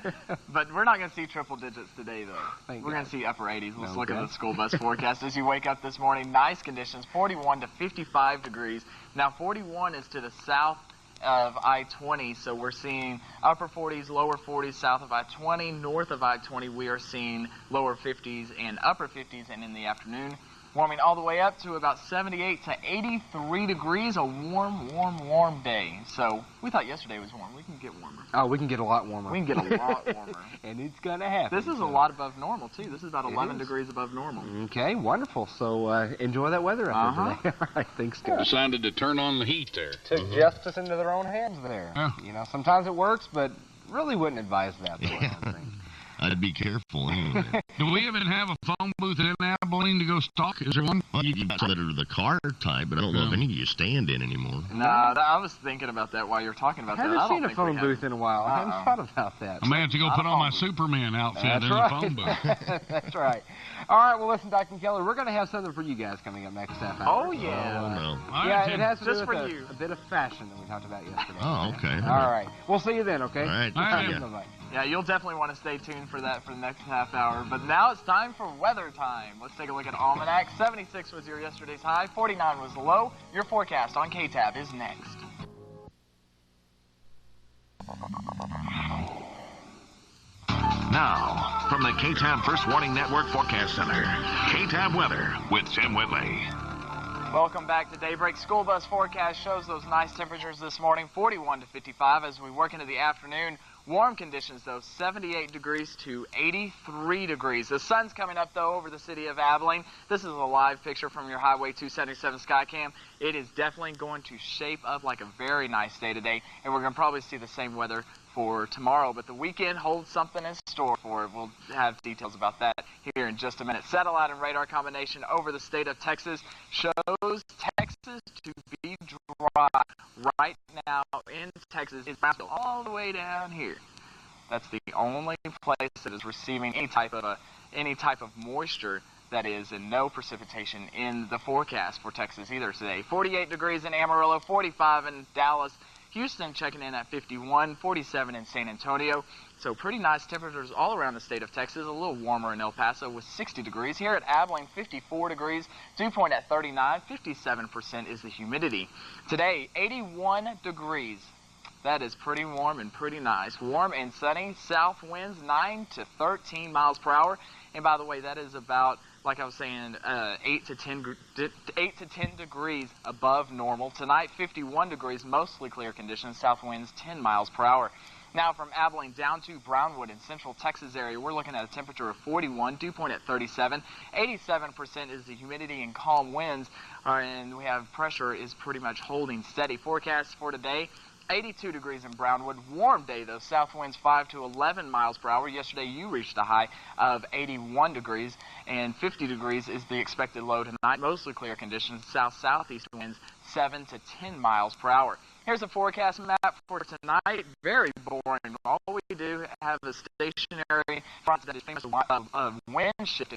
But we're not going to see triple digits today, though. We're going to see upper 80s. Let's look at the school bus forecast as you wake up this morning. Nice conditions, 41 to 55 degrees. Now, 41 is to the south of I-20, so we're seeing upper 40s, lower 40s south of I-20. North of I-20, we are seeing lower 50s and upper 50s, and in the afternoon, warming all the way up to about 78 to 83 degrees, a warm day. So we thought yesterday was warm. We can get warmer. Oh, we can get a lot warmer. We can get a lot warmer. And it's going to happen. This is a lot above normal, too. This is about 11 degrees above normal. Okay, wonderful. So enjoy that weather out there today. All right, thanks, guys. Decided to turn on the heat there. Took justice into their own hands there. You know, sometimes it works, but really wouldn't advise that. I'd be careful anyway. Do we even have a phone booth in Abilene to go stalk? Is there one? Well, you've got that are the car type, but I don't know if any of you stand in anymore. No, I was thinking about that while you were talking about that. I haven't seen a phone booth in a while. I hadn't thought about that. I may have to go put on my Superman outfit in the phone booth. That's right. All right, well, listen, Dr. Keller, we're going to have something for you guys coming up next half hour. Oh, yeah. Oh, no. Yeah, it has to do with a bit of fashion that we talked about yesterday. Oh, okay. All right. We'll see you then, okay? All right. Bye. Yeah, you'll definitely want to stay tuned for that for the next half hour. But now it's time for weather time. Let's take a look at Almanac. 76 was your yesterday's high. 49 was the low. Your forecast on KTAB is next. Now, from the KTAB First Warning Network Forecast Center, KTAB Weather with Tim Whitley. Welcome back to Daybreak. School bus forecast shows those nice temperatures this morning, 41 to 55 as we work into the afternoon. Warm conditions, though, 78 degrees to 83 degrees. The sun's coming up, though, over the city of Abilene. This is a live picture from your Highway 277 Skycam. It is definitely going to shape up like a very nice day today, and we're going to probably see the same weather for tomorrow, but the weekend holds something in store for it. We'll have details about that here in just a minute. Satellite and radar combination over the state of Texas shows Texas to be dry right now in Texas. It's Brownsville all the way down here. That's the only place that is receiving any type of moisture, that is, and no precipitation in the forecast for Texas either today. 48 degrees in Amarillo, 45 in Dallas. Houston checking in at 51, 47 in San Antonio. So pretty nice temperatures all around the state of Texas. A little warmer in El Paso with 60 degrees. Here at Abilene, 54 degrees. Dew point at 39. 57% is the humidity. Today, 81 degrees That is pretty warm and pretty nice. Warm and sunny. South winds 9 to 13 miles per hour. And by the way, that is about, like I was saying, 8 to 10 degrees above normal. Tonight, 51 degrees, mostly clear conditions. South winds 10 miles per hour. Now from Abilene down to Brownwood in central Texas area, we're looking at a temperature of 41, dew point at 37. 87% is the humidity and calm winds, and we have pressure is pretty much holding steady. Forecast for today, 82 degrees in Brownwood. Warm day, though. South winds 5 to 11 miles per hour. Yesterday, you reached a high of 81 degrees, and 50 degrees is the expected low tonight. Mostly clear conditions. South-southeast winds 7 to 10 miles per hour. Here's a forecast map for tonight. Very boring. All we do have a stationary front that is famous of wind shift,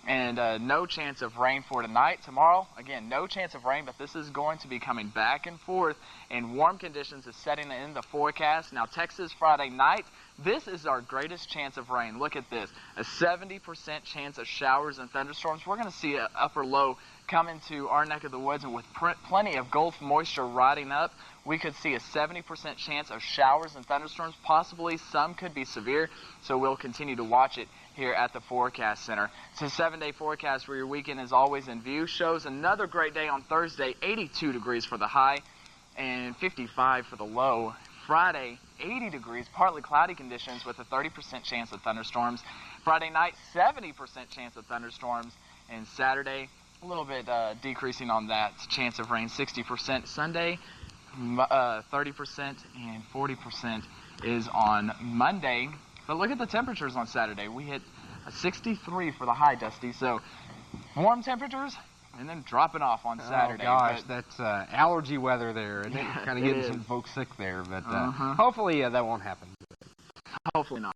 and no chance of rain for tonight. Tomorrow, again, no chance of rain, but this is going to be coming back and forth, and warm conditions is setting in the forecast. Now, Texas, Friday night, this is our greatest chance of rain. Look at this, a 70% chance of showers and thunderstorms. We're going to see an upper low come into our neck of the woods, and with plenty of Gulf moisture riding up, we could see a 70% chance of showers and thunderstorms. Possibly some could be severe, so we'll continue to watch it here at the Forecast Center. It's a 7-day forecast where your weekend is always in view. Shows another great day on Thursday, 82 degrees for the high and 55 for the low. Friday, 80 degrees, partly cloudy conditions with a 30% chance of thunderstorms. Friday night, 70% chance of thunderstorms. And Saturday, a little bit decreasing on that chance of rain, 60%. Sunday, 30% and 40% is on Monday. But look at the temperatures on Saturday. We hit a 63 for the high, Dusty. So warm temperatures and then dropping off on Saturday. Oh, gosh, that's allergy weather there. And kind of getting some folks sick there. But hopefully that won't happen. Hopefully not.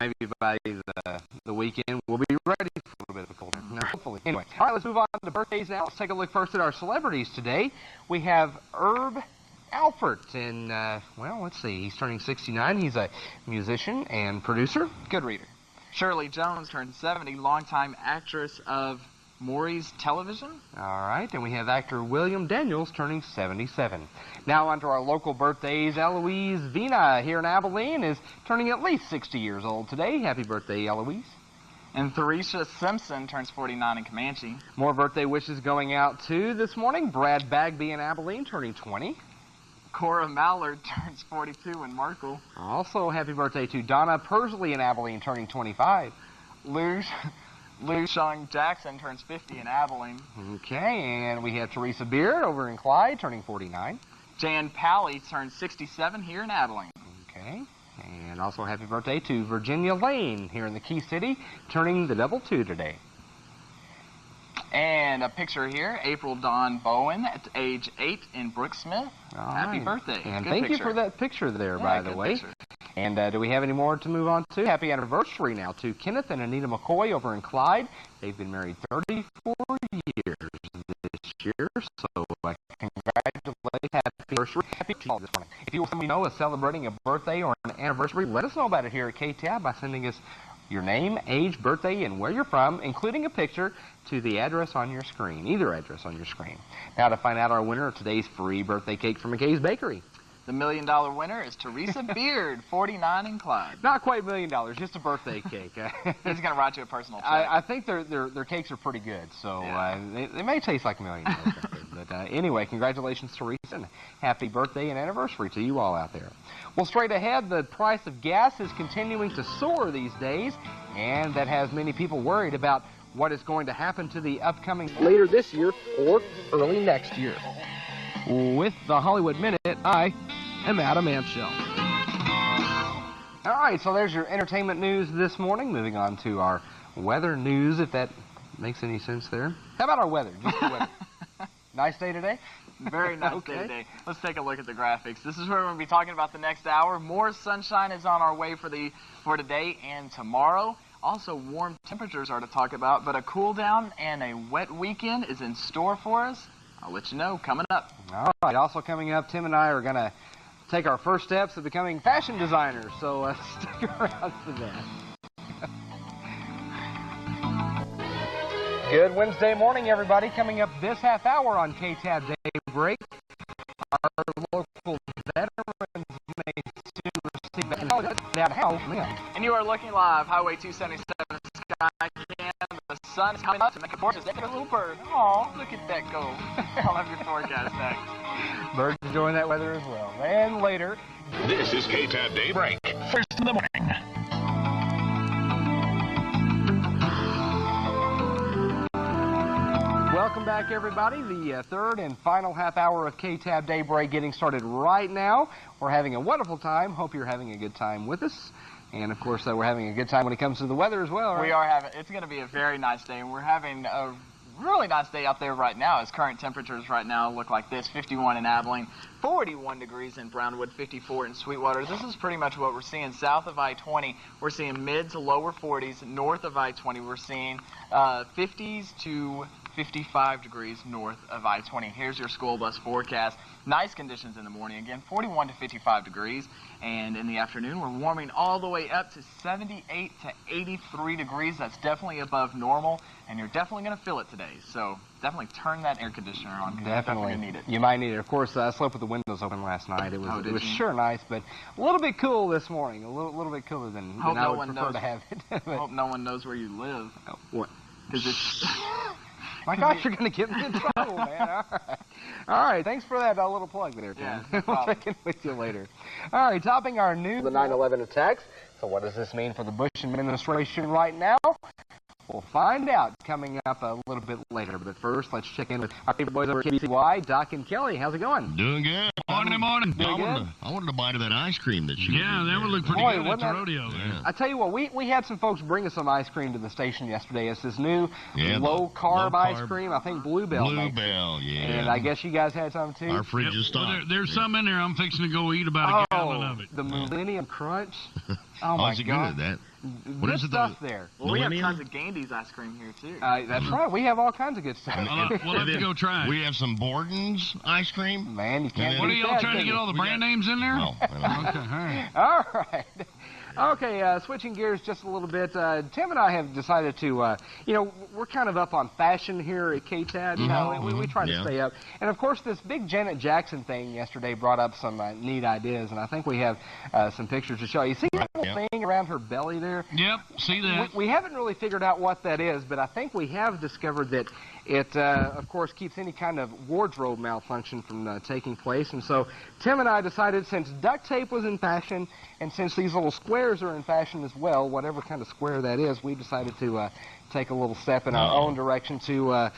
Maybe by the weekend we'll be ready for a little bit of a cold. No, hopefully. Anyway, all right, let's move on to birthdays now. Let's take a look first at our celebrities today. We have Herb Alpert, and, well, let's see, he's turning 69. He's a musician and producer. Good reader. Shirley Jones turned 70, longtime actress of Maury's Television. All right, and we have actor William Daniels turning 77. Now on to our local birthdays. Eloise Vina here in Abilene is turning at least 60 years old today. Happy birthday, Eloise. And Theresia Simpson turns 49 in Comanche. More birthday wishes going out to this morning. Brad Bagby in Abilene turning 20. Cora Mallard turns 42 in Merkel. Also, happy birthday to Donna Persley in Abilene, turning 25. Lou Shung Jackson turns 50 in Abilene. Okay, and we have Teresa Beard over in Clyde, turning 49. Jan Pally turns 67 here in Abilene. Okay, and also happy birthday to Virginia Lane here in the Key City, turning the double 2 today. And a picture here, April Dawn Bowen at age 8 in Brooksmith. Happy birthday. And thank you for that picture there, by the way. And do we have any more to move on to? Happy anniversary now to Kenneth and Anita McCoy over in Clyde. They've been married 34 years this year, so congratulations. Happy anniversary. Happy this morning. If you know is celebrating a birthday or an anniversary, let us know about it here at KTAB by sending us your name, age, birthday, and where you're from, including a picture to the address on your screen, either address on your screen. Now to find out our winner of today's free birthday cake from McKay's Bakery. The $1 million winner is Teresa Beard, 49 in Clyde. Not quite $1 million, just a birthday cake. He's going to write you a personal check. I think their cakes are pretty good, so they may taste like $1 million. But anyway, congratulations, Teresa, and happy birthday and anniversary to you all out there. Well, straight ahead, the price of gas is continuing to soar these days, and that has many people worried about what is going to happen to the upcoming later this year or early next year. With the Hollywood Minute, I am Adam Amschel. All right, so there's your entertainment news this morning. Moving on to our weather news, if that makes any sense there. How about our weather? Just the weather. Nice day today? Very nice day today. Let's take a look at the graphics. This is where we're going to be talking about the next hour. More sunshine is on our way for today and tomorrow. Also, warm temperatures are to talk about, but a cool down and a wet weekend is in store for us. I'll let you know coming up. All right. Also coming up, Tim and I are going to take our first steps to becoming fashion designers, so stick around for that. Good Wednesday morning, everybody. Coming up this half hour on KTAB Daybreak, our local veteran kick back and down how. And you are looking live, Highway 277 Sky Cam. The sun is coming up to make it gorgeous. Look at a little bird. Oh, look at that go. I'll have your forecast next. Birds enjoying that weather as well. And later. This is KTAB Daybreak, first in the morning. Welcome back, everybody. The third and final half hour of KTAB Daybreak getting started right now. We're having a wonderful time. Hope you're having a good time with us. And, of course, we're having a good time when it comes to the weather as well, right? We are having, it's going to be a very nice day, and we're having a really nice day out there right now as current temperatures right now look like this. 51 in Abilene, 41 degrees in Brownwood, 54 in Sweetwater. This is pretty much what we're seeing. South of I-20, we're seeing mid to lower 40s. North of I-20, we're seeing 50s to 55 degrees north of I-20. Here's your school bus forecast. Nice conditions in the morning. Again, 41 to 55 degrees. And in the afternoon, we're warming all the way up to 78 to 83 degrees. That's definitely above normal, and you're definitely going to feel it today. So definitely turn that air conditioner on, because you're definitely going to need it. You might need it. Of course, I slept with the windows open last night. It was sure nice, but a little bit cool this morning. A little bit cooler than I would prefer to have it. I hope no one knows where you live. Oh, what? Because it's... My gosh, you're going to get me in trouble, man. All right. Thanks for that little plug there, Tim. Yeah, we'll check in with you later. All right, topping our news, the 9/11 attacks. So what does this mean for the Bush administration right now? We'll find out coming up a little bit later. But first, let's check in with our favorite boys over at KBCY, Doc and Kelly. How's it going? Doing good. Morning. I wanted to bite of that ice cream that you that would look pretty good at the rodeo. Yeah. I tell you what, we had some folks bring us some ice cream to the station yesterday. It's this new low-carb ice cream. I think Bluebell makes it. Yeah. And I guess you guys had some, too? Our fridge is stocked. Well, there's some in there. I'm fixing to go eat about a gallon of it. The Millennium Crunch? Oh, my God. God. Good at that? What is stuff there. Well, we have tons of Gandy's ice cream here, too. That's right. We have all kinds of good stuff. We'll have to go try it. We have some Borden's ice cream. Man, you can't. What are y'all trying to get all the brand names in there? Oh, okay, all right. All right. Okay, switching gears just a little bit. Tim and I have decided to, we're kind of up on fashion here at KTAB. We try to stay up. And, of course, this big Janet Jackson thing yesterday brought up some neat ideas, and I think we have some pictures to show you. See that little thing around her belly there? Yep, see that. We haven't really figured out what that is, but I think we have discovered that it, of course, keeps any kind of wardrobe malfunction from taking place. And so Tim and I decided, since duct tape was in fashion, and since these little squares are in fashion as well, whatever kind of square that is, we decided to take a little step in our own direction to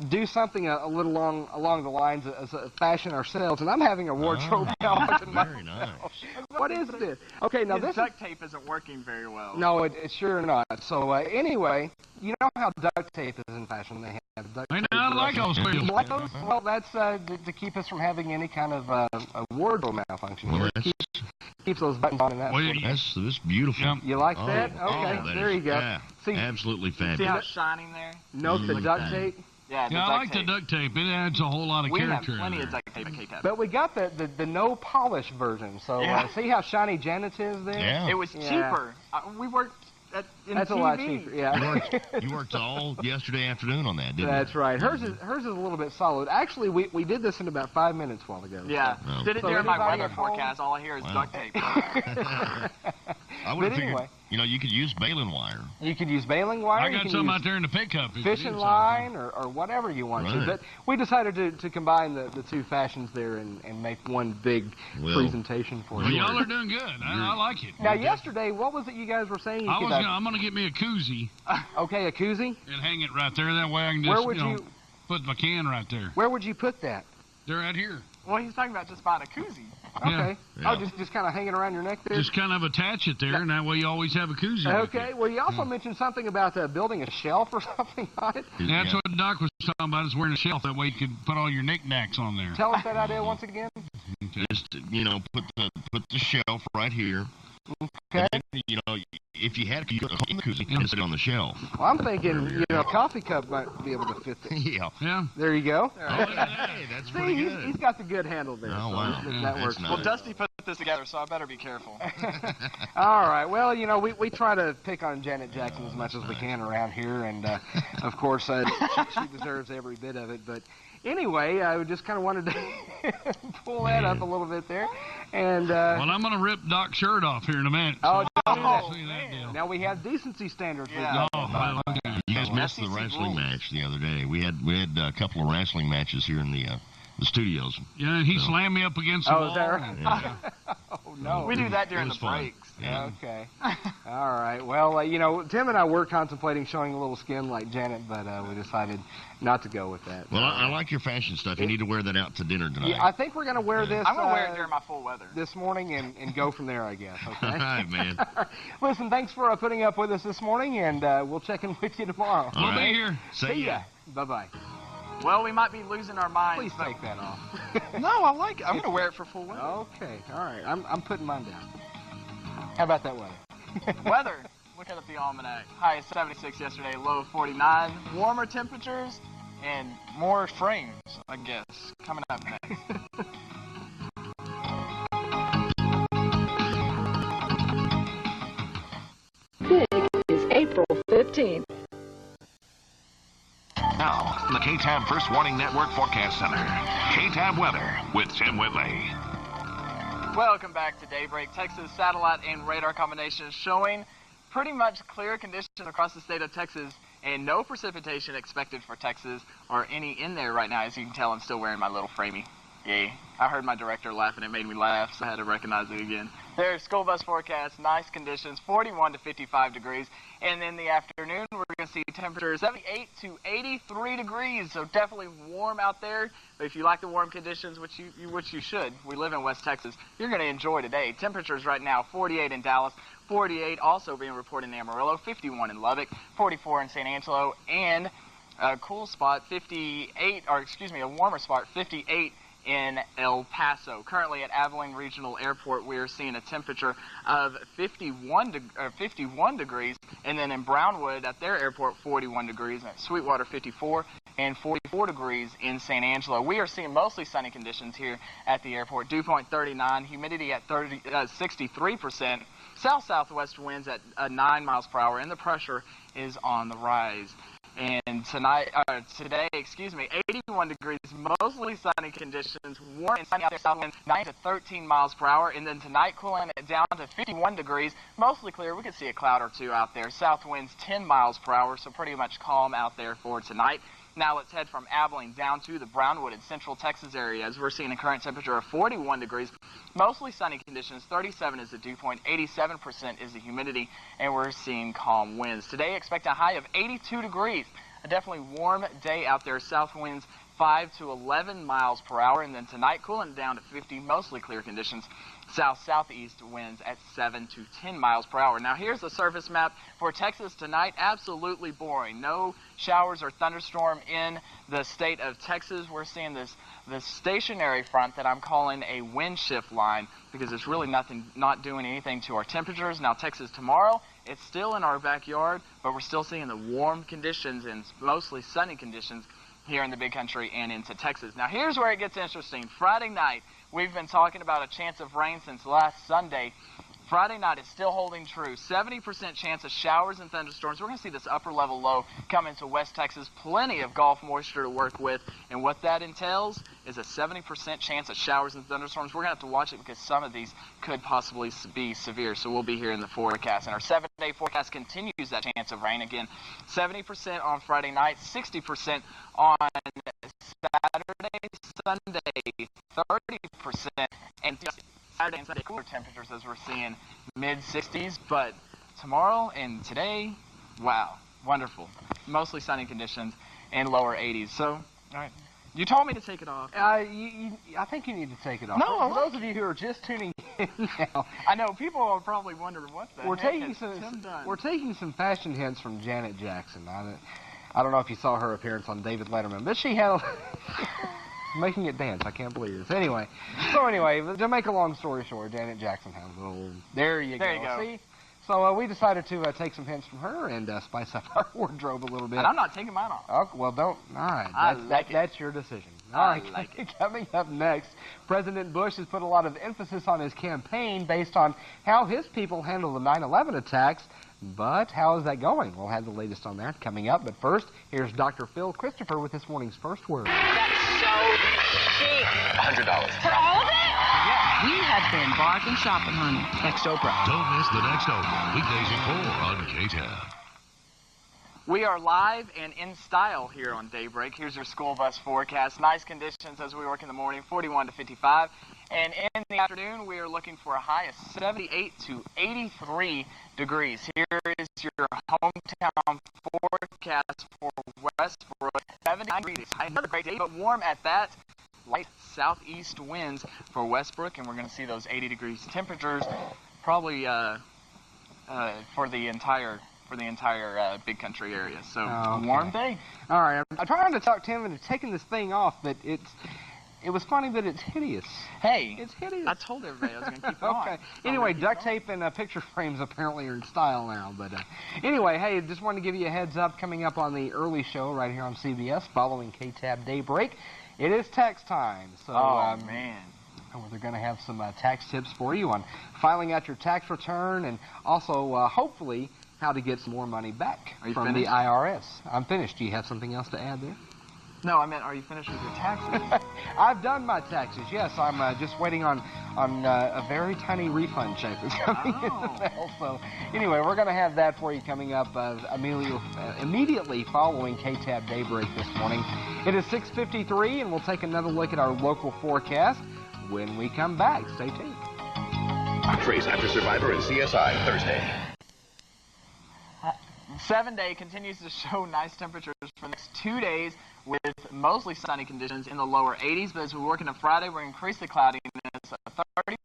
do something a little along the lines of fashion ourselves. And I'm having a wardrobe malfunction. Very nice. What is this? Okay, now this duct tape isn't working very well. No, it's sure not. So anyway, you know how duct tape is in fashion. They have duct tape. I like those. You like those? Well, that's to keep us from having any kind of a wardrobe malfunction. Well, keeps those buttons on and that. Well, that's beautiful. Yeah. You like that? Okay, there you go. Yeah, see, absolutely fabulous. See how it's shining there? Note the duct tape. Yeah, I like the duct tape. It adds a whole lot of character. We have plenty of duct tape at KTAB. But we got the no polish version. So see how shiny Janet's is there? Yeah. It was cheaper. We worked in That's TV. A lot cheaper. Yeah. You worked all yesterday afternoon on that, didn't you? That's right. Hers is a little bit solid. Actually, we did this in about 5 minutes a while ago. Yeah. So. Did it during my weather forecast. All I hear is duct tape. I would have figured, you could use baling wire. You could use baling wire. I got some out there in the pickup. Fishing line or whatever you want to. But we decided to combine the two fashions there and make one big presentation for you. Y'all are doing good. I like it. Now, yesterday, what was it you guys were saying? I'm going to get me a koozie. Okay, a koozie? And hang it right there. That way I can just, put my can right there. Where would you put that? They're right here. Well, he's talking about just buying a koozie. Okay. Yeah. Oh, just kind of hanging around your neck there? Just kind of attach it there, and that way you always have a koozie. Okay. Well, you also mentioned something about building a shelf or something on it. That's what Doc was talking about, is wearing a shelf. That way you could put all your knickknacks on there. Tell us that idea once again. Just, put the shelf right here. Okay. And then, if you had, you could put the koozie and sit it on the shelf. Well, I'm thinking, a coffee cup might be able to fit there. Yeah. There you go. Hey, that's pretty good. He's got the good handle there. Oh, wow. That works. Well, Dusty put this together, so I better be careful. All right. Well, you know, we try to pick on Janet Jackson as much as we can around here, and of course, she deserves every bit of it. But anyway, I just kind of wanted to pull that up a little bit there. And well, I'm going to rip Doc's shirt off here in a minute. Oh, so man. Now we have decency standards. Yeah. You guys missed the wrestling match the other day. We had a couple of wrestling matches here in the studios. Yeah, and he slammed me up against the wall. Is that right? Yeah. Oh, no. We do that during the fun. breaks. Yeah. Okay. All right. Well, you know, Tim and I were contemplating showing a little skin like Janet, but we decided not to go with that. Well, I like your fashion stuff. You need to wear that out to dinner tonight. Yeah, I think we're going to wear this. I'm going to wear it during my full weather. This morning and go from there, I guess. Okay. All right, man. Listen, thanks for putting up with us this morning, and we'll check in with you tomorrow. We'll be here. See ya. Bye-bye. Well, we might be losing our minds. Please take that off. No, I like it. I'm going to wear it for full weather. Okay. All right. I'm putting mine down. How about that weather? Weather. Looking at the almanac. High of 76 yesterday, low of 49. Warmer temperatures and more frames, I guess, coming up next. Big is April 15th. Now, from the KTAB First Warning Network Forecast Center, KTAB Weather with Tim Whitley. Welcome back to Daybreak. Texas satellite and radar combinations showing pretty much clear conditions across the state of Texas and no precipitation expected for Texas or any in there right now. As you can tell, I'm still wearing my little framey. Yay. I heard my director laughing. It made me laugh, so I had to recognize it again. There's school bus forecast, nice conditions, 41 to 55 degrees. And in the afternoon, we're going to see temperatures 78 to 83 degrees. So definitely warm out there. But if you like the warm conditions, which you should, we live in West Texas, you're going to enjoy today. Temperatures right now, 48 in Dallas, 48 also being reported in Amarillo, 51 in Lubbock, 44 in San Angelo, and a cool spot, a warmer spot, 58 in El Paso. Currently at Abilene Regional Airport, we are seeing a temperature of 51 degrees, and then in Brownwood at their airport, 41 degrees, and at Sweetwater, 54, and 44 degrees in San Angelo. We are seeing mostly sunny conditions here at the airport. Dew point 39, humidity at 63%, south-southwest winds at 9 miles per hour, and the pressure is on the rise. And today, 81 degrees, mostly sunny conditions, warm and sunny out there, south wind 9 to 13 miles per hour. And then tonight, cooling it down to 51 degrees, mostly clear. We could see a cloud or two out there. South winds 10 miles per hour, so pretty much calm out there for tonight. Now let's head from Abilene down to the Brownwood and Central Texas area as we're seeing a current temperature of 41 degrees. Mostly sunny conditions, 37 is the dew point, 87% is the humidity, and we're seeing calm winds. Today, expect a high of 82 degrees. A definitely warm day out there. South winds 5 to 11 miles per hour, and then tonight cooling down to 50, mostly clear conditions. South-southeast winds at 7 to 10 miles per hour. Now here's the surface map for Texas tonight. Absolutely boring. No showers or thunderstorm in the state of Texas. We're seeing this stationary front that I'm calling a wind shift line because it's really not doing anything to our temperatures. Now Texas tomorrow, it's still in our backyard, but we're still seeing the warm conditions and mostly sunny conditions here in the big country and into Texas. Now here's where it gets interesting. Friday night, we've been talking about a chance of rain since last Sunday. Friday night is still holding true. 70% chance of showers and thunderstorms. We're going to see this upper level low come into West Texas. Plenty of Gulf moisture to work with. And what that entails is a 70% chance of showers and thunderstorms. We're going to have to watch it because some of these could possibly be severe. So we'll be here in the forecast. And our 7-day forecast continues that chance of rain. Again, 70% on Friday night, 60% on Saturday, Sunday, 30%, and Saturday and Sunday cooler temperatures as we're seeing mid-60s, but tomorrow and today, wow, wonderful. Mostly sunny conditions and lower 80s. So, all right. You told me to take it off. I think you need to take it off. No, for those of you who are just tuning in now, I know people are probably wondering what the heck has Tim done. We're taking some fashion hints from Janet Jackson. I don't know if you saw her appearance on David Letterman, but she had making it dance. I can't believe this. Anyway, to make a long story short, Janet Jackson has a little. There you go. See? So we decided to take some hints from her and spice up our wardrobe a little bit. And I'm not taking mine off. Oh, well, don't. All right. That's your decision. All right, coming up next, President Bush has put a lot of emphasis on his campaign based on how his people handle the 9/11 attacks. But how is that going? We'll have the latest on that coming up. But first, here's Dr. Phil Christopher with this morning's first word. That's so cheap. $100. For all of it? Yeah. We have been bargain shopping, honey. Next Oprah. Don't miss the next Oprah. Weekdays at 4 on KTAB. We are live and in style here on Daybreak. Here's your school bus forecast. Nice conditions as we work in the morning, 41 to 55. And in the afternoon, we are looking for a high of 78 to 83 degrees. Here is your hometown forecast for Westbrook. 79 degrees. Another great day, but warm at that. Light southeast winds for Westbrook, and we're going to see those 80 degrees temperatures probably for the entire big country area. So warm day. All right, I'm trying to talk Tim into taking this thing off, but it was funny, but it's hideous. Hey, it's hideous. I told everybody I was going to keep it on. Okay. Anyway, duct tape and picture frames apparently are in style now. But anyway, hey, just wanted to give you a heads up coming up on the early show right here on CBS following KTAB Daybreak. It is tax time. So, man. They're going to have some tax tips for you on filing out your tax return and also, hopefully, how to get some more money back from the IRS. I'm finished. Do you have something else to add there? No, I meant, are you finished with your taxes? I've done my taxes, yes. I'm just waiting on a very tiny refund check that's coming in the mail. So, anyway, we're going to have that for you coming up immediately following KTAB Daybreak this morning. It is 6:53, and we'll take another look at our local forecast when we come back. Stay tuned. Trace after Survivor and CSI Thursday. 7-day continues to show nice temperatures for the next 2 days with mostly sunny conditions in the lower 80s. But as we work into Friday, we're going to increase the cloudiness, a 30%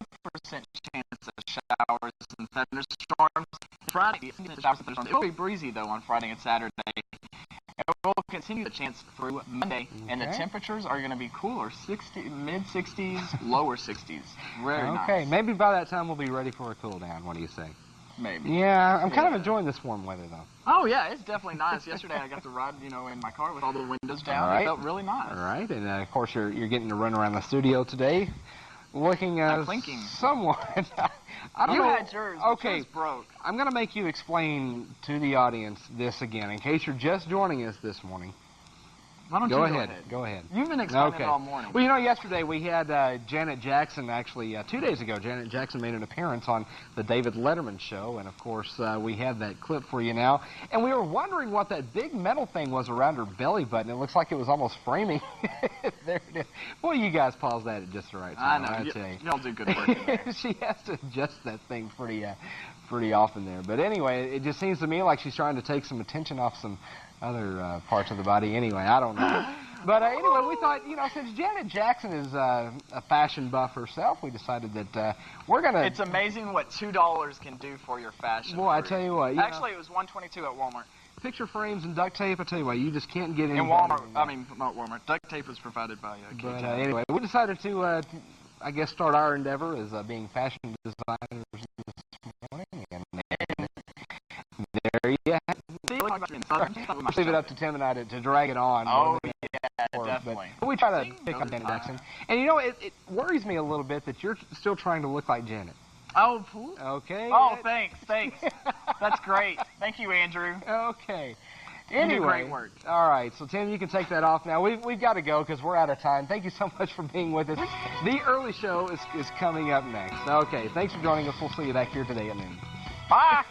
chance of showers and thunderstorms. Friday, it will be breezy, though, on Friday and Saturday. And we'll continue the chance through Monday, and the temperatures are going to be cooler, mid-60s, lower 60s. Very nice. Okay, maybe by that time we'll be ready for a cool down. What do you say? Maybe. Yeah, I'm kind of enjoying this warm weather, though. Oh, yeah, it's definitely nice. Yesterday I got to ride, in my car with all the windows down. All right. It felt really nice. All right, and of course you're getting to run around the studio today, looking clinking. somewhat. I don't you know. had yours. Okay, yours broke. I'm going to make you explain to the audience this again, in case you're just joining us this morning. Why don't go you ahead. Go ahead. You've been explaining it all morning. Well, yesterday we had Janet Jackson, actually 2 days ago, Janet Jackson made an appearance on the David Letterman show, and of course we have that clip for you now. And we were wondering what that big metal thing was around her belly button. It looks like it was almost framing. There it is. Boy, you guys paused that at just the right time. I know. tell you. Y'all do good work in there. She has to adjust that thing pretty often there. But anyway, it just seems to me like she's trying to take some attention off some other parts of the body. Anyway, I don't know. But anyway, we thought, since Janet Jackson is a fashion buff herself, we decided that we're going to... It's amazing what $2 can do for your fashion. Boy, I tell you what. Actually, it was $122 at Walmart. Picture frames and duct tape, I tell you what, you just can't get in Walmart. Not Walmart. Duct tape was provided by But anyway, we decided to, I guess, start our endeavor as being fashion designers this morning. And there you have it. Leave it up to Tim and I to drag it on. Oh, yeah, definitely. But we try to pick on Janet Jackson. And it worries me a little bit that you're still trying to look like Janet. Oh, okay. Oh, thanks. That's great. Thank you, Andrew. Okay. Anyway, you do great work. All right, so Tim, you can take that off now. We've got to go because we're out of time. Thank you so much for being with us. The early show is coming up next. Okay, thanks for joining us. We'll see you back here today at noon. Bye.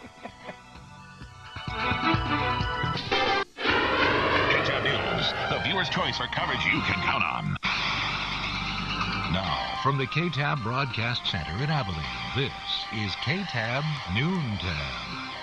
KTAB News, the viewer's choice for coverage you can count on. Now, from the KTAB Broadcast Center in Abilene, this is KTAB Noontab.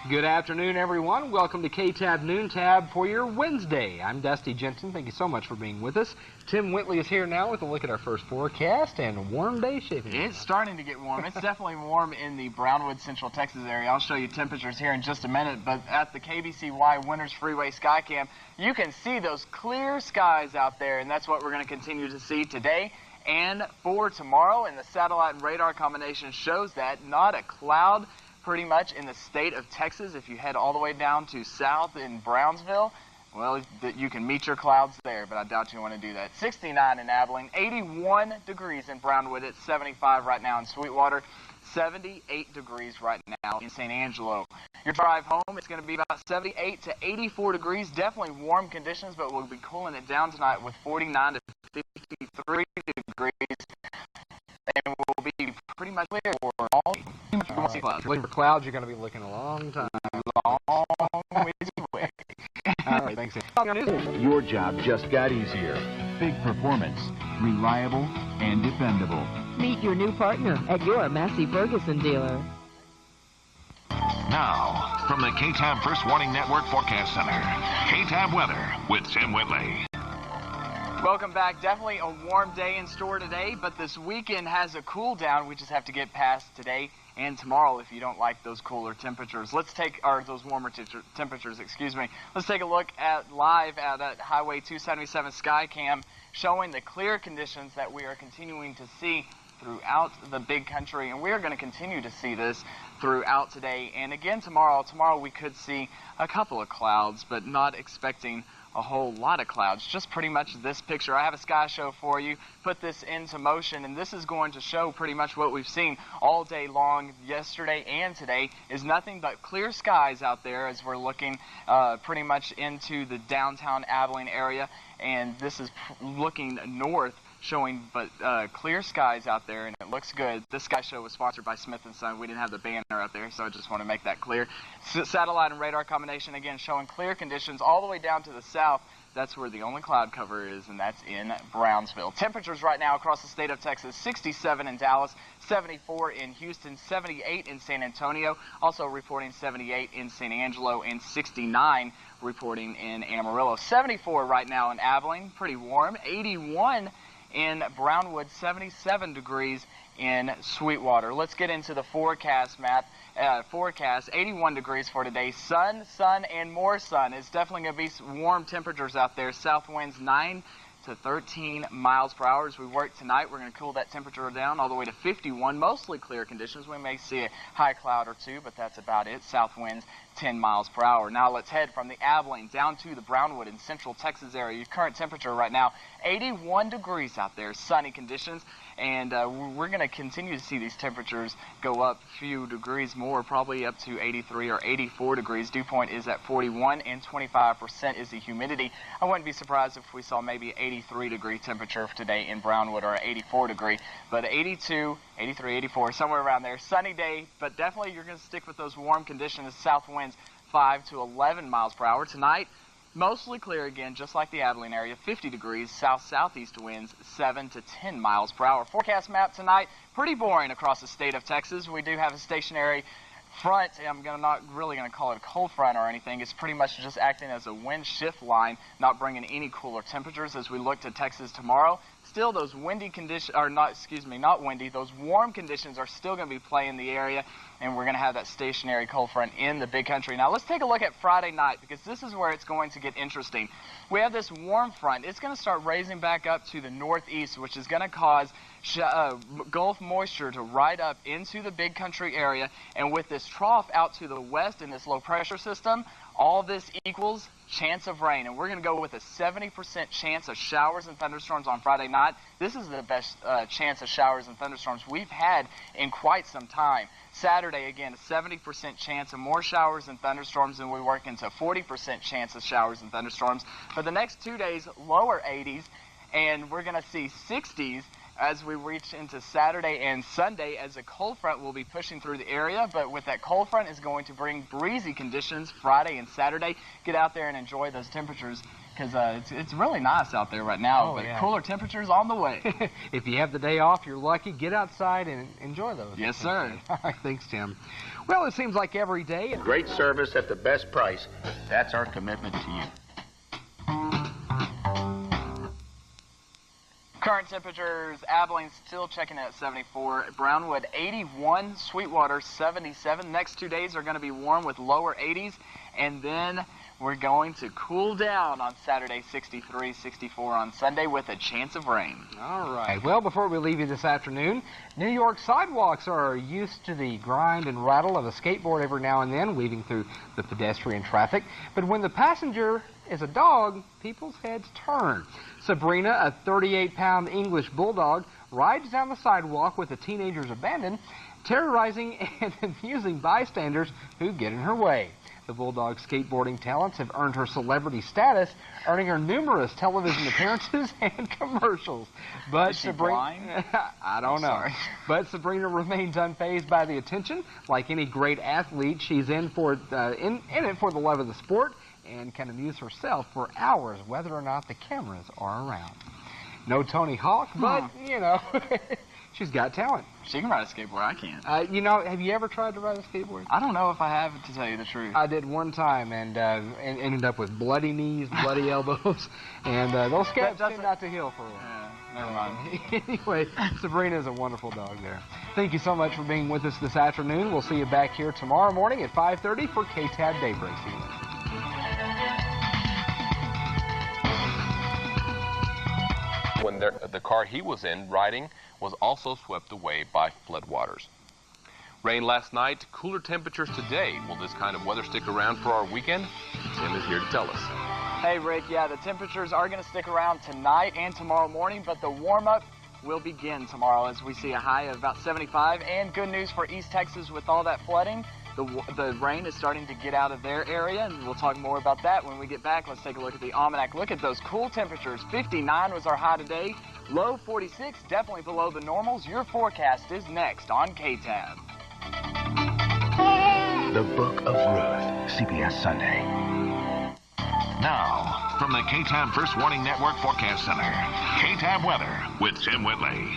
Good afternoon, everyone. Welcome to KTAB Noontab for your Wednesday. I'm Dusty Jensen. Thank you so much for being with us. Tim Whitley is here now with a look at our first forecast and a warm day shaping. It's starting to get warm. It's definitely warm in the Brownwood, Central Texas area. I'll show you temperatures here in just a minute, but at the KBCY Winters Freeway Skycam, you can see those clear skies out there, and that's what we're going to continue to see today and for tomorrow. And the satellite and radar combination shows that not a cloud pretty much in the state of Texas. If you head all the way down to south in Brownsville, Well, you can meet your clouds there, but I doubt you want to do that. 69 in Abilene, 81 degrees in Brownwood. It's 75 right now in Sweetwater, 78 degrees right now in San Angelo. Your drive home, it's going to be about 78 to 84 degrees. Definitely warm conditions, but we'll be cooling it down tonight with 49 to 53 degrees. And we'll be pretty much clear for all clouds. Looking for clouds, you're going to be looking a long time. Long ways away. All right, thanks. Your job just got easier. Big performance, reliable, and dependable. Meet your new partner at your Massey Ferguson dealer. Now, from the KTAB First Warning Network Forecast Center, KTAB weather with Tim Whitley. Welcome back. Definitely a warm day in store today, but this weekend has a cool down. We just have to get past today and tomorrow if you don't like those cooler temperatures. Those warmer temperatures, excuse me. Let's take a look at live at Highway 277 Skycam, showing the clear conditions that we are continuing to see throughout the big country, and we are going to continue to see this throughout today and again tomorrow. Tomorrow we could see a couple of clouds, but not expecting a whole lot of clouds. Just pretty much this picture. I have a sky show for you. Put this into motion, and this is going to show pretty much what we've seen all day long yesterday and today is nothing but clear skies out there as we're looking pretty much into the downtown Abilene area, and this is looking north, showing but clear skies out there, and it looks good. This sky show was sponsored by Smith & Son. We didn't have the banner up there, so I just want to make that clear. Satellite and radar combination, again, showing clear conditions all the way down to the south. That's where the only cloud cover is, and that's in Brownsville. Temperatures right now across the state of Texas, 67 in Dallas, 74 in Houston, 78 in San Antonio, also reporting 78 in San Angelo, and 69 reporting in Amarillo. 74 right now in Abilene, pretty warm, 81 in Brownwood, 77 degrees in Sweetwater. Let's get into the forecast map. Forecast, 81 degrees for today. Sun, and more sun. It's definitely going to be warm temperatures out there. South winds 9 to 13 miles per hour. As we work tonight, we're going to cool that temperature down all the way to 51. Mostly clear conditions. We may see a high cloud or two, but that's about it. South winds 10 miles per hour. Now let's head from the Abilene down to the Brownwood and Central Texas area. Your current temperature right now, 81 degrees out there. Sunny conditions. And we're going to continue to see these temperatures go up a few degrees more, probably up to 83 or 84 degrees. Dew point is at 41, and 25% is the humidity. I wouldn't be surprised if we saw maybe 83 degree temperature today in Brownwood, or 84 degree, but 82, 83, 84, somewhere around there. Sunny day, but definitely you're going to stick with those warm conditions. South winds 5 to 11 miles per hour. Tonight, mostly clear again, just like the Abilene area, 50 degrees, south-southeast winds 7 to 10 miles per hour. Forecast map tonight, pretty boring across the state of Texas. We do have a stationary front. I'm not really going to call it a cold front or anything. It's pretty much just acting as a wind shift line, not bringing any cooler temperatures as we look to Texas tomorrow. Still, those windy conditions, or not windy, those warm conditions are still going to be playing the area, and we're going to have that stationary cold front in the big country. Now, let's take a look at Friday night, because this is where it's going to get interesting. We have this warm front. It's going to start raising back up to the northeast, which is going to cause Gulf moisture to ride up into the big country area, and with this trough out to the west in this low pressure system, all this equals chance of rain, and we're going to go with a 70% chance of showers and thunderstorms on Friday night. This is the best chance of showers and thunderstorms we've had in quite some time. Saturday, again, a 70% chance of more showers and thunderstorms, and we work into a 40% chance of showers and thunderstorms. For the next 2 days, lower 80s, and we're going to see 60s as we reach into Saturday and Sunday, as a cold front will be pushing through the area. But with that cold front is going to bring breezy conditions Friday and Saturday. Get out there and enjoy those temperatures, because it's really nice out there right now. But cooler temperatures on the way. If you have the day off, you're lucky. Get outside and enjoy those. Yes, sir. All right, thanks, Tim. Well, it seems like every day. Great service at the best price. That's our commitment to you. Current temperatures, Abilene still checking at 74, Brownwood 81, Sweetwater 77. Next 2 days are going to be warm with lower 80s, and then We're going to cool down on Saturday, 63, 64 on Sunday with a chance of rain. All right. Well, before we leave you this afternoon, New York sidewalks are used to the grind and rattle of a skateboard every now and then, weaving through the pedestrian traffic. But when the passenger is a dog, people's heads turn. Sabrina, a 38-pound English bulldog, rides down the sidewalk with a teenager's abandon, terrorizing and amusing bystanders who get in her way. The bulldog's skateboarding talents have earned her celebrity status, earning her numerous television appearances and commercials. But is she blind? I don't know. Sorry. But Sabrina remains unfazed by the attention. Like any great athlete, she's in it for the love of the sport and can amuse herself for hours, whether or not the cameras are around. No Tony Hawk, but you know. She's got talent. She can ride a skateboard. I can't. You know, have you ever tried to ride a skateboard? I don't know if I have, to tell you the truth. I did one time and ended up with bloody knees, bloody elbows, and those scabs tend not to heal for a while. Yeah, never mind. Anyway, Sabrina's a wonderful dog there. Thank you so much for being with us this afternoon. We'll see you back here tomorrow morning at 5:30 for KTAB Daybreak. See you later. When the car he was in riding was also swept away by floodwaters. Rain last night, cooler temperatures today. Will this kind of weather stick around for our weekend? Tim is here to tell us. Hey, Rick, yeah, the temperatures are going to stick around tonight and tomorrow morning, but the warm-up will begin tomorrow as we see a high of about 75. And good news for East Texas with all that flooding. The rain is starting to get out of their area, and we'll talk more about that when we get back. Let's take a look at the almanac. Look at those cool temperatures. 59 was our high today. Low 46, definitely below the normals. Your forecast is next on KTAB. The Book of Ruth, CBS Sunday. Now, from the KTAB First Warning Network Forecast Center, KTAB weather with Tim Whitley.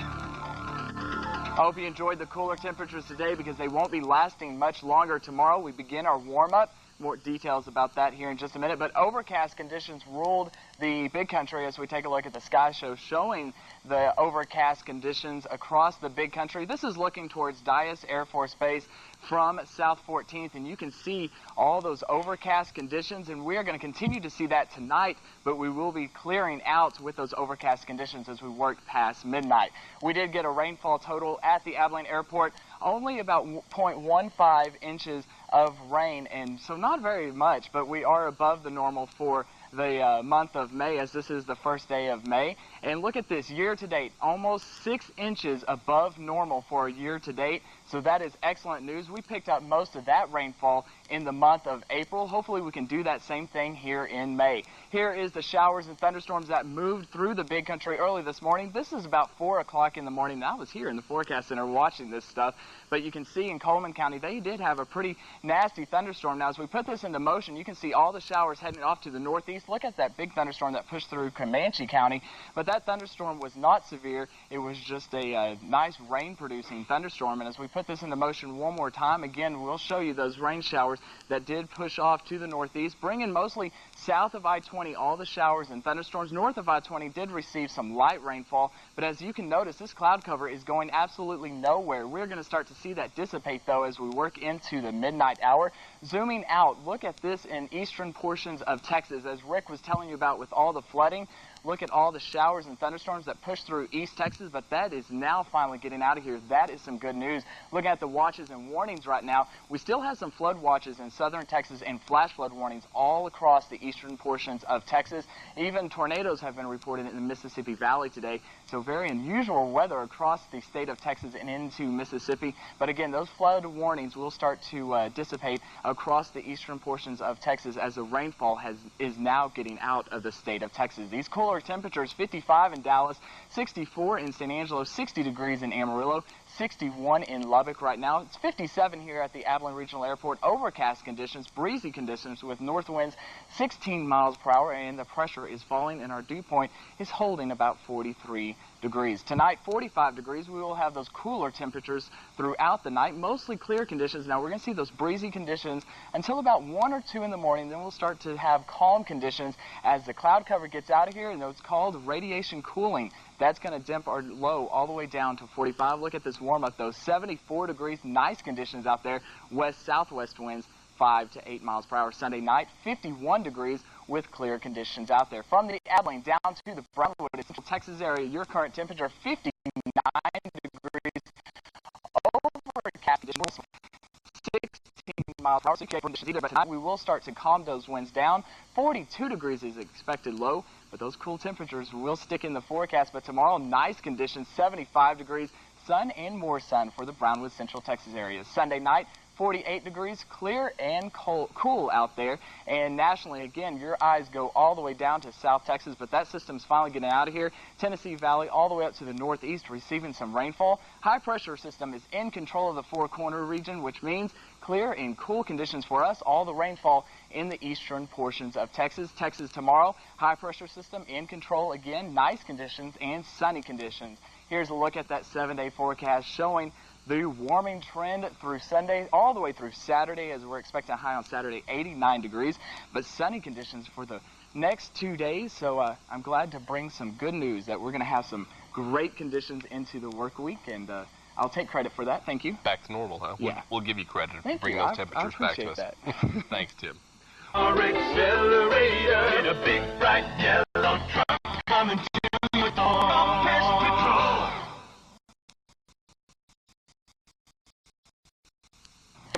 I hope you enjoyed the cooler temperatures today because they won't be lasting much longer tomorrow. We begin our warm-up. More details about that here in just a minute. But overcast conditions ruled the big country as we take a look at the sky show showing the overcast conditions across the big country. This is looking towards Dyess Air Force Base from South 14th, and you can see all those overcast conditions, and we are going to continue to see that tonight, but we will be clearing out with those overcast conditions as we work past midnight. We did get a rainfall total at the Abilene Airport, only about 0.15 inches of rain, and so not very much, but we are above the normal for the month of May, as this is the first day of May. And look at this, year to date, almost 6 inches above normal for a year to date. So that is excellent news. We picked up most of that rainfall in the month of April. Hopefully we can do that same thing here in May. Here is the showers and thunderstorms that moved through the big country early this morning. This is about 4 o'clock in the morning. I was here in the forecast center watching this stuff, but you can see in Coleman County they did have a pretty nasty thunderstorm. Now as we put this into motion, you can see all the showers heading off to the northeast. Look at that big thunderstorm that pushed through Comanche County, but that thunderstorm was not severe. It was just a nice rain-producing thunderstorm, and as we put this into motion one more time, again, we'll show you those rain showers that did push off to the northeast, bringing mostly south of I-20 all the showers and thunderstorms. North of I-20 did receive some light rainfall, but as you can notice, this cloud cover is going absolutely nowhere. We're going to start to see that dissipate, though, as we work into the midnight hour. Zooming out, look at this in eastern portions of Texas, as Rick was telling you about with all the flooding. Look at all the showers and thunderstorms that pushed through East Texas, but that is now finally getting out of here. That is some good news. Looking at the watches and warnings right now, we still have some flood watches in southern Texas and flash flood warnings all across the eastern portions of Texas. Even tornadoes have been reported in the Mississippi Valley today, so very unusual weather across the state of Texas and into Mississippi. But again, those flood warnings will start to dissipate across the eastern portions of Texas as the rainfall is now getting out of the state of Texas. These cooler temperatures, 55 in Dallas, 64 in San Angelo, 60 degrees in Amarillo, 61 in Lubbock right now. It's 57 here at the Abilene Regional Airport. Overcast conditions, breezy conditions with north winds 16 miles per hour, and the pressure is falling, and our dew point is holding about 43 degrees. Tonight, 45 degrees. We will have those cooler temperatures throughout the night, mostly clear conditions. Now, we're going to see those breezy conditions until about 1 or 2 in the morning. Then we'll start to have calm conditions as the cloud cover gets out of here, and it's called radiation cooling. That's going to dimp our low all the way down to 45. Look at this warm-up, though. 74 degrees, nice conditions out there. West-southwest winds, 5 to 8 miles per hour. Sunday night, 51 degrees with clear conditions out there. From the Abilene down to the Brownwood, Central Texas area, your current temperature 59 degrees. Overcast conditions, 16 miles per hour. Conditions either, but tonight we will start to calm those winds down. 42 degrees is expected low, but those cool temperatures will stick in the forecast. But tomorrow, nice conditions, 75 degrees, sun and more sun for the Brownwood, Central Texas area. Sunday night, 48 degrees, clear and cool out there. And nationally, again, your eyes go all the way down to South Texas, but that system's finally getting out of here. Tennessee Valley all the way up to the northeast, receiving some rainfall. High pressure system is in control of the Four Corner region, which means clear and cool conditions for us. All the rainfall in the eastern portions of Texas. Texas tomorrow, high pressure system in control again. Nice conditions and sunny conditions. Here's a look at that 7-day forecast showing the warming trend through Sunday all the way through Saturday, as we're expecting a high on Saturday, 89 degrees, but sunny conditions for the next 2 days. So I'm glad to bring some good news that we're going to have some great conditions into the work week, and I'll take credit for that. Thank you. Back to normal, huh? Yeah. We'll give you credit for Thank bringing you. those temperatures I back to appreciate us. that. Thanks, Tim. Our accelerator in a big bright yellow truck coming to with all pest control.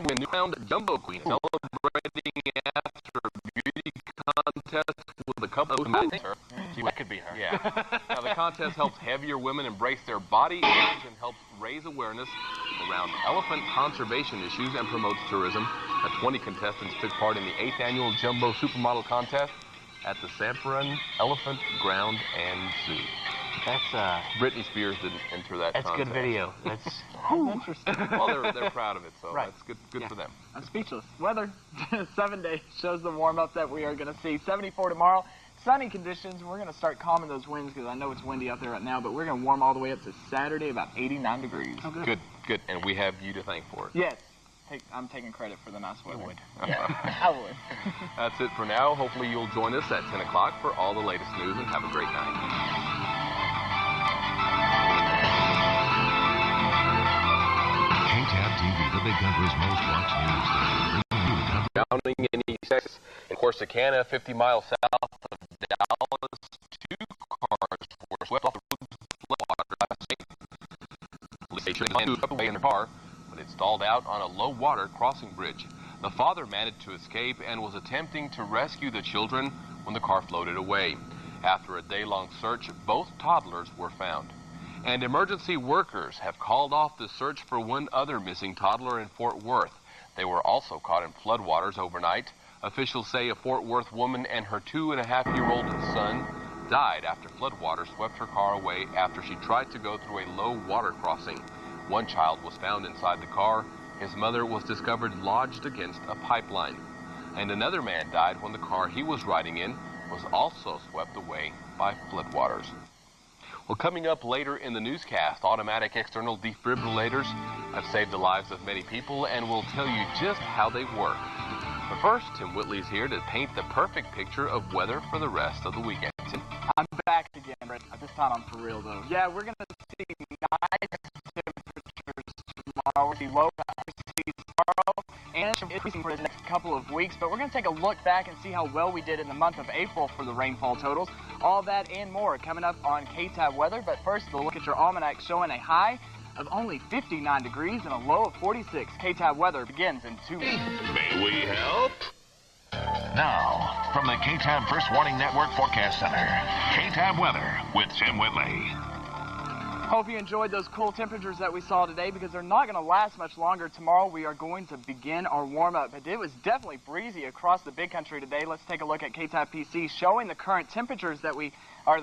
When Newfound Jumbo Queen celebrating after a beauty contest with a couple of That could be her. Yeah. Now, the contest helps heavier women embrace their body image and helps raise awareness around elephant conservation issues and promotes tourism. 20 contestants took part in the 8th annual Jumbo Supermodel Contest at the Sanford Elephant Ground and Zoo. That's Britney Spears didn't enter that That's contest. good video. That's interesting. Well, they're proud of it, so Right. that's good for them. I'm speechless. Weather, 7 days, shows the warm-up that we are going to see. 74 tomorrow, sunny conditions. We're going to start calming those winds because I know it's windy out there right now, but we're going to warm all the way up to Saturday, about 89 degrees. Oh, good. And we have you to thank for it. Yes. I'm taking credit for the nice weather. You would. Yeah, I would. That's it for now. Hopefully you'll join us at 10 o'clock for all the latest news, and have a great night. KTAB TV, the big country's most watched news station. Drowning in East Texas. In Corsicana, 50 miles south of Dallas, 2 cars were swept off the road with floodwater last night. Police swept away in their car, but it stalled out on a low-water crossing bridge. The father managed to escape and was attempting to rescue the children when the car floated away. After a day-long search, both toddlers were found. And emergency workers have called off the search for one other missing toddler in Fort Worth. They were also caught in floodwaters overnight. Officials say a Fort Worth woman and her 2.5-year-old son died after floodwaters swept her car away after she tried to go through a low water crossing. One child was found inside the car. His mother was discovered lodged against a pipeline. And another man died when the car he was riding in was also swept away by floodwaters. Well, coming up later in the newscast, automatic external defibrillators have saved the lives of many people, and we'll tell you just how they work. But first, Tim Whitley's here to paint the perfect picture of weather for the rest of the weekend. Tim? I'm back again, Brett. This time I'm for real, though. Yeah, we're going to see nice temperatures tomorrow. We'll see low tomorrow and increasing for the next couple of weeks. But we're going to take a look back and see how well we did in the month of April for the rainfall totals. All that and more coming up on KTAB Weather. But first, we'll look at your almanac showing a high of only 59 degrees and a low of 46. KTAB Weather begins in 2 weeks. May we help? Now, From the KTAB First Warning Network Forecast Center, KTAB Weather with Tim Whitley. Hope you enjoyed those cool temperatures that we saw today, because they're not going to last much longer. Tomorrow we are going to begin our warm-up, but it was definitely breezy across the big country today. Let's take a look at KTAB PC showing the current temperatures that the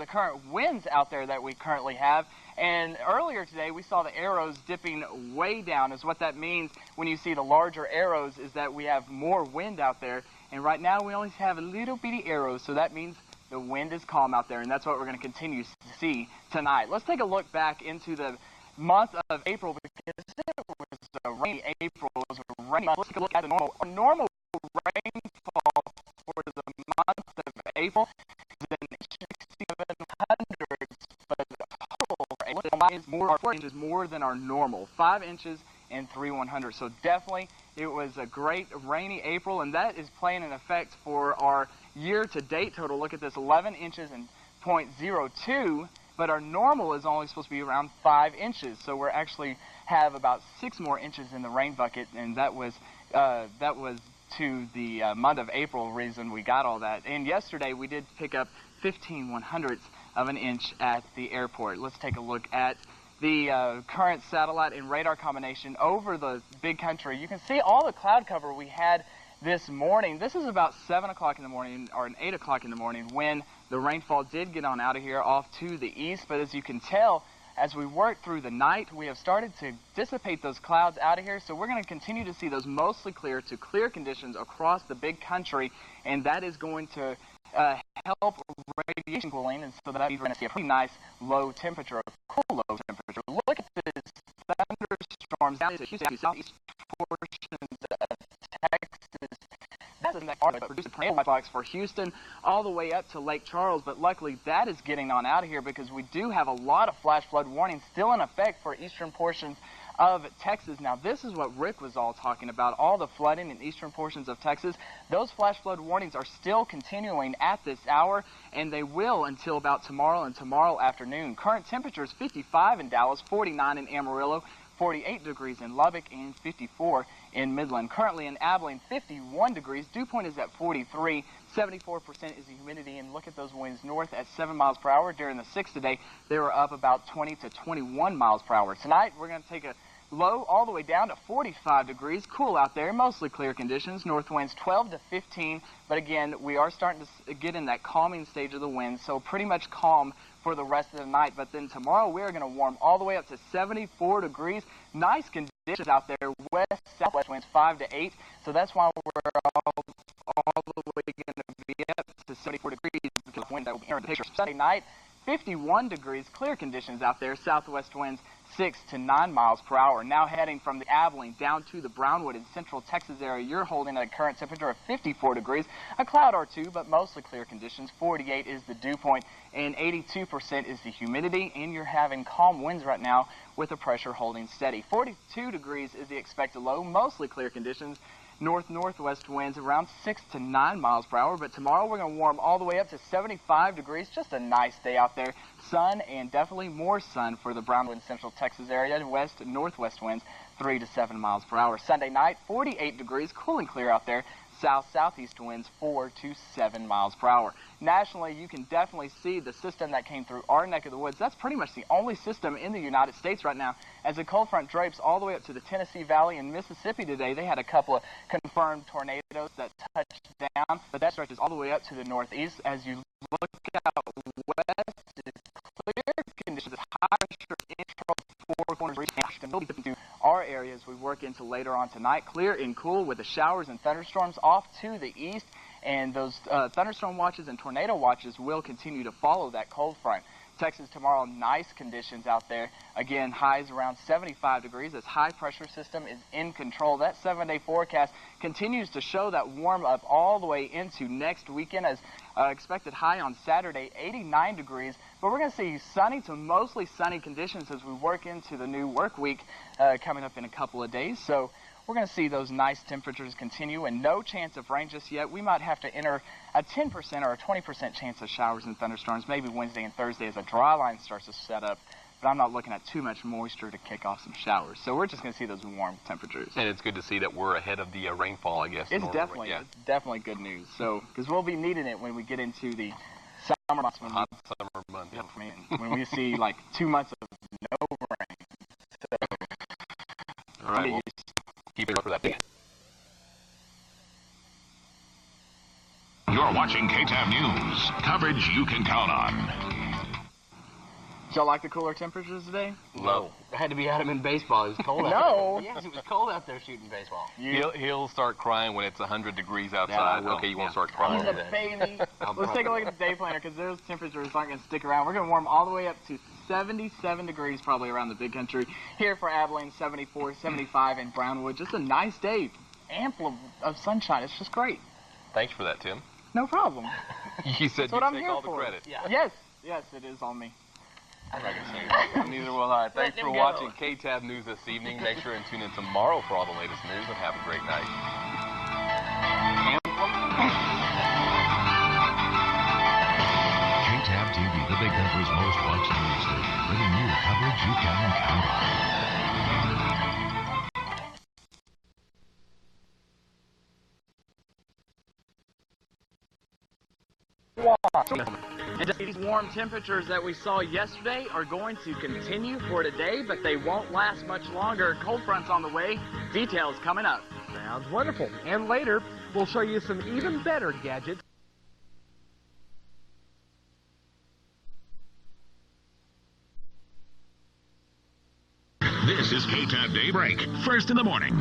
current winds out there that we currently have. And earlier today we saw the arrows dipping way down. Is what that means when you see the larger arrows, is that we have more wind out there. And right now we only have a little bitty arrows, so that means the wind is calm out there, and that's what we're going to continue to see tonight. Let's take a look back into the month of April, because it was a rainy April. It was a rainy month. Let's take a look at the normal rainfall for the month of April is in 6,700, but total for April is more, 4 inches more than our normal, 5 inches and 3/100. So definitely It was a great rainy April, and that is playing an effect for our year-to-date total. Look at this, 11 inches and 0.02, but our normal is only supposed to be around 5 inches. So we're actually have about 6 more inches in the rain bucket, and that was to the month of April reason we got all that. And yesterday we did pick up 15/100ths of an inch at the airport. Let's take a look at the current satellite and radar combination over the big country. You can see all the cloud cover we had this morning. This is about 7 o'clock in the morning, or 8 o'clock in the morning, when the rainfall did get on out of here off to the east. But as you can tell, as we work through the night, we have started to dissipate those clouds out of here. So we're going to continue to see those mostly clear to clear conditions across the big country, and that is going to help radiation cooling, and so that means we're going to see a pretty nice low temperature, a cool low temperature. Look at this thunderstorms down to Houston, southeast portions of Texas. That's in that area, but produced a tornado box for Houston all the way up to Lake Charles, but luckily that is getting on out of here because we do have a lot of flash flood warnings still in effect for eastern portions of Texas. Now, this is what Rick was all talking about, all the flooding in eastern portions of Texas. Those flash flood warnings are still continuing at this hour, and they will until about tomorrow and tomorrow afternoon. Current temperatures 55 in Dallas, 49 in Amarillo, 48 degrees in Lubbock, and 54 in Midland. Currently in Abilene, 51 degrees. Dew point is at 43. 74% is the humidity, and look at those winds north at 7 miles per hour. During the 6 today, they were up about 20 to 21 miles per hour. Tonight, we're going to take a low all the way down to 45 degrees. Cool out there, mostly clear conditions. North winds 12 to 15, but again, we are starting to get in that calming stage of the wind, so pretty much calm for the rest of the night. But then tomorrow, we are going to warm all the way up to 74 degrees. Nice conditions out there. West-southwest winds 5 to 8, so that's why we're all the way going to be up to 74 degrees because of wind that will be in the picture. Sunday night, 51 degrees, clear conditions out there. Southwest winds 6 to 9 miles per hour. Now heading from the Abilene down to the Brownwood and Central Texas area, you're holding a current temperature of 54 degrees. A cloud or two, but mostly clear conditions. 48 is the dew point, and 82% is the humidity, and you're having calm winds right now with the pressure holding steady. 42 degrees is the expected low, mostly clear conditions. North-northwest winds around 6 to 9 miles per hour, but tomorrow we're going to warm all the way up to 75 degrees. Just a nice day out there. Sun and definitely more sun for the Brownwood and Central Texas area. West and northwest winds 3 to 7 miles per hour. Sunday night, 48 degrees, cool and clear out there. South-southeast winds 4 to 7 miles per hour. Nationally, you can definitely see the system that came through our neck of the woods. That's pretty much the only system in the United States right now. As the cold front drapes all the way up to the Tennessee Valley and Mississippi today, they had a couple of confirmed tornadoes that touched down, but that stretches all the way up to the northeast. As you look out west, it's clear conditions, it's high pressure in four corners region. We'll be dipping to our area as we work into later on tonight. Clear and cool with the showers and thunderstorms off to the east, and those thunderstorm watches and tornado watches will continue to follow that cold front. Texas tomorrow, nice conditions out there. Again, highs around 75 degrees. This high pressure system is in control. That 7-day forecast continues to show that warm up all the way into next weekend, as expected high on Saturday, 89 degrees. But we're going to see sunny to mostly sunny conditions as we work into the new work week coming up in a couple of days. So we're going to see those nice temperatures continue and no chance of rain just yet. We might have to enter a 10% or a 20% chance of showers and thunderstorms maybe Wednesday and Thursday as a dry line starts to set up. But I'm not looking at too much moisture to kick off some showers. So we're just going to see those warm temperatures. And it's good to see that we're ahead of the rainfall, I guess. It's definitely good news. So, because we'll be needing it when we get into the summer months. Hot summer months. Yeah, when we see like 2 months of no rain. So, all right, well, keep it up for that. You're watching KTAB News. Coverage you can count on. Y'all like the cooler temperatures today? No. I had to be Adam in baseball. It was cold out No. there. Yes, it was cold out there shooting baseball. He'll start crying when it's 100 degrees outside. Yeah, okay, you won't start crying. He's a baby. Let's take a look at the day planner because those temperatures aren't going to stick around. We're going to warm all the way up to 77 degrees probably around the big country. Here for Abilene, 74, 75 in Brownwood. Just a nice day. Ample of sunshine. It's just great. Thanks for that, Tim. No problem. You said That's what you'd I'm take here all the for. credit. Yeah. Yes, it is on me. I'm not going to say that. Neither will I. Thanks for watching KTAB News this evening. Make sure and tune in tomorrow for all the latest news, and have a great night. KTAB TV, the big country's most watched news station, bringing you coverage you can count on. And these warm temperatures that we saw yesterday are going to continue for today, but they won't last much longer. Cold front's on the way. Details coming up. Sounds wonderful. And later, we'll show you some even better gadgets. This is KTAB Daybreak, first in the morning.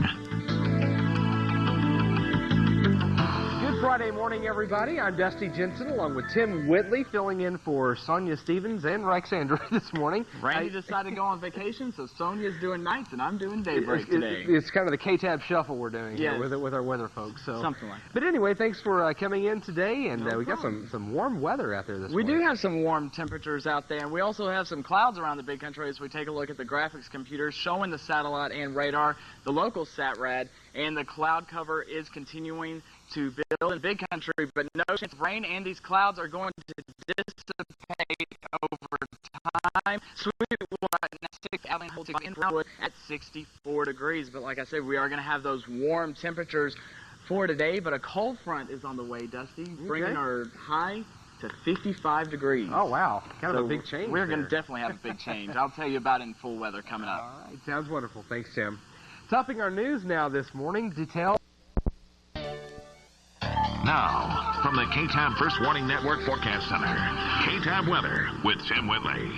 Good Friday morning, everybody. I'm Dusty Jensen, along with Tim Whitley, filling in for Sonia Stevens and Rexandra this morning. Randy decided to go on vacation, so Sonia's doing nights and I'm doing daybreak today. It's kind of the KTAB shuffle we're doing here with our weather folks. So. Something like that. But anyway, thanks for coming in today, and we got some warm weather out there this morning. We do have some warm temperatures out there, and we also have some clouds around the big country as we take a look at the graphics computers showing the satellite and radar, the local SATRAD, and the cloud cover is continuing to build in big country, but no chance of rain, and these clouds are going to dissipate over time. Sweetwater at 64 degrees, but like I said, we are going to have those warm temperatures for today, but a cold front is on the way, Dusty, bringing our high to 55 degrees. Oh, wow. Kind of a big change. We're going to definitely have a big change. I'll tell you about it in full weather coming up. All right. Sounds wonderful. Thanks, Tim. Topping our news now this morning, detail. Now, from the KTAB First Warning Network Forecast Center, KTAB Weather with Tim Whitley.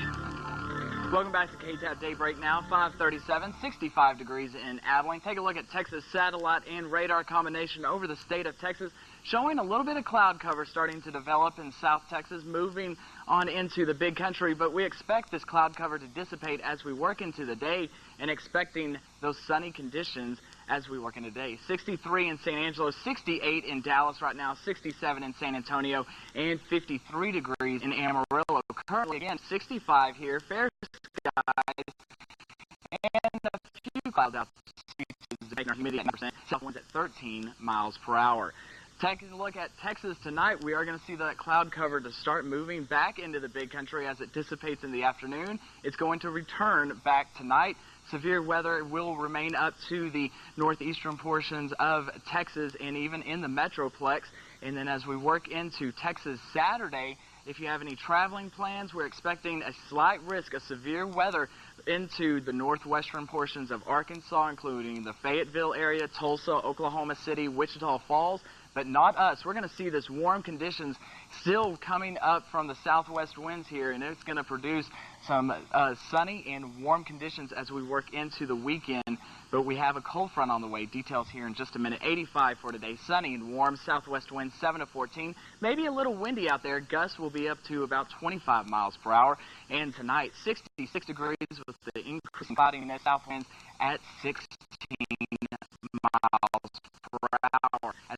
Welcome back to KTAB Daybreak now, 5:37, 65 degrees in Abilene. Take a look at Texas satellite and radar combination over the state of Texas, showing a little bit of cloud cover starting to develop in South Texas, moving on into the big country, but we expect this cloud cover to dissipate as we work into the day and expecting those sunny conditions as we work in today. 63 in San Angelo, 68 in Dallas right now, 67 in San Antonio, and 53 degrees in Amarillo. Currently, again, 65 here, fair skies, and a few clouds out. Humidity at 9%, south winds at 13 miles per hour. Taking a look at Texas tonight, we are going to see that cloud cover to start moving back into the big country as it dissipates in the afternoon. It's going to return back tonight. Severe weather will remain up to the northeastern portions of Texas and even in the Metroplex. And then as we work into Texas Saturday, if you have any traveling plans, we're expecting a slight risk of severe weather into the northwestern portions of Arkansas, including the Fayetteville area, Tulsa, Oklahoma City, Wichita Falls. But not us. We're going to see this warm conditions still coming up from the southwest winds here, and it's going to produce some sunny and warm conditions as we work into the weekend. But we have a cold front on the way. Details here in just a minute. 85 for today. Sunny and warm. Southwest winds 7 to 14. Maybe a little windy out there. Gusts will be up to about 25 miles per hour. And tonight, 66 degrease with the increase in cloudiness. South winds at 16 miles per hour. As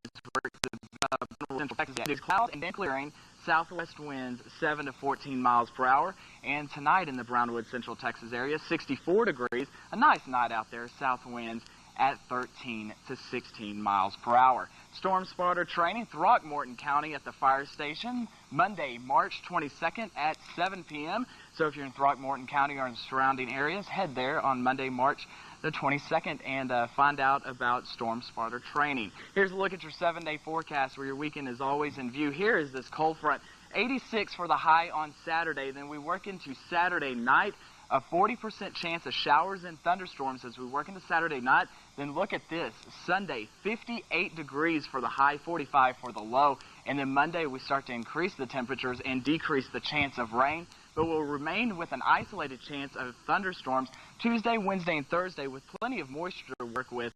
Central Texas is cloud and then clearing. Southwest winds 7 to 14 miles per hour. And tonight in the Brownwood Central Texas area, 64 degrees. A nice night out there. South winds at 13 to 16 miles per hour. Storm spotter training, Throckmorton County at the fire station, Monday, March 22nd at 7 p.m. So if you're in Throckmorton County or in surrounding areas, head there on Monday, March the 22nd and find out about storm spotter training. Here's a look at your 7-day forecast where your weekend is always in view. Here is this cold front. 86 for the high on Saturday. Then we work into Saturday night. A 40% chance of showers and thunderstorms as we work into Saturday night. Then look at this. Sunday, 58 degrees for the high, 45 for the low. And then Monday, we start to increase the temperatures and decrease the chance of rain. But we'll remain with an isolated chance of thunderstorms Tuesday, Wednesday, and Thursday with plenty of moisture to work with,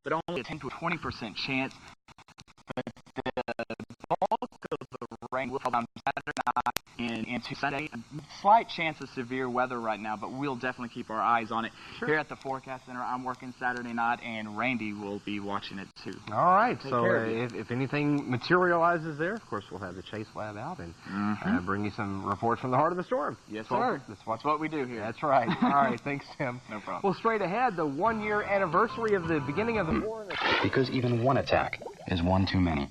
but only a 10 to 20% chance. But the bulk of the rain will fall down Saturday night into Sunday. A slight chance of severe weather right now, but we'll definitely keep our eyes on it. Sure. Here at the Forecast Center, I'm working Saturday night, and Randy will be watching it too. All right, Take so care of you. if anything materializes there, of course, we'll have the Chase Lab out and bring you some reports from the heart of the storm. Yes, So sir. That's what we do here. That's right. All right, thanks, Tim. No problem. Well, straight ahead, the one-year anniversary of the beginning of the war. Because even one attack is one too many.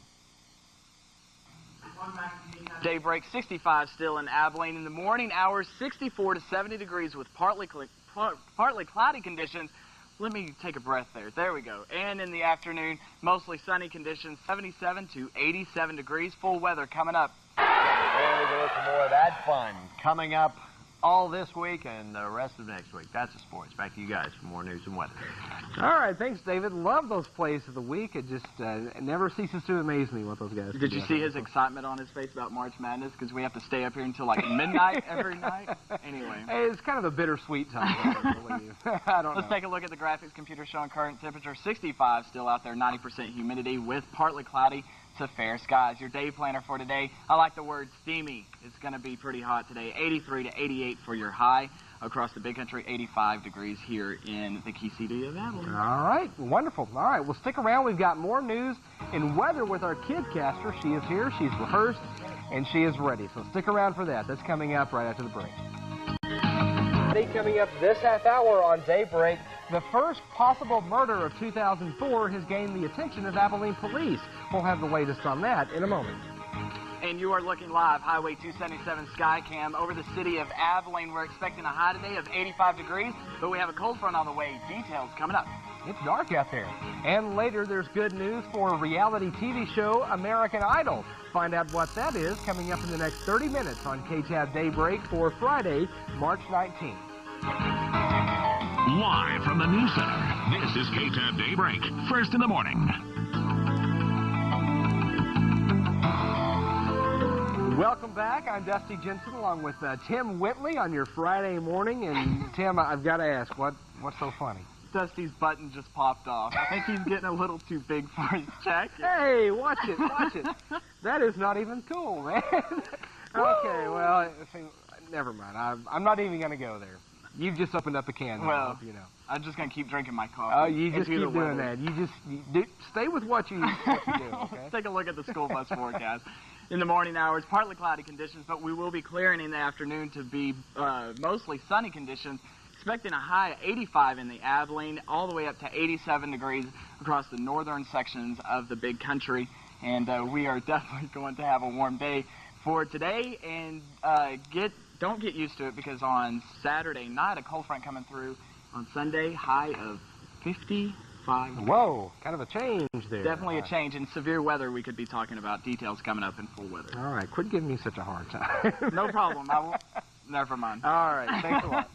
Daybreak 65 still in Abilene. In the morning hours, 64 to 70 degrees with partly cloudy conditions. Let me take a breath there. There we go. And in the afternoon, mostly sunny conditions, 77 to 87 degrees. Full weather coming up. There we go, some more of that fun coming up all this week and the rest of next week. That's the sports. Back to you guys for more news and weather. All right, thanks, David. Love those plays of the week. It just it never ceases to amaze me what those guys Did you see his excitement on his face about March Madness? Because we have to stay up here until like midnight every night. Anyway. Hey, it's kind of a bittersweet time. I believe. I don't know. Let's take a look at the graphics computer showing current temperature 65 still out there, 90% humidity with partly cloudy to fair skies. Your day planner for today, I like the word steamy. It's going to be pretty hot today. 83 to 88 for your high. Across the big country, 85 degrees here in the key city of Abilene. All right, wonderful. All right, well, stick around. We've got more news and weather with our kidcaster. She is here, she's rehearsed, and she is ready. So stick around for that. That's coming up right after the break. Coming up this half hour on Daybreak, the first possible murder of 2004 has gained the attention of Abilene police. We'll have the latest on that in a moment. And you are looking live, Highway 277 Skycam over the city of Abilene. We're expecting a high today of 85 degrees, but we have a cold front on the way. Details coming up. It's dark out there. And later, there's good news for reality TV show American Idol. Find out what that is coming up in the next 30 minutes on KTAB Daybreak for Friday, March 19th. Live from the News Center, this is KTAB Daybreak, first in the morning. Welcome back. I'm Dusty Jensen along with Tim Whitley on your Friday morning. And Tim, I've got to ask, what's so funny? Dusty's button just popped off. I think he's getting a little too big for his jacket. Hey, watch it, watch it. That is not even cool, man. Okay, well, never mind. I'm not even going to go there. You've just opened up a can. Well, you know. I'm just going to keep drinking my coffee. Oh, you just keep doing that. You stay with what you do, okay? Let's take a look at the school bus forecast. In the morning hours, partly cloudy conditions, but we will be clearing in the afternoon to be mostly sunny conditions. Expecting a high of 85 in the Abilene, all the way up to 87 degrees across the northern sections of the big country. And we are definitely going to have a warm day for today. And don't get used to it, because on Saturday night, a cold front coming through. On Sunday, high of 55. Whoa, kind of a change there. Definitely a change. In severe weather, we could be talking about details coming up in full weather. All right, quit giving me such a hard time. No problem. Never mind. All right, thanks a lot.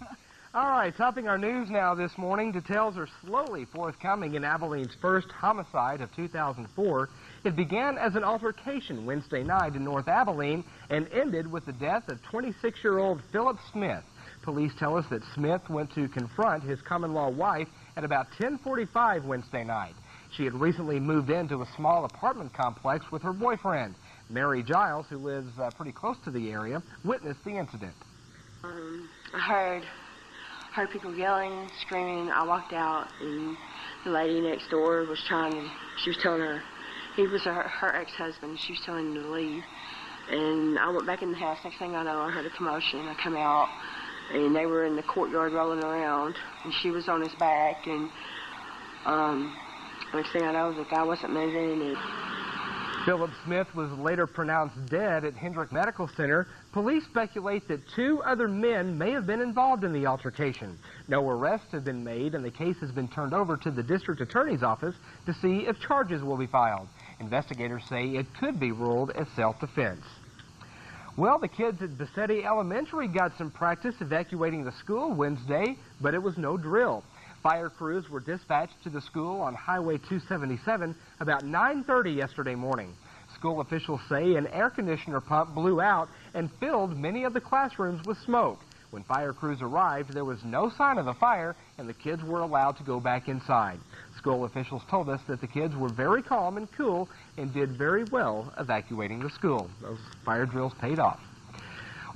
All right, topping our news now this morning, details are slowly forthcoming in Abilene's first homicide of 2004. It began as an altercation Wednesday night in North Abilene and ended with the death of 26-year-old Philip Smith. Police tell us that Smith went to confront his common-law wife at about 10:45 Wednesday night. She had recently moved into a small apartment complex with her boyfriend. Mary Giles, who lives pretty close to the area, witnessed the incident. I heard people yelling, screaming. I walked out, and the lady next door was she was telling her, he was her ex-husband, she was telling him to leave. And I went back in the house. Next thing I know, I heard a commotion. I come out, and they were in the courtyard rolling around, and she was on his back, and next thing I know, the guy wasn't moving. And Philip Smith was later pronounced dead at Hendrick Medical Center. Police speculate that 2 other men may have been involved in the altercation. No arrests have been made, and the case has been turned over to the district attorney's office to see if charges will be filed. Investigators say it could be ruled as self-defense. Well, the kids at Bassetti Elementary got some practice evacuating the school Wednesday, but it was no drill. Fire crews were dispatched to the school on Highway 277 about 9:30 yesterday morning. School officials say an air conditioner pump blew out and filled many of the classrooms with smoke. When fire crews arrived, there was no sign of the fire, and the kids were allowed to go back inside. School officials told us that the kids were very calm and cool and did very well evacuating the school. Those fire drills paid off.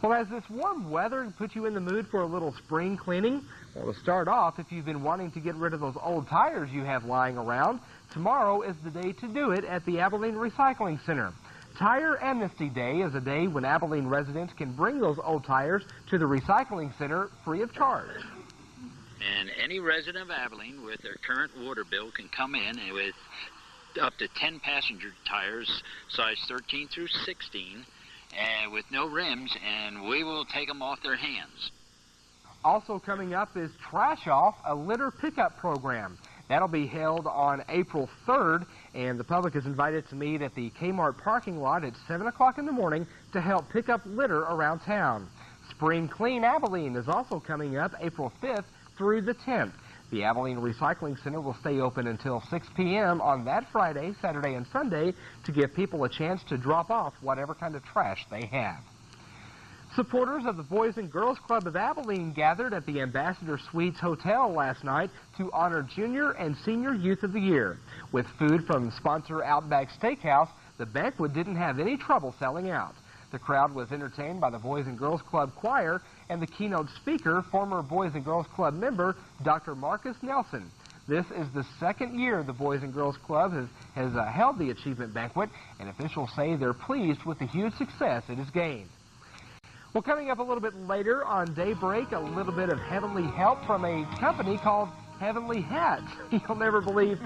Well, has this warm weather put you in the mood for a little spring cleaning? Well, to start off, if you've been wanting to get rid of those old tires you have lying around, tomorrow is the day to do it at the Abilene Recycling Center. Tire Amnesty Day is a day when Abilene residents can bring those old tires to the recycling center free of charge. And any resident of Abilene with their current water bill can come in and with up to 10 passenger tires, size 13 through 16, with no rims, and we will take them off their hands. Also coming up is Trash Off, a litter pickup program. That'll be held on April 3rd, and the public is invited to meet at the Kmart parking lot at 7 o'clock in the morning to help pick up litter around town. Spring Clean Abilene is also coming up April 5th through the 10th. The Abilene Recycling Center will stay open until 6 p.m. on that Friday, Saturday, and Sunday to give people a chance to drop off whatever kind of trash they have. Supporters of the Boys and Girls Club of Abilene gathered at the Ambassador Suites Hotel last night to honor Junior and Senior Youth of the Year. With food from sponsor Outback Steakhouse, the banquet didn't have any trouble selling out. The crowd was entertained by the Boys and Girls Club Choir and the keynote speaker, former Boys and Girls Club member, Dr. Marcus Nelson. This is the second year the Boys and Girls Club has held the Achievement Banquet, and officials say they're pleased with the huge success it has gained. Well, coming up a little bit later on Daybreak, a little bit of heavenly help from a company called Heavenly Hats. You'll never believe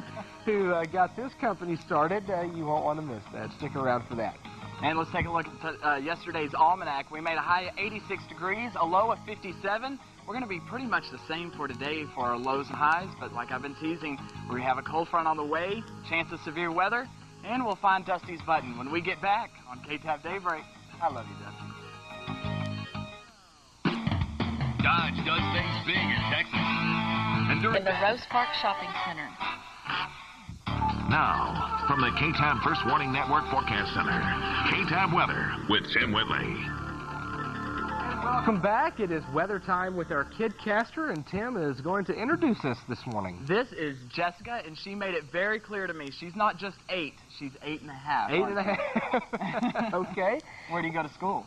who got this company started. You won't want to miss that. Stick around for that. And let's take a look at yesterday's almanac. We made a high of 86 degrees, a low of 57. We're going to be pretty much the same for today for our lows and highs, but like I've been teasing, we have a cold front on the way, chance of severe weather, and we'll find Dusty's button when we get back on KTAB Daybreak. I love you, Dusty. Dodge does things big in Texas. And during in the Rose Park Shopping Center. Now, from the KTAB First Warning Network Forecast Center, KTAB Weather with Tim Whitley. Welcome back. It is weather time with our Kidcaster, and Tim is going to introduce us this morning. This is Jessica, and she made it very clear to me. She's not just 8, she's 8.5. 8.5. Okay. Where do you go to school?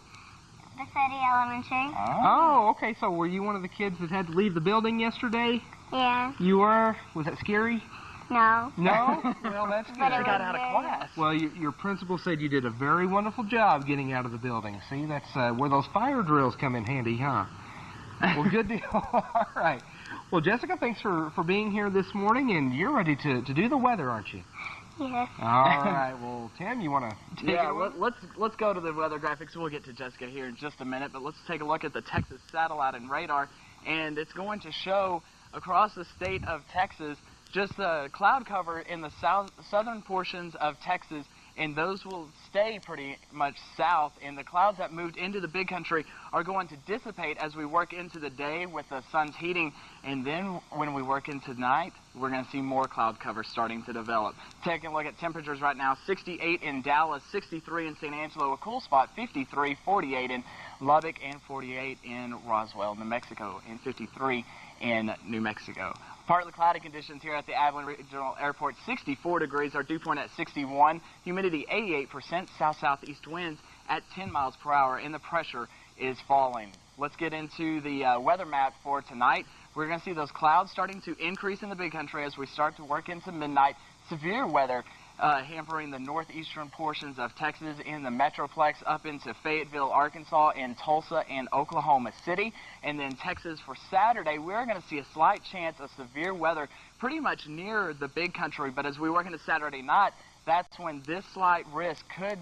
Bassetti Elementary. Oh, okay. So were you one of the kids that had to leave the building yesterday? Yeah. You were? Was that scary? No. No? Well, that's good. But You got out of class. Well, your principal said you did a very wonderful job getting out of the building. See, that's where those fire drills come in handy, huh? Well, good deal. All right. Well, Jessica, thanks for being here this morning, and you're ready to do the weather, aren't you? Yes. All right. Well, Tim, you want to take it away? Let's go to the weather graphics. We'll get to Jessica here in just a minute, but let's take a look at the Texas satellite and radar, and it's going to show across the state of Texas just the cloud cover in the southern portions of Texas, and those will stay pretty much south, and the clouds that moved into the big country are going to dissipate as we work into the day with the sun's heating, and then when we work into night, we're going to see more cloud cover starting to develop. Taking a look at temperatures right now, 68 in Dallas, 63 in San Angelo, a cool spot, 53, 48 in Lubbock, and 48 in Roswell, New Mexico, and 53 in New Mexico. Partly cloudy conditions here at the Abilene Regional Airport, 64 degrees, our dew point at 61, humidity 88%, south-southeast winds at 10 miles per hour, and the pressure is falling. Let's get into the weather map for tonight. We're going to see those clouds starting to increase in the big country as we start to work into midnight. Severe weather hampering the northeastern portions of Texas in the Metroplex up into Fayetteville, Arkansas, and Tulsa and Oklahoma City. And then Texas for Saturday, we're going to see a slight chance of severe weather pretty much near the big country. But as we work into Saturday night, that's when this slight risk could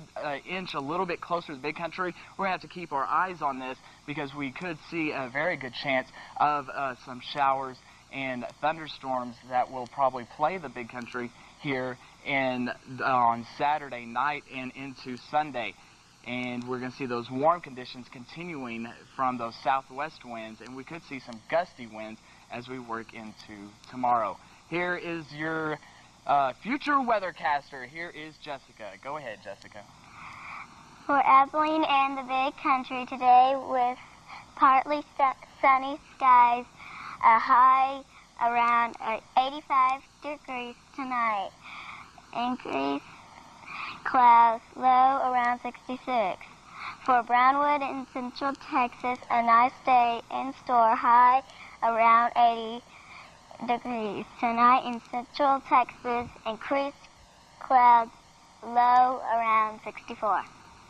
inch a little bit closer to the big country. We're going to have to keep our eyes on this because we could see a very good chance of some showers and thunderstorms that will probably play the big country here on Saturday night and into Sunday. And we're going to see those warm conditions continuing from those southwest winds, and we could see some gusty winds as we work into tomorrow. Here is your future weathercaster. Here is Jessica. Go ahead, Jessica. For Abilene and the big country today with partly sunny skies, a high around 85 degrees tonight. Increase clouds, low around 66. For Brownwood in Central Texas, a nice day in store, high around 80 degrees. Tonight in Central Texas, increased clouds, low around 64.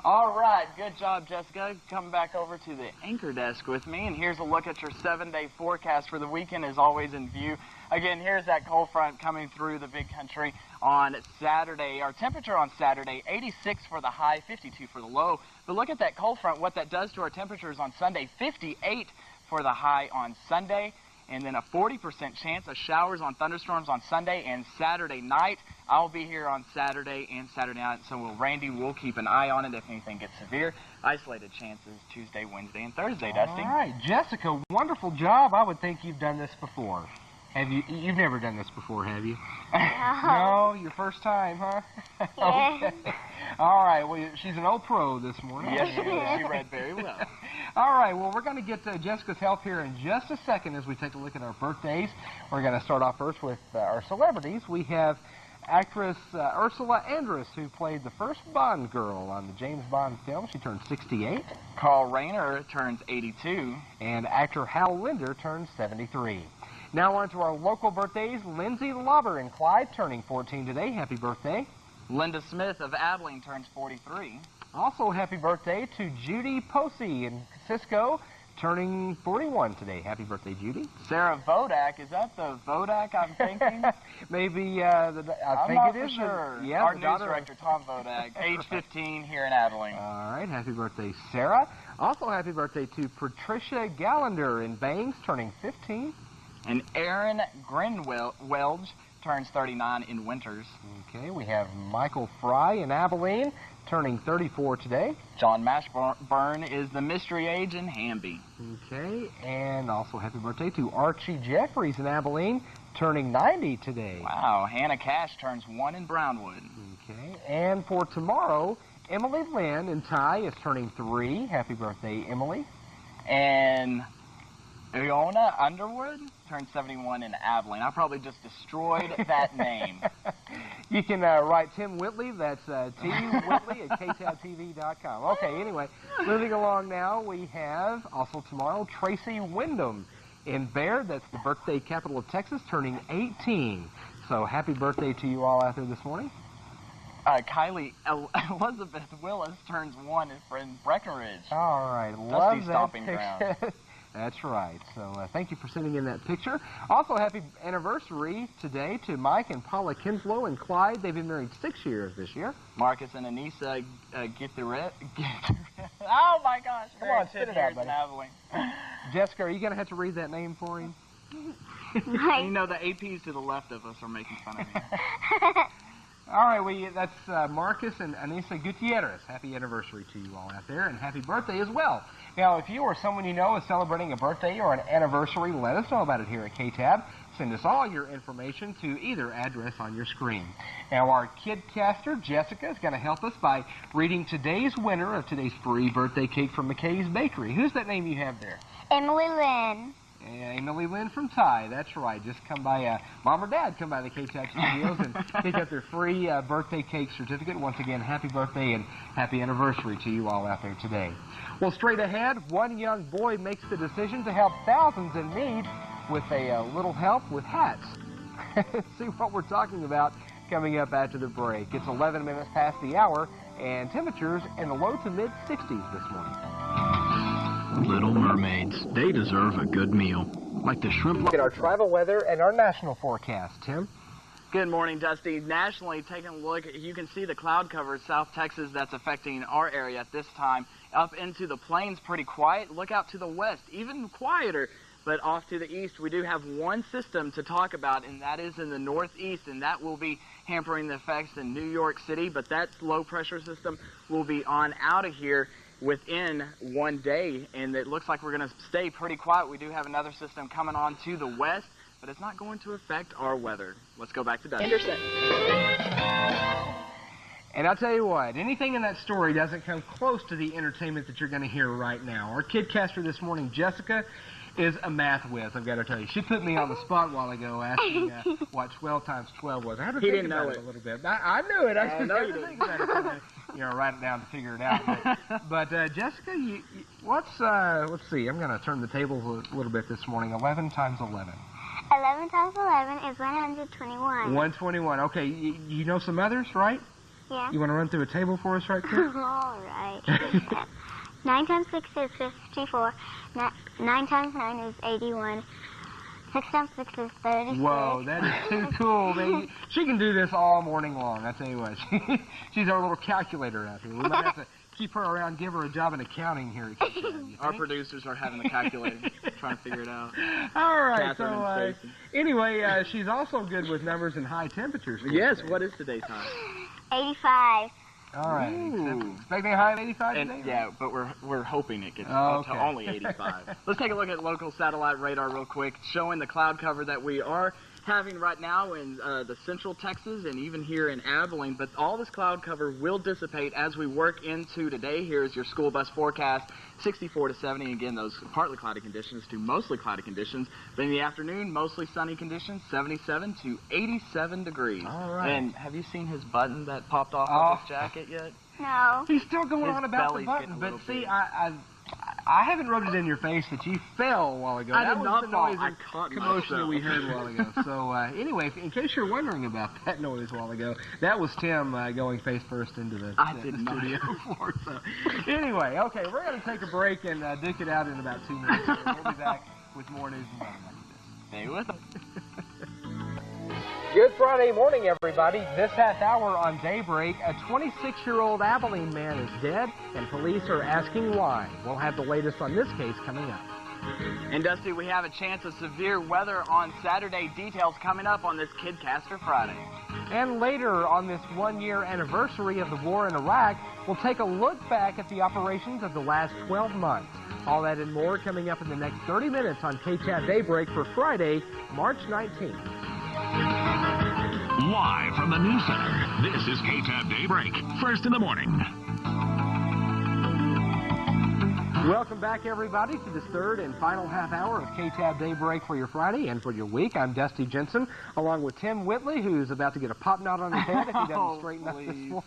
All right, good job, Jessica. Come back over to the anchor desk with me, and here's a look at your 7-day forecast for the weekend is always in view. Again, here's that cold front coming through the big country on Saturday. Our temperature on Saturday, 86 for the high, 52 for the low. But look at that cold front, what that does to our temperatures on Sunday, 58 for the high on Sunday. And then a 40% chance of showers on thunderstorms on Sunday and Saturday night. I'll be here on Saturday and Saturday night, so Randy will keep an eye on it if anything gets severe. Isolated chances Tuesday, Wednesday, and Thursday, Dusty. All right, Jessica, wonderful job. I would think you've done this before. Have you? You've never done this before, have you? No, your first time, huh? Yeah. Okay. All right, well, she's an old pro this morning. Yes, she is. She read very well. All right, well, we're going to get Jessica's help here in just a second as we take a look at our birthdays. We're going to start off first with our celebrities. We have actress Ursula Andress, who played the first Bond girl on the James Bond film. She turned 68. Carl Rayner turns 82. And actor Hal Linder turns 73. Now on to our local birthdays. Lindsay Lauber in Clyde turning 14 today. Happy birthday. Linda Smith of Abilene turns 43. Also, happy birthday to Judy Posey in Cisco, turning 41 today. Happy birthday, Judy. Sarah Vodak, is that the Vodak I'm thinking? Maybe, I think it is. Sure. Yeah, our news director, Tom Vodak, age 15 here in Abilene. All right, happy birthday, Sarah. Also, happy birthday to Patricia Gallender in Bangs, turning 15. And Aaron Grinwelge turns 39 in Winters. Okay, we have Michael Fry in Abilene, turning 34 today. John Mashburn is the mystery age in Hamby. Okay, and also happy birthday to Archie Jeffries in Abilene, turning 90 today. Wow, Hannah Cash turns 1 in Brownwood. Okay, and for tomorrow, Emily Lynn in Ty is turning 3. Happy birthday, Emily. And Iona Underwood turned 71 in Abilene. I probably just destroyed that name. You can write Tim Whitley. That's T. Whitley at ktabtv.com. Okay, anyway, moving along now, we have also tomorrow Tracy Wyndham in Baird. That's the birthday capital of Texas, turning 18. So happy birthday to you all out there this morning. Kylie Elizabeth Willis turns 1 in Breckenridge. All right, love that stomping ground. That's right. So thank you for sending in that picture. Also, happy anniversary today to Mike and Paula Kinslow and Clyde. They've been married 6 years this year. Marcus and Anissa oh, my gosh. Come on, spit it out, buddy. Abilene. Jessica, are you going to have to read that name for him? You know, the APs to the left of us are making fun of me. All right, that's Marcus and Anissa Gutierrez. Happy anniversary to you all out there, and happy birthday as well. Now, if you or someone you know is celebrating a birthday or an anniversary, let us know about it here at KTAB. Send us all your information to either address on your screen. Now, our kidcaster, Jessica, is going to help us by reading today's winner of today's free birthday cake from McKay's Bakery. Who's that name you have there? Emily Lynn. Emily Lynn from Ty, that's right. Just come by, Mom or Dad, come by the KTAB Studios and pick up their free birthday cake certificate. Once again, happy birthday and happy anniversary to you all out there today. Well, straight ahead, one young boy makes the decision to help thousands in need with a little help with hats. See what we're talking about coming up after the break. It's 11 minutes past the hour, and temperatures in the low to mid-60s this morning. Little mermaids, they deserve a good meal. Like the shrimp. Look at our tribal weather and our national forecast. Tim? Good morning, Dusty. Nationally, taking a look, you can see the cloud cover South Texas that's affecting our area at this time. Up into the plains, pretty quiet. Look out to the west, even quieter. But off to the east, we do have one system to talk about, and that is in the northeast, and that will be hampering the effects in New York City. But that low-pressure system will be on out of here within one day, and it looks like we're going to stay pretty quiet. We do have another system coming on to the west, but it's not going to affect our weather. Let's go back to Dusty. Anderson. And I'll tell you what, anything in that story doesn't come close to the entertainment that you're going to hear right now. Our kidcaster this morning, Jessica, is a math whiz, I've got to tell you. She put me on the spot a while ago asking what 12 times 12 was. I had to think about it a little bit. I knew it. I just had to think about it. write it down to figure it out. But Jessica, let's see. I'm going to turn the tables a little bit this morning. 11 times 11. 11 times 11 is 121. 121. Okay, you know some others, right? Yeah. You want to run through a table for us right quick? All right. 9 times 6 is 54. 9 times 9 is 81. 6 times 6 is 36. Whoa, that is too cool, man. She can do this all morning long, I tell you what. She's our little calculator out here. We might have to keep her around, give her a job in accounting here at KTAB. Our producers are having the calculator, trying to figure it out. All right, Catherine and Stacy. Anyway, she's also good with numbers and high temperatures. Yes, what is today's high? 85. All right, expecting a high of 85 today? Yeah, but we're hoping it gets to only 85. Let's take a look at local satellite radar real quick, showing the cloud cover that we are having right now in the central Texas and even here in Abilene. But all this cloud cover will dissipate as we work into today. Here's your school bus forecast, 64 to 70. Again, those partly cloudy conditions to mostly cloudy conditions. But in the afternoon, mostly sunny conditions, 77 to 87 degrees. All right. And have you seen his button that popped off of his jacket yet? No. He's still going on about the button, but see, I haven't rubbed it in your face that you fell a while ago. That was not the fall. noise I and caught commotion that myself. we heard a while ago. So anyway, in case you're wondering about that noise a while ago, that was Tim going face first into the studio floor. So anyway, okay, we're going to take a break and duke it out in about 2 minutes. So we'll be back with more news and weather after this. Stay with us. Good Friday morning, everybody. This half hour on Daybreak, a 26-year-old Abilene man is dead, and police are asking why. We'll have the latest on this case coming up. And Dusty, we have a chance of severe weather on Saturday. Details coming up on this Kidcaster Friday. And later on this 1-year anniversary of the war in Iraq, we'll take a look back at the operations of the last 12 months. All that and more coming up in the next 30 minutes on KTAB Daybreak for Friday, March 19th. Live from the News Center, this is KTAB Daybreak, first in the morning. Welcome back, everybody, to this third and final half hour of KTAB Daybreak for your Friday and for your week. I'm Dusty Jensen, along with Tim Whitley, who's about to get a pop knot on his head if he doesn't straighten up this morning.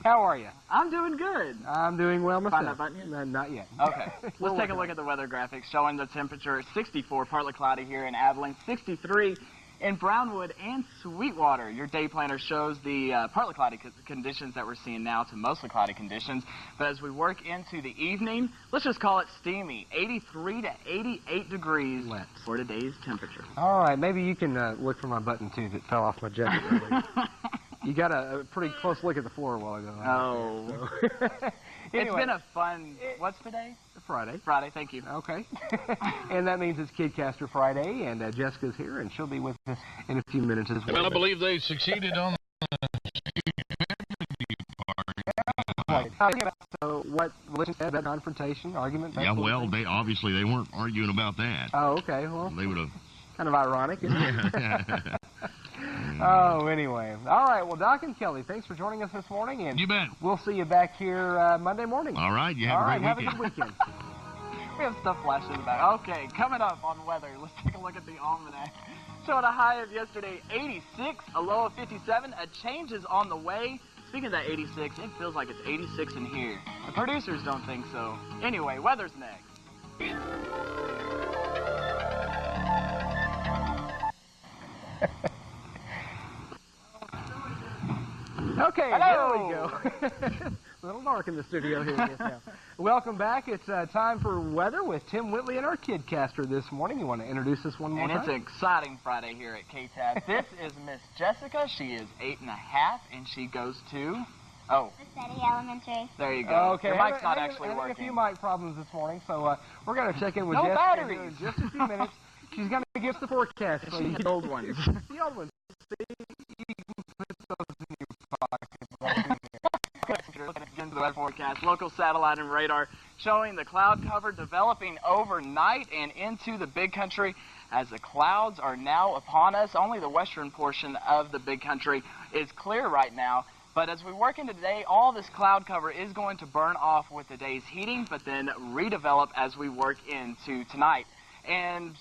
How are you? I'm doing good. I'm doing well myself. Find that button yet? Not yet. Okay. Let's take a look at the weather graphics showing the temperature 64, partly cloudy here in Abilene, 63 in Brownwood and Sweetwater. Your day planner shows the partly cloudy conditions that we're seeing now to mostly cloudy conditions. But as we work into the evening, let's just call it steamy, 83 to 88 degrees for today's temperature. All right, maybe you can look for my button, too, that fell off my jacket earlier. You got a pretty close look at the floor a while ago. Oh. Anyway, it's been a fun, what's today? Friday. Friday, thank you. Okay. And that means it's Kidcaster Friday, and Jessica's here, and she'll be with us in a few minutes as well. Well, I believe they succeeded on So what religion said, that confrontation, argument? Yeah, well, they weren't arguing about that. Oh, okay. Well, they would have. Kind of ironic, isn't it? Oh, anyway. All right. Well, Doc and Kelly, thanks for joining us this morning. And you bet. We'll see you back here Monday morning. All right. You have a great weekend. Have a good weekend. We have stuff flashing in the back. Okay, coming up on weather, let's take a look at the almanac. Showing a high of yesterday, 86, a low of 57. A change is on the way. Speaking of that 86, it feels like it's 86 in here. The producers don't think so. Anyway, weather's next. Okay, hello. There we go. A little dark in the studio here. Yes, now. Welcome back. It's time for weather with Tim Whitley and our Kidcaster this morning. You want to introduce us one more time? And it's an exciting Friday here at KTAB. This is Miss Jessica. She is 8.5, and she goes to... Massetti Elementary. There you go. Okay. Your mic's not actually working. A few mic problems this morning, so we're going to check in with no Jessica batteries. in just a few minutes. She's going to give us the forecast. So the old ones. The old ones. See, you can put those in your pocket. Into the weather forecast, local satellite and radar showing the cloud cover developing overnight and into the big country as the clouds are now upon us. Only the western portion of the big country is clear right now. But as we work into today, all this cloud cover is going to burn off with the day's heating, but then redevelop as we work into tonight. And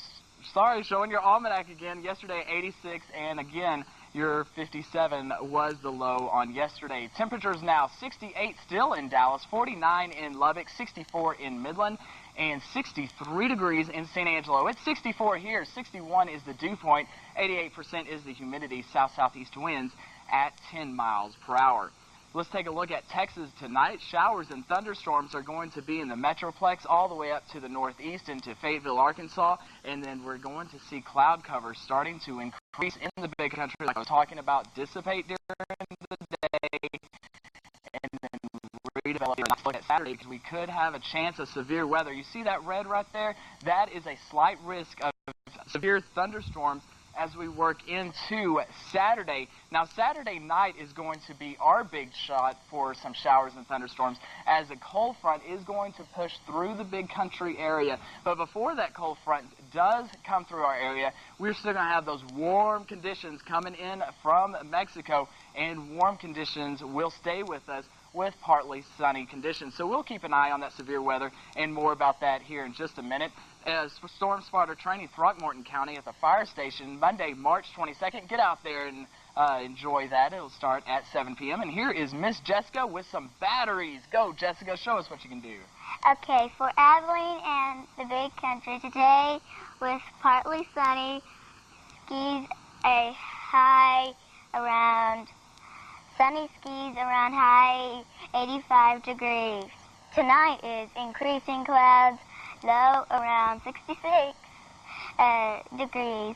sorry, showing your almanac again. Yesterday, 86, and again, Your 57 was the low on yesterday. Temperatures now 68 still in Dallas, 49 in Lubbock, 64 in Midland, and 63 degrees in San Angelo. It's 64 here. 61 is the dew point. 88% is the humidity. South-southeast winds at 10 miles per hour. Let's take a look at Texas tonight. Showers and thunderstorms are going to be in the Metroplex all the way up to the northeast into Fayetteville, Arkansas. And then we're going to see cloud cover starting to increase in the big country, like I was talking about, dissipate during the day, and then redevelop. Let's look at Saturday because we could have a chance of severe weather. You see that red right there? That is a slight risk of severe thunderstorms as we work into Saturday. Now, Saturday night is going to be our big shot for some showers and thunderstorms as a cold front is going to push through the big country area. But before that cold front does come through our area, we're still going to have those warm conditions coming in from Mexico, and warm conditions will stay with us with partly sunny conditions. So we'll keep an eye on that severe weather and more about that here in just a minute. Storm spotter training Throckmorton County at the fire station Monday, March 22nd. Get out there and enjoy that. It'll start at 7 p.m. And here is Miss Jessica with some batteries. Go, Jessica. Show us what you can do. Okay, for Abilene and the big country today with partly sunny, skies a high around, sunny skies around high 85 degrees. Tonight is increasing clouds, low around 66 degrees.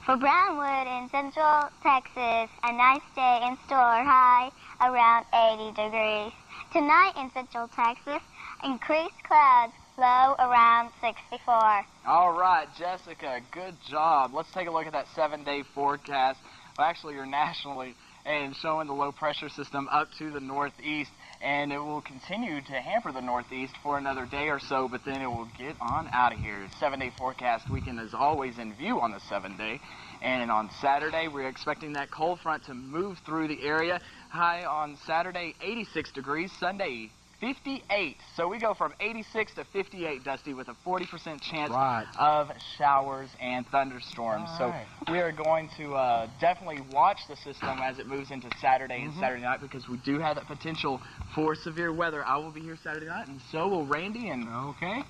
For Brownwood in central Texas, a nice day in store, high around 80 degrees. Tonight in central Texas, increased clouds, low around 64. All right, Jessica, good job. Let's take a look at that 7-day forecast. Well, actually, you're nationally and showing the low pressure system up to the northeast, and it will continue to hamper the northeast for another day or so, but then it will get on out of here. 7-day forecast weekend is always in view on the 7-day, and on Saturday we're expecting that cold front to move through the area. High on Saturday 86 degrees, Sunday 58. So we go from 86 to 58, Dusty, with a 40% chance of showers and thunderstorms. So we are going to definitely watch the system as it moves into Saturday and Saturday night, because we do have that potential for severe weather. I will be here Saturday night, and so will Randy, and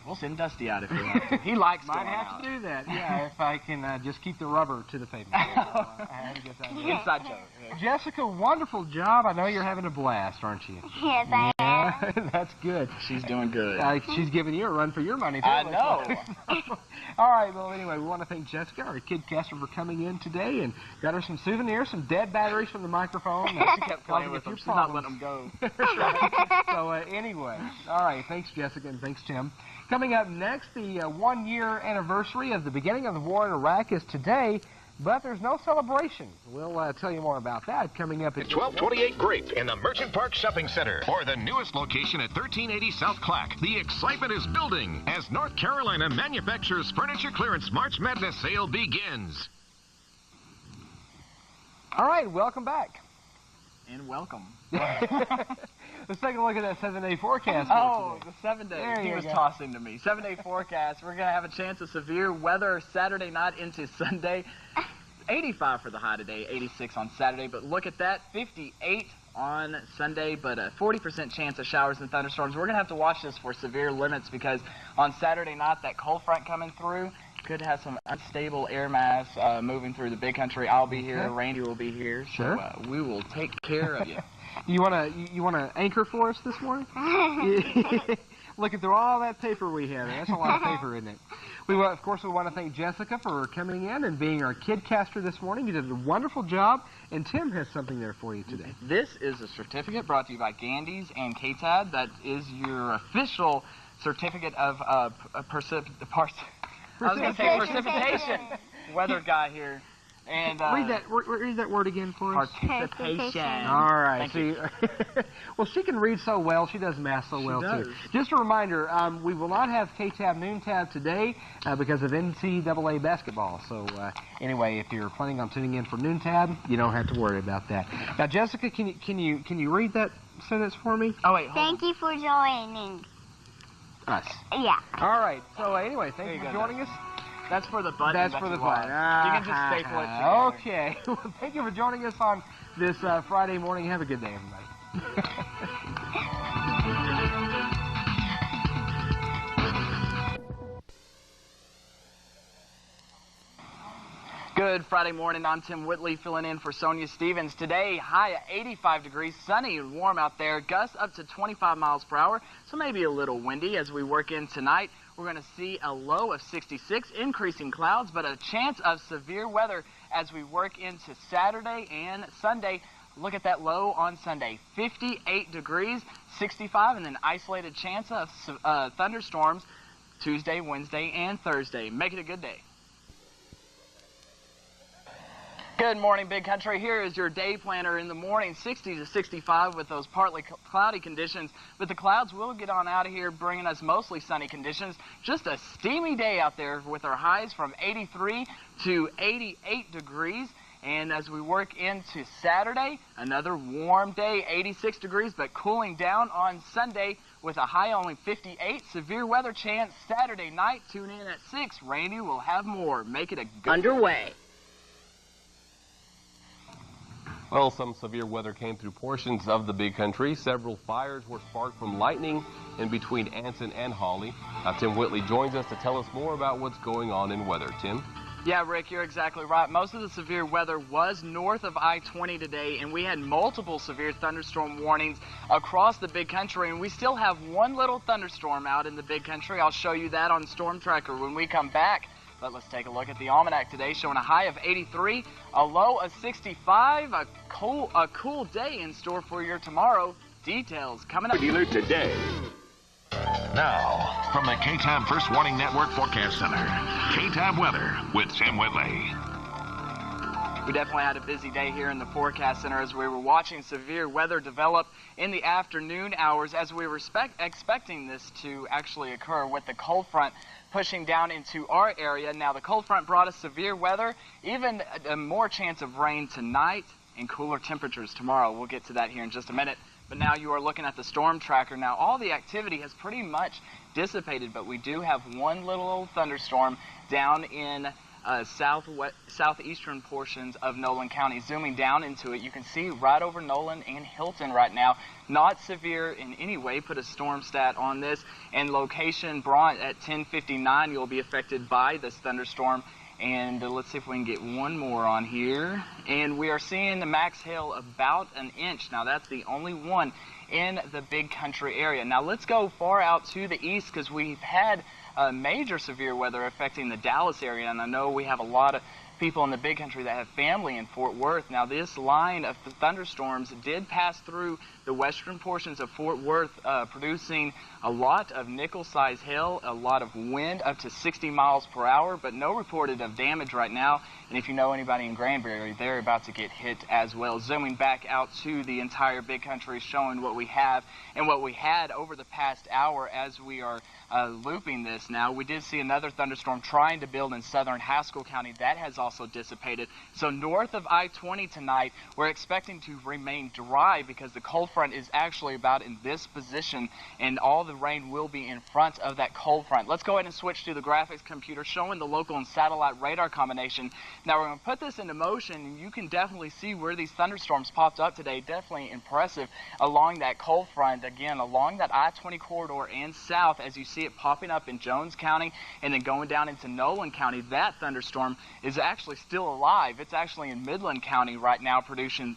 we'll send Dusty out if he wants to. He likes Might have to do that, yeah, if I can just keep the rubber to the pavement. I had to get that done. Inside joke. Yeah. Jessica, wonderful job. I know you're having a blast, aren't you? Yes, I am. That's good. She's doing good. She's giving you a run for your money, too. I know. All right, well, anyway, we want to thank Jessica, our kidcaster, for coming in today and got her some souvenirs, some dead batteries from the microphone. She kept playing with them. She's not letting them go. So, anyway, all right, thanks, Jessica, and thanks, Tim. Coming up next, the one-year anniversary of the beginning of the war in Iraq is today, but there's no celebration. We'll tell you more about that coming up at 1228 Grape in the Merchant Park Shopping Center, or the newest location at 1380 South Clack. The excitement is building as North Carolina Manufacturers Furniture Clearance March Madness sale begins. All right, welcome back. And welcome. Let's take a look at that 7-day forecast. Oh, the 7-day. He was tossing to me. 7-day forecast. We're going to have a chance of severe weather Saturday night into Sunday. 85 for the high today, 86 on Saturday. But look at that, 58 on Sunday, but a 40% chance of showers and thunderstorms. We're going to have to watch this for severe limits, because on Saturday night, that cold front coming through could have some unstable air mass moving through the big country. I'll be here. Randy will be here. Sure. So we will take care of you. You wanna anchor for us this morning? Looking through all that paper we have. That's a lot of paper, isn't it? Of course, we want to thank Jessica for coming in and being our kidcaster this morning. You did a wonderful job, and Tim has something there for you today. This is a certificate brought to you by Gandy's and KTAB. That is your official certificate of precipitation. Weather guy here. And read that word again for us. Participation. All right. Thank you. Well, she can read so well. She does math so well, too. Just a reminder, we will not have KTAB Noon Tab today because of NCAA basketball. So, anyway, if you're planning on tuning in for Noon Tab, you don't have to worry about that. Now, Jessica, can you read that sentence for me? Oh, wait. Thank you for joining us. Yeah. All right. So, anyway, thank you for joining us. That's for the button. That's for the button. You can just staple it together. Okay. Well, thank you for joining us on this Friday morning. Have a good day, everybody. Good Friday morning. I'm Tim Whitley filling in for Sonia Stevens. Today, high at 85 degrees, sunny and warm out there. Gusts up to 25 miles per hour, so maybe a little windy as we work in tonight. We're going to see a low of 66, increasing clouds, but a chance of severe weather as we work into Saturday and Sunday. Look at that low on Sunday, 58 degrees, 65, and then isolated chance of thunderstorms Tuesday, Wednesday, and Thursday. Make it a good day. Good morning, Big Country. Here is your day planner in the morning, 60 to 65 with those partly cloudy conditions. But the clouds will get on out of here, bringing us mostly sunny conditions. Just a steamy day out there with our highs from 83 to 88 degrees. And as we work into Saturday, another warm day, 86 degrees, but cooling down on Sunday with a high only 58. Severe weather chance Saturday night. Tune in at 6. Randy will have more. Make it a good underway. Well, some severe weather came through portions of the Big Country. Several fires were sparked from lightning in between Anson and Hawley. Tim Whitley joins us to tell us more about what's going on in weather. Tim? Yeah, Rick, you're exactly right. Most of the severe weather was north of I-20 today, and we had multiple severe thunderstorm warnings across the Big Country, and we still have one little thunderstorm out in the Big Country. I'll show you that on Storm Tracker when we come back. But let's take a look at the almanac today, showing a high of 83, a low of 65, a cool day in store for your tomorrow. Details coming up. Dealer today. Now, from the KTAB First Warning Network Forecast Center, KTAB Weather with Tim Whitley. We definitely had a busy day here in the forecast center as we were watching severe weather develop in the afternoon hours as we were expecting this to actually occur with the cold front pushing down into our area. Now, the cold front brought us severe weather, even a more chance of rain tonight and cooler temperatures tomorrow. We'll get to that here in just a minute. But now you are looking at the storm tracker. Now, all the activity has pretty much dissipated, but we do have one little old thunderstorm down in southeastern portions of Nolan County. Zooming down into it, you can see right over Nolan and Hilton right now. Not severe in any way. Put a storm stat on this. And location Bront at 10:59, you'll be affected by this thunderstorm. And let's see if we can get one more on here. And we are seeing the max hail about an inch. Now, that's the only one in the Big Country area. Now, let's go far out to the east because we've had major severe weather affecting the Dallas area. And I know we have a lot of people in the Big Country that have family in Fort Worth. Now, this line of thunderstorms did pass through the western portions of Fort Worth, producing a lot of nickel-sized hail, a lot of wind up to 60 miles per hour, but no reported of damage right now. And if you know anybody in Granbury, they're about to get hit as well. Zooming back out to the entire Big Country, showing what we have and what we had over the past hour as we are looping this now. We did see another thunderstorm trying to build in southern Haskell County. That has also dissipated. So north of I-20 tonight, we're expecting to remain dry because the cold front is actually about in this position, and all the rain will be in front of that cold front. Let's go ahead and switch to the graphics computer showing the local and satellite radar combination. Now we're going to put this into motion, and you can definitely see where these thunderstorms popped up today. Definitely impressive along that cold front, again, along that I-20 corridor and south, as you see it popping up in Jones County and then going down into Nolan County. That thunderstorm is actually still alive. It's actually in Midland County right now producing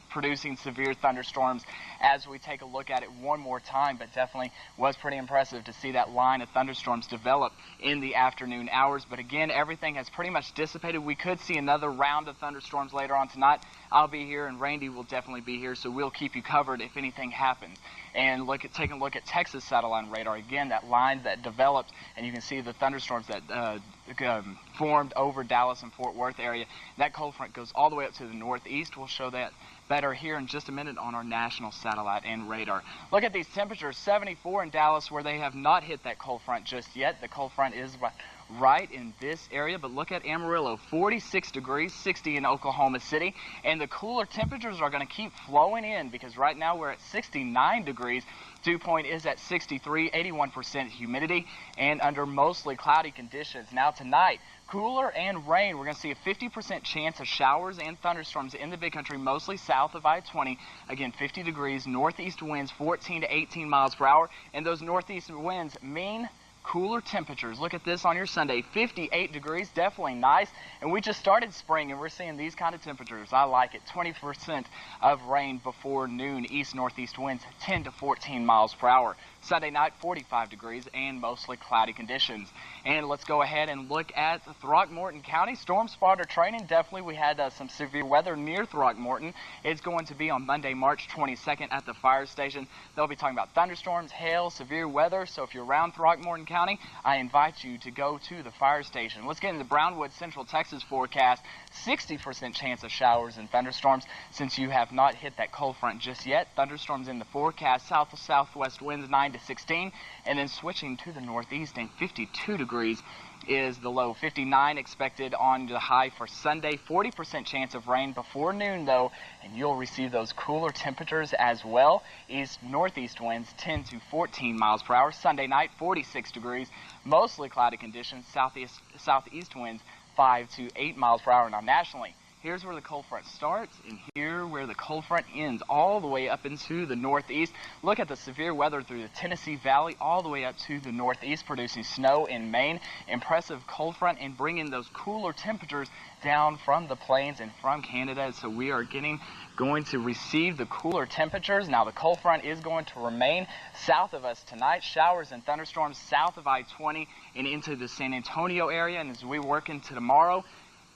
severe thunderstorms as we take a look at it one more time, but definitely was pretty impressive to see that line of thunderstorms develop in the afternoon hours. But again, everything has pretty much dissipated. We could see another round of thunderstorms later on tonight. I'll be here and Randy will definitely be here, so we'll keep you covered if anything happens. And taking a look at Texas satellite radar, again, that line that developed, and you can see the thunderstorms that formed over Dallas and Fort Worth area. That cold front goes all the way up to the northeast. We'll show that better here in just a minute on our national satellite and radar. Look at these temperatures, 74 in Dallas, where they have not hit that cold front just yet. The cold front is right in this area. But look at Amarillo, 46 degrees, 60 in Oklahoma City. And the cooler temperatures are going to keep flowing in because right now we're at 69 degrees. Dew point is at 63, 81% humidity, and under mostly cloudy conditions. Now tonight, cooler and rain. We're going to see a 50% chance of showers and thunderstorms in the big country, mostly south of I-20. Again, 50 degrees, northeast winds 14 to 18 miles per hour, and those northeast winds mean cooler temperatures. Look at this on your Sunday, 58 degrees, definitely nice. And we just started spring and we're seeing these kind of temperatures. I like it. 20% of rain before noon, east-northeast winds 10 to 14 miles per hour. Sunday night, 45 degrees and mostly cloudy conditions. And let's go ahead and look at Throckmorton County. Storm spotter training, definitely we had some severe weather near Throckmorton. It's going to be on Monday, March 22nd at the fire station. They'll be talking about thunderstorms, hail, severe weather. So if you're around Throckmorton County, I invite you to go to the fire station. Let's get into the Brownwood, Central Texas forecast. 60% chance of showers and thunderstorms since you have not hit that cold front just yet. Thunderstorms in the forecast, south-southwest winds 9 to 16, and then switching to the northeast, and 52 degrees is the low. 59 expected on the high for Sunday. 40% chance of rain before noon, though, and you'll receive those cooler temperatures as well. East-northeast winds 10 to 14 miles per hour. Sunday night, 46 degrees, mostly cloudy conditions. Southeast winds 5 to 8 miles per hour. Now, nationally, here's where the cold front starts, and here where the cold front ends, all the way up into the northeast. Look at the severe weather through the Tennessee Valley, all the way up to the northeast, producing snow in Maine. Impressive cold front and bringing those cooler temperatures down from the plains and from Canada. So we are going to receive the cooler temperatures. Now, the cold front is going to remain south of us tonight. Showers and thunderstorms south of I-20 and into the San Antonio area. And as we work into tomorrow,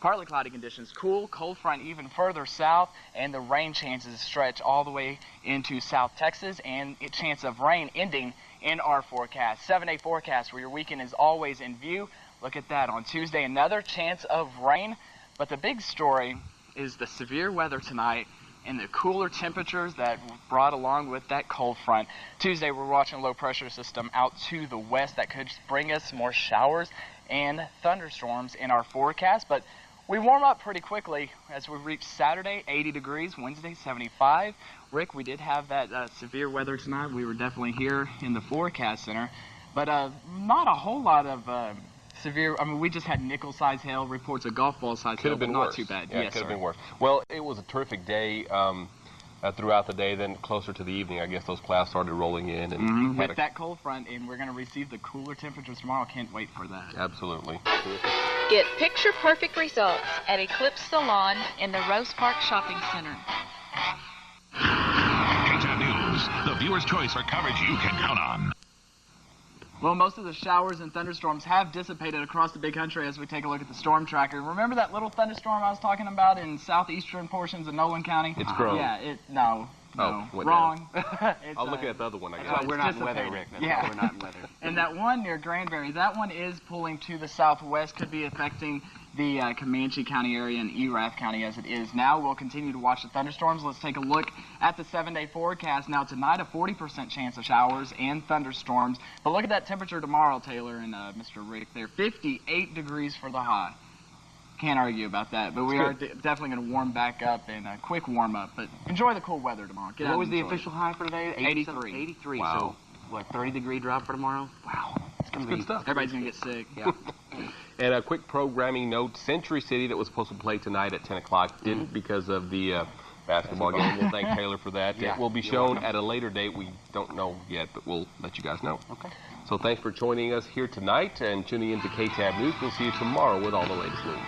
partly cloudy conditions, cool, cold front even further south, and the rain chances stretch all the way into South Texas, and a chance of rain ending in our forecast. 7-day forecast where your weekend is always in view. Look at that. On Tuesday, another chance of rain, but the big story is the severe weather tonight and the cooler temperatures that brought along with that cold front. Tuesday, we're watching a low pressure system out to the west that could bring us more showers and thunderstorms in our forecast, but we warm up pretty quickly as we reach Saturday, 80 degrees, Wednesday, 75. Rick, we did have that severe weather tonight. We were definitely here in the forecast center, but not a whole lot of severe. I mean, we just had nickel-size hail, reports of golf ball-size hail, but not too bad. Yeah, yes, could have been worse. Well, it was a terrific day throughout the day. Then closer to the evening, I guess those clouds started rolling in. And with that cold front, and we're going to receive the cooler temperatures tomorrow. Can't wait for that. Absolutely. Get picture-perfect results at Eclipse Salon in the Rose Park Shopping Center. KTAB News, the viewer's choice for coverage you can count on. Well, most of the showers and thunderstorms have dissipated across the big country as we take a look at the storm tracker. Remember that little thunderstorm I was talking about in southeastern portions of Nolan County? It's grown. Yeah, no, wrong. I'll look at the other one, I guess. We're not in weather, Rick. That's why we're not in weather. And that one near Granbury, that one is pulling to the southwest, could be affecting the Comanche County area and Erath County as it is now. We'll continue to watch the thunderstorms. Let's take a look at the 7-day forecast. Now, tonight, a 40% chance of showers and thunderstorms. But look at that temperature tomorrow, Taylor and Mr. Rick there. 58 degrees for the high. Can't argue about that, but we are definitely going to warm back up and a quick warm up. But enjoy the cool weather tomorrow. What was the official high for today? 83. 83. Wow. So, what, 30-degree drop for tomorrow? Wow. It's going to be good stuff. Everybody's going to get sick. Yeah. And a quick programming note, Century City that was supposed to play tonight at 10 o'clock didn't because of the basketball game. We'll thank Taylor for that. Yeah, it will be shown at a later date. We don't know yet, but we'll let you guys know. Okay. So thanks for joining us here tonight and tuning in to KTAB News. We'll see you tomorrow with all the latest news.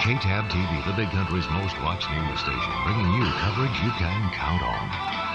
KTAB TV, the big country's most watched news station, bringing you coverage you can count on.